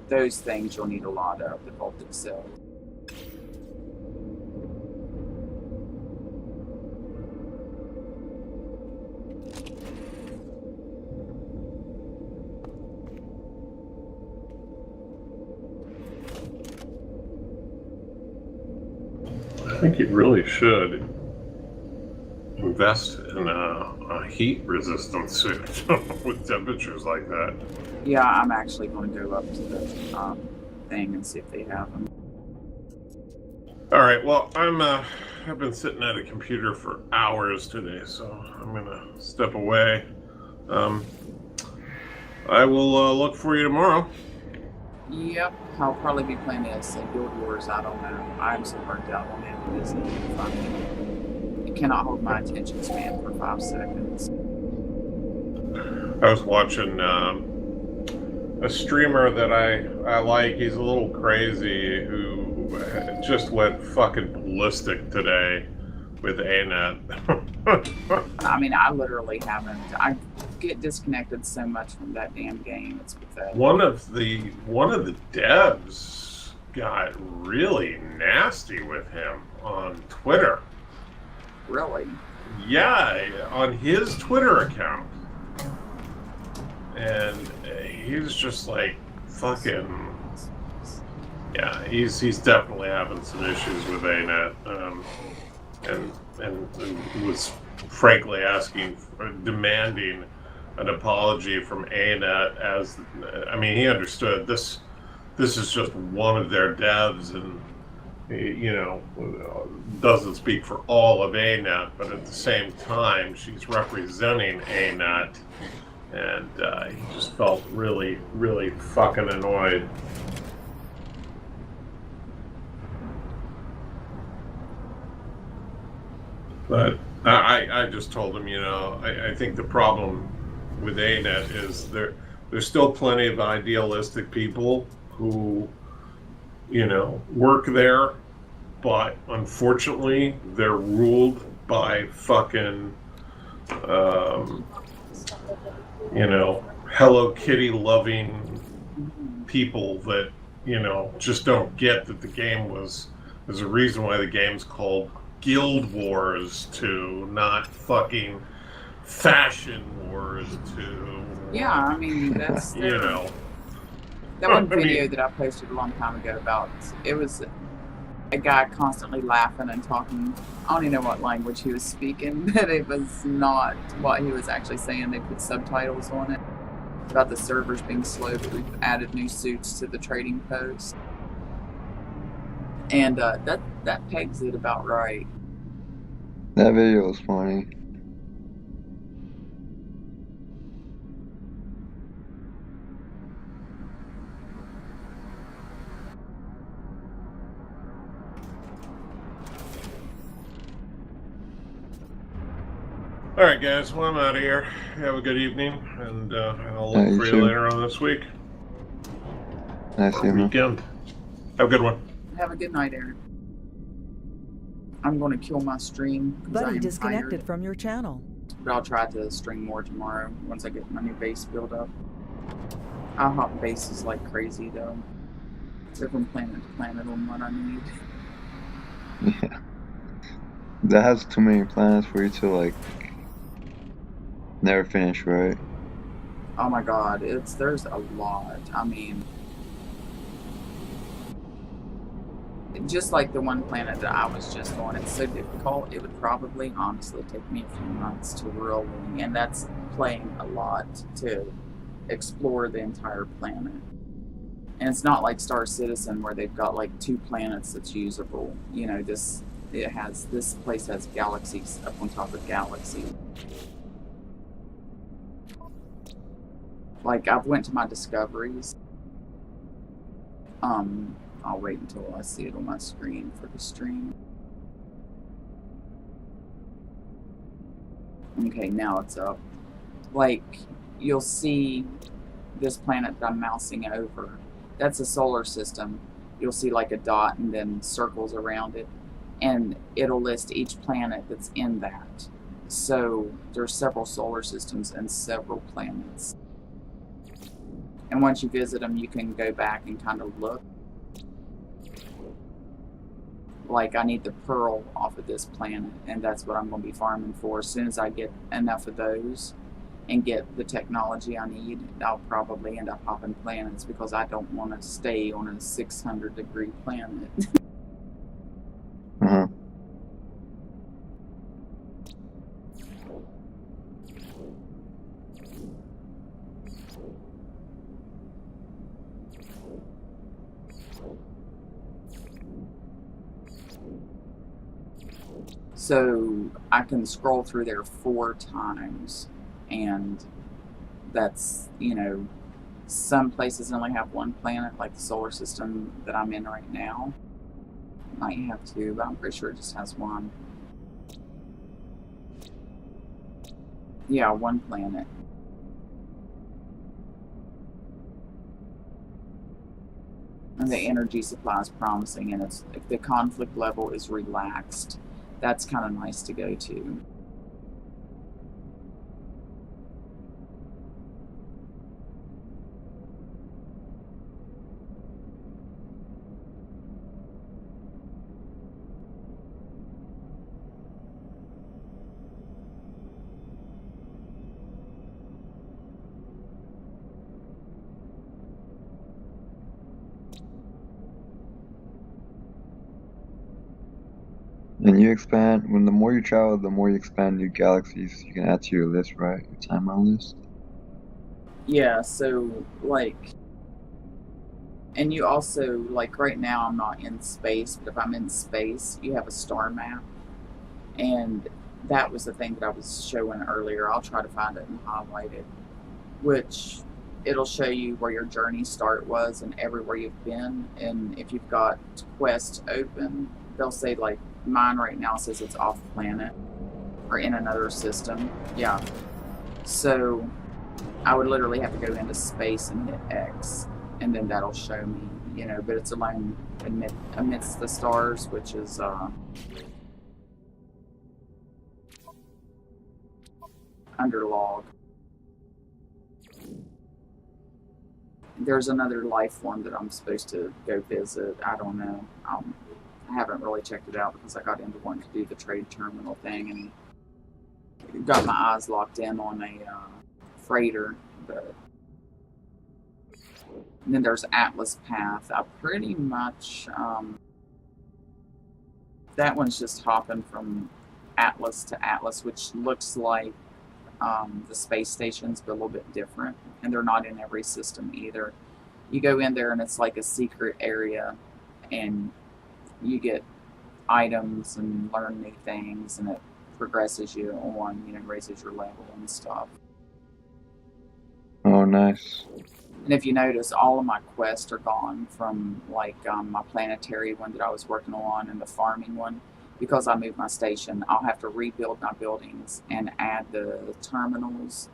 Those things you'll need a lot of, the voltage cells. I think you really should invest in a heat resistant suit with temperatures like that. Yeah, I'm actually going to go up to the thing and see if they have them. All right. Well, I've been sitting at a computer for hours today, so I'm gonna step away. I will look for you tomorrow. Yep, I'll probably be playing this in Guild Wars. I don't know. I'm so burnt out on it. It isn't even fun. It cannot hold my attention span for 5 seconds. I was watching a streamer that I like. He's a little crazy who just went fucking ballistic today with ANET. I mean, I literally haven't. I get disconnected so much from that damn game. It's pathetic. One of the devs got really nasty with him on Twitter. Really? Yeah, on his Twitter account. And he's just like fucking. Yeah, he's definitely having some issues with ANET, and was frankly demanding an apology from ANET. As I mean, he understood this is just one of their devs, and doesn't speak for all of ANET, but at the same time, she's representing ANET, and he just felt really, really fucking annoyed. But I just told him, I think the problem with ANET is there's still plenty of idealistic people who, work there, but unfortunately they're ruled by fucking, Hello Kitty loving people that, just don't get that the game there's a reason why the game's called Guild Wars 2, not fucking Fashion Wars 2. Yeah, I mean, that's that one video that I posted a long time ago about, it was a guy constantly laughing and talking. I don't even know what language he was speaking, but it was not what he was actually saying. They put subtitles on it about the servers being slow, but we've added new suits to the trading post. And that pegs it about right. That video was funny. All right, guys. Well, I'm out of here. Have a good evening, and I'll Yeah, look you for you too. later on this week. Nice Or seeing you. weekend. Have a good one. Have a good night, Aaron. I'm going to kill my stream because I Buddy am disconnected tired, from your channel. but I'll try to stream more tomorrow once I get my new base built up. I hop bases like crazy though. They're from planet to planet on what I need. Yeah. That has too many planets for you to like never finish, right? Oh my god, there's a lot. I mean, just like the one planet that I was just on, it's so difficult. It would probably honestly take me a few months to really, and that's playing a lot to explore the entire planet. And it's not like Star Citizen where they've got like 2 planets that's usable. You know, this place has galaxies up on top of galaxies. Like I've went to my discoveries. I'll wait until I see it on my screen for the stream. Okay, now it's up. Like you'll see this planet that I'm mousing over. That's a solar system. You'll see like a dot and then circles around it, and it'll list each planet that's in that. So there's several solar systems and several planets. And once you visit them, you can go back and kind of look. Like I need the pearl off of this planet, and that's what I'm going to be farming for. As soon as I get enough of those and get the technology I need, I'll probably end up hopping planets because I don't want to stay on a 600-degree planet. Uh-huh. So I can scroll through there 4 times, and that's, you know, some places only have 1 planet, like the solar system that I'm in right now. Might have 2, but I'm pretty sure it just has 1. Yeah, 1 planet. And the energy supply is promising, and if the conflict level is relaxed, that's kind of nice to go to. And you expand, when the more you travel, the more you expand new galaxies you can add to your list, right? Your timeline list. Yeah, so like, and you also, like right now I'm not in space, but if I'm in space, you have a star map. And that was the thing that I was showing earlier. I'll try to find it and highlight it, which it'll show you where your journey start was and everywhere you've been. And if you've got quests open, they'll say like mine right now says it's off planet or in another system. Yeah. So I would literally have to go into space and hit X, and then that'll show me, you know, but it's alone amidst the stars, which is under log. There's another life form that I'm supposed to go visit. I don't know. I haven't really checked it out because I got into wanting to do the trade terminal thing and got my eyes locked in on a freighter. But and then there's Atlas Path. I pretty much that one's just hopping from Atlas to Atlas, which looks like the space stations, but a little bit different. And they're not in every system either. You go in there and it's like a secret area, and you get items and learn new things, and it progresses you on, you know, raises your level and stuff. Oh, nice. And if you notice, all of my quests are gone from like my planetary one that I was working on and the farming one. Because I moved my station, I'll have to rebuild my buildings and add the terminals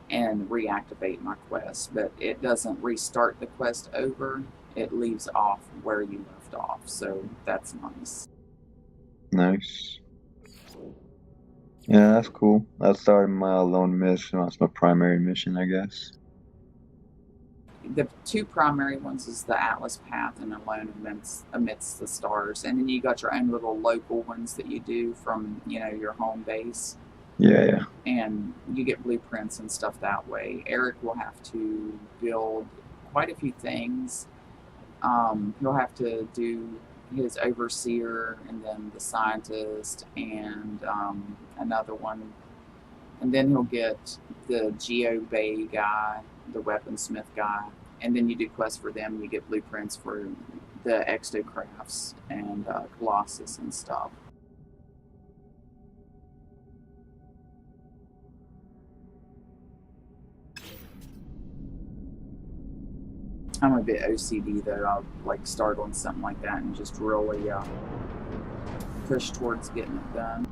and reactivate my quest. But it doesn't restart the quest over. It leaves off where you left off. So that's nice. Nice. Yeah, that's cool. I started my lone mission. That's my primary mission, I guess. the two primary ones is the Atlas Path and Alone Amidst the Stars, and then you got your own little local ones that you do from your home base, Yeah. and you get blueprints and stuff that way. Eric will have to build quite a few things. He'll have to do his overseer, and then the scientist, and another one, and then he'll get the Geo Bay guy, the weaponsmith guy, and then you do quests for them. You get blueprints for the Exocrafts and Colossus and stuff. I'm a bit OCD though. I'll like start on something like that and just really push towards getting it done.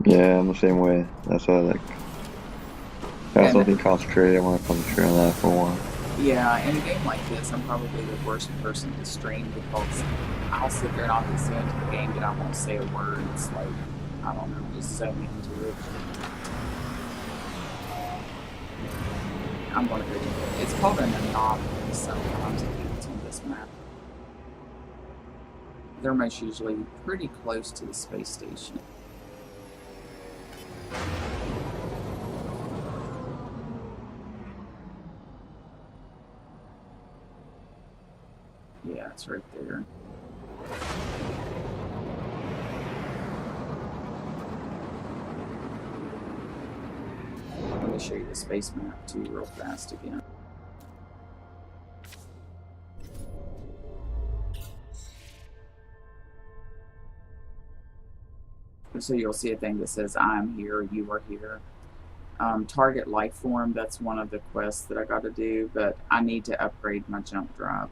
Yeah, I'm the same way. That's why I like. Got something concentrated. I want to concentrate on that for a while. Yeah, in a game like this, I'm probably the worst person to stream because I'll sit there and I'll get so into the game that I won't say a word. It's like, I don't know, just so into it. I'm going to go to it. It's called an anomaly sometimes it's on this map. They're most usually pretty close to the space station. Yeah, it's right there. Let me show you the space map too real fast again. So you'll see a thing that says I'm here, you are here. Target life form, that's one of the quests that I got to do, but I need to upgrade my jump drive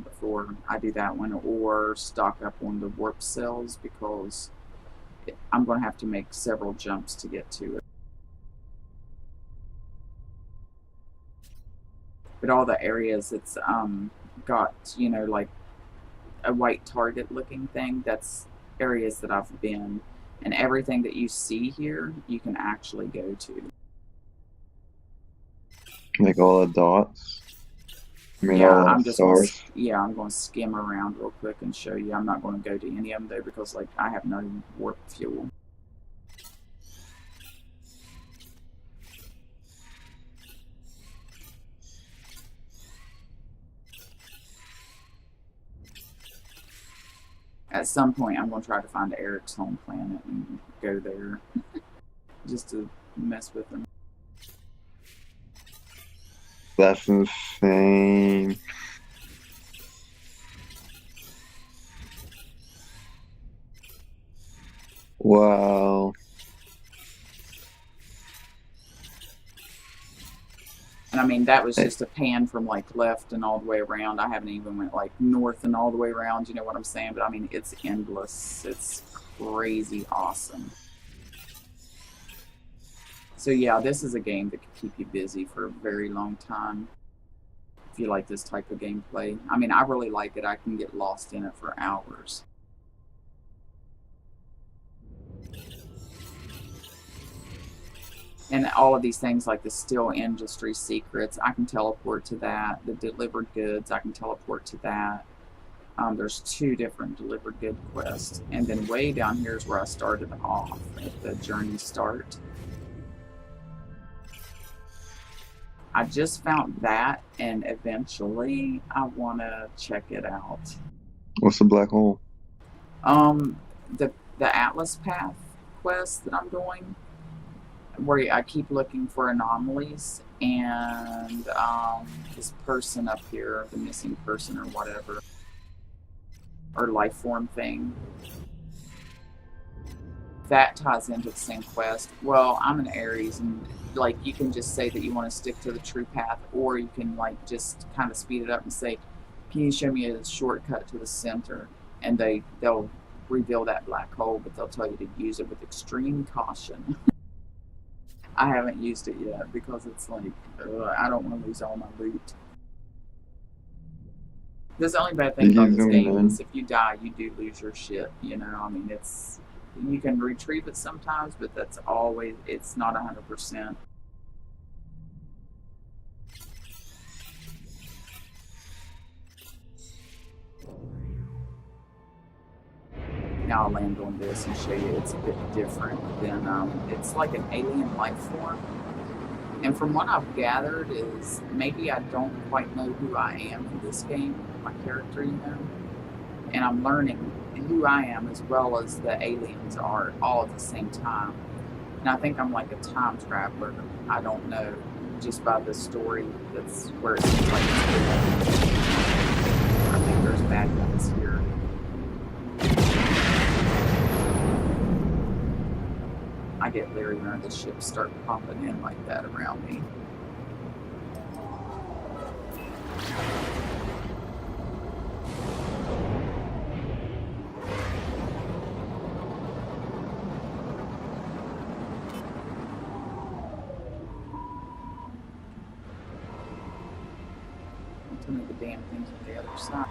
before I do that one, or stock up on the warp cells, because I'm going to have to make several jumps to get to it. But all the areas it's got, like a white target looking thing, that's areas that I've been. And everything that you see here, you can actually go to. Like all the dots. I mean, Yeah, all the I'm just stars. I'm going to skim around real quick and show you. I'm not going to go to any of them though because like I have no warp fuel. At some point, I'm going to try to find Eric's home planet and go there just to mess with him. That's insane. Wow. And I mean, that was just a pan from like left and all the way around. I haven't even went like north and all the way around, you know what I'm saying? But I mean, it's endless. It's crazy awesome. So yeah, this is a game that could keep you busy for a very long time if you like this type of gameplay. I mean, I really like it. I can get lost in it for hours. And all of these things like the steel industry secrets, I can teleport to that. The delivered goods, I can teleport to that. There's 2 different delivered good quests. And then way down here is where I started off at the journey start. I just found that, and eventually I want to check it out. What's the black hole? The Atlas Path quest that I'm doing, where I keep looking for anomalies, and this person up here, the missing person or whatever, or life form thing, that ties into the same quest. Well, I'm an Aries, and like you can just say that you want to stick to the true path, or you can like just kind of speed it up and say, can you show me a shortcut to the center? And they'll reveal that black hole, but they'll tell you to use it with extreme caution. I haven't used it yet because it's like, I don't want to lose all my loot. The only bad thing about this game is if you die, you do lose your shit, you know? I mean, you can retrieve it sometimes, but it's not 100%. Now I'll land on this and show you it's a bit different than, it's like an alien life form. And from what I've gathered is maybe I don't quite know who I am in this game, my character, you know. And I'm learning who I am as well as the aliens are all at the same time. And I think I'm like a time traveler. I don't know, just by the story that's where it seems like it's going. I think there's bad guys here. I get leery when the ships start popping in like that around me. Too many damn things on the other side.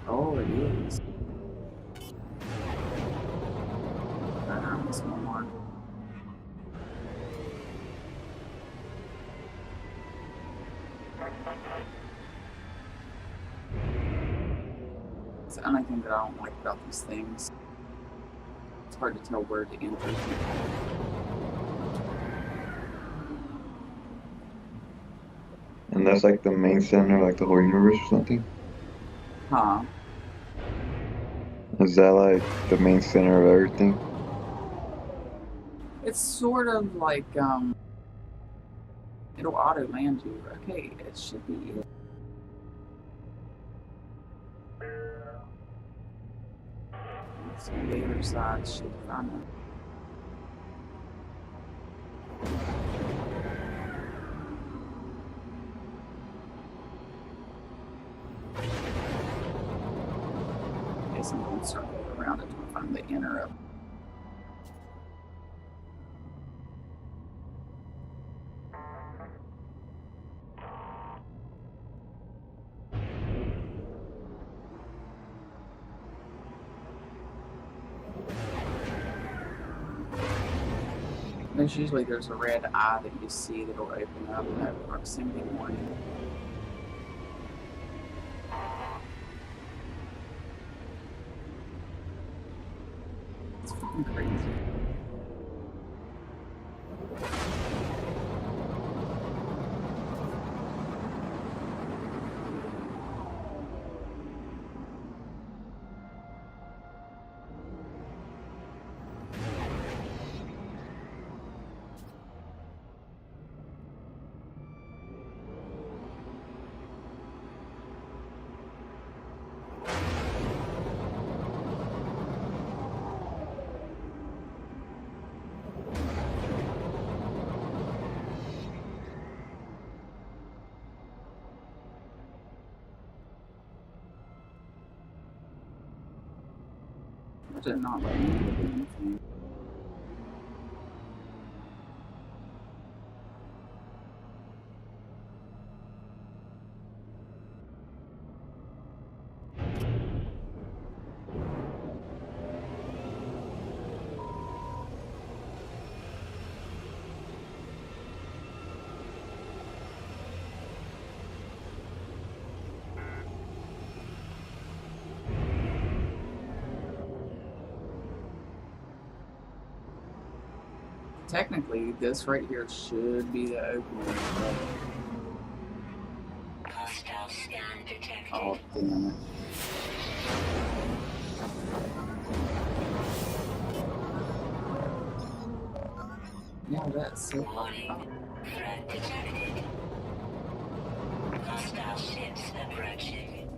Oh, it is. This one more. It's the only thing that I don't like about these things. It's hard to tell where to enter. And that's like the main center, like the whole universe or something? Huh? Is that like the main center of everything? It's sort of like, it'll auto land you. Okay, it should be it. Let's see the other side. Should find it. Okay, so I'm going to circle around it to find the inner of. There's a red eye that you see that'll open up and have proximity warning. It's fucking crazy. I did not let me do anything. Technically, this right here should be the opening. Hostile scan detected. Oh, damn it. Yeah, that's so Warning. Threat detected. Hostile ships approaching.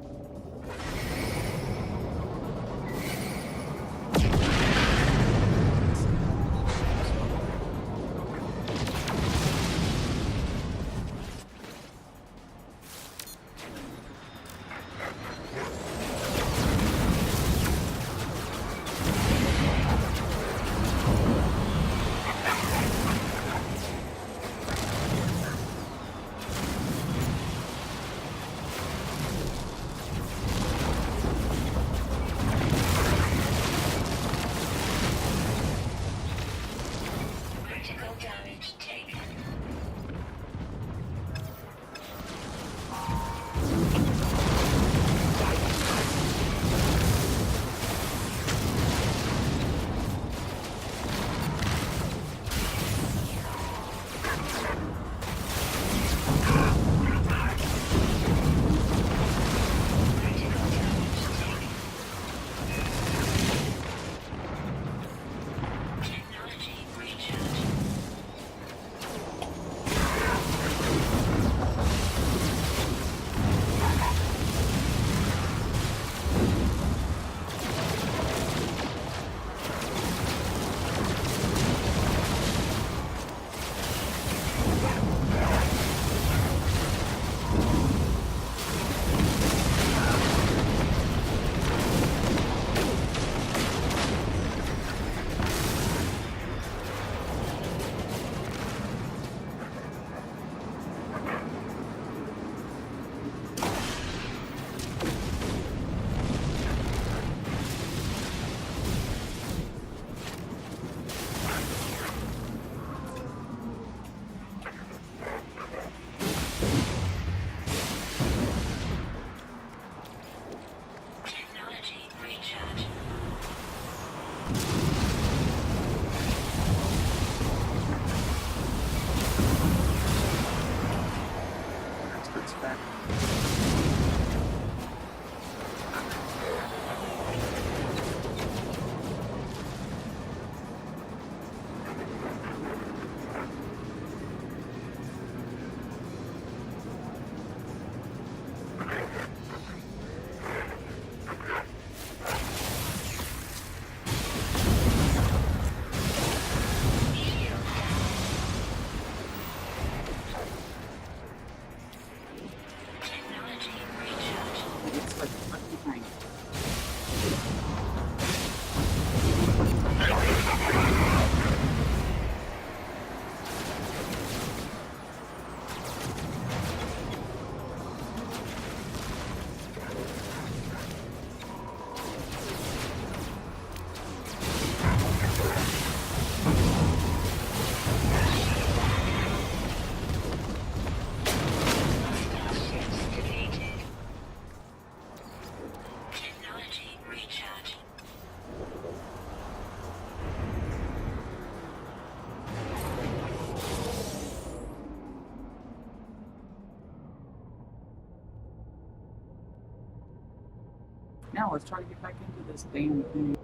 Now let's try to get back into this damn thing.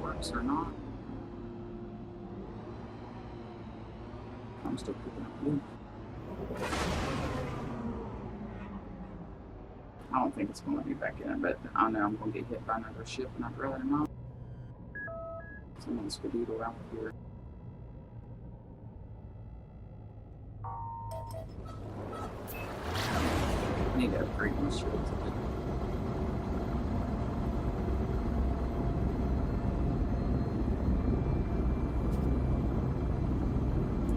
Works or not. I'm still picking up loot. I don't think it's going to let me back in, but I know I'm going to get hit by another ship, and I'd rather not. Someone's skedaddle out here. I need to upgrade my shields.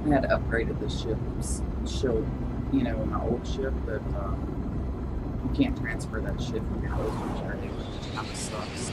I had upgraded the ship's shield, you know, in my old ship, but you can't transfer that ship from your old one, which kind of sucks.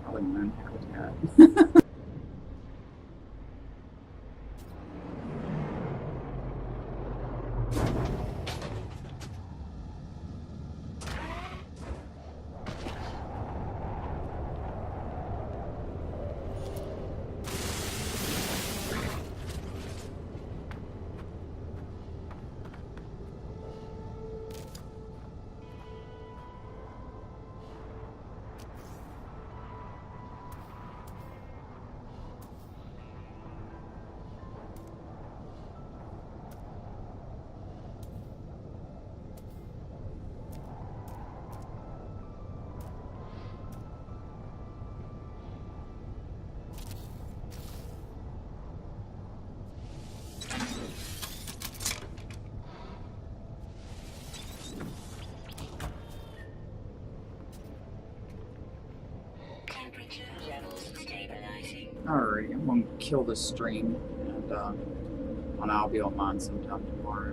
Probably moon habitat. Temperature levels stabilizing. Alright, I'm gonna kill this stream, and I'll be online sometime tomorrow.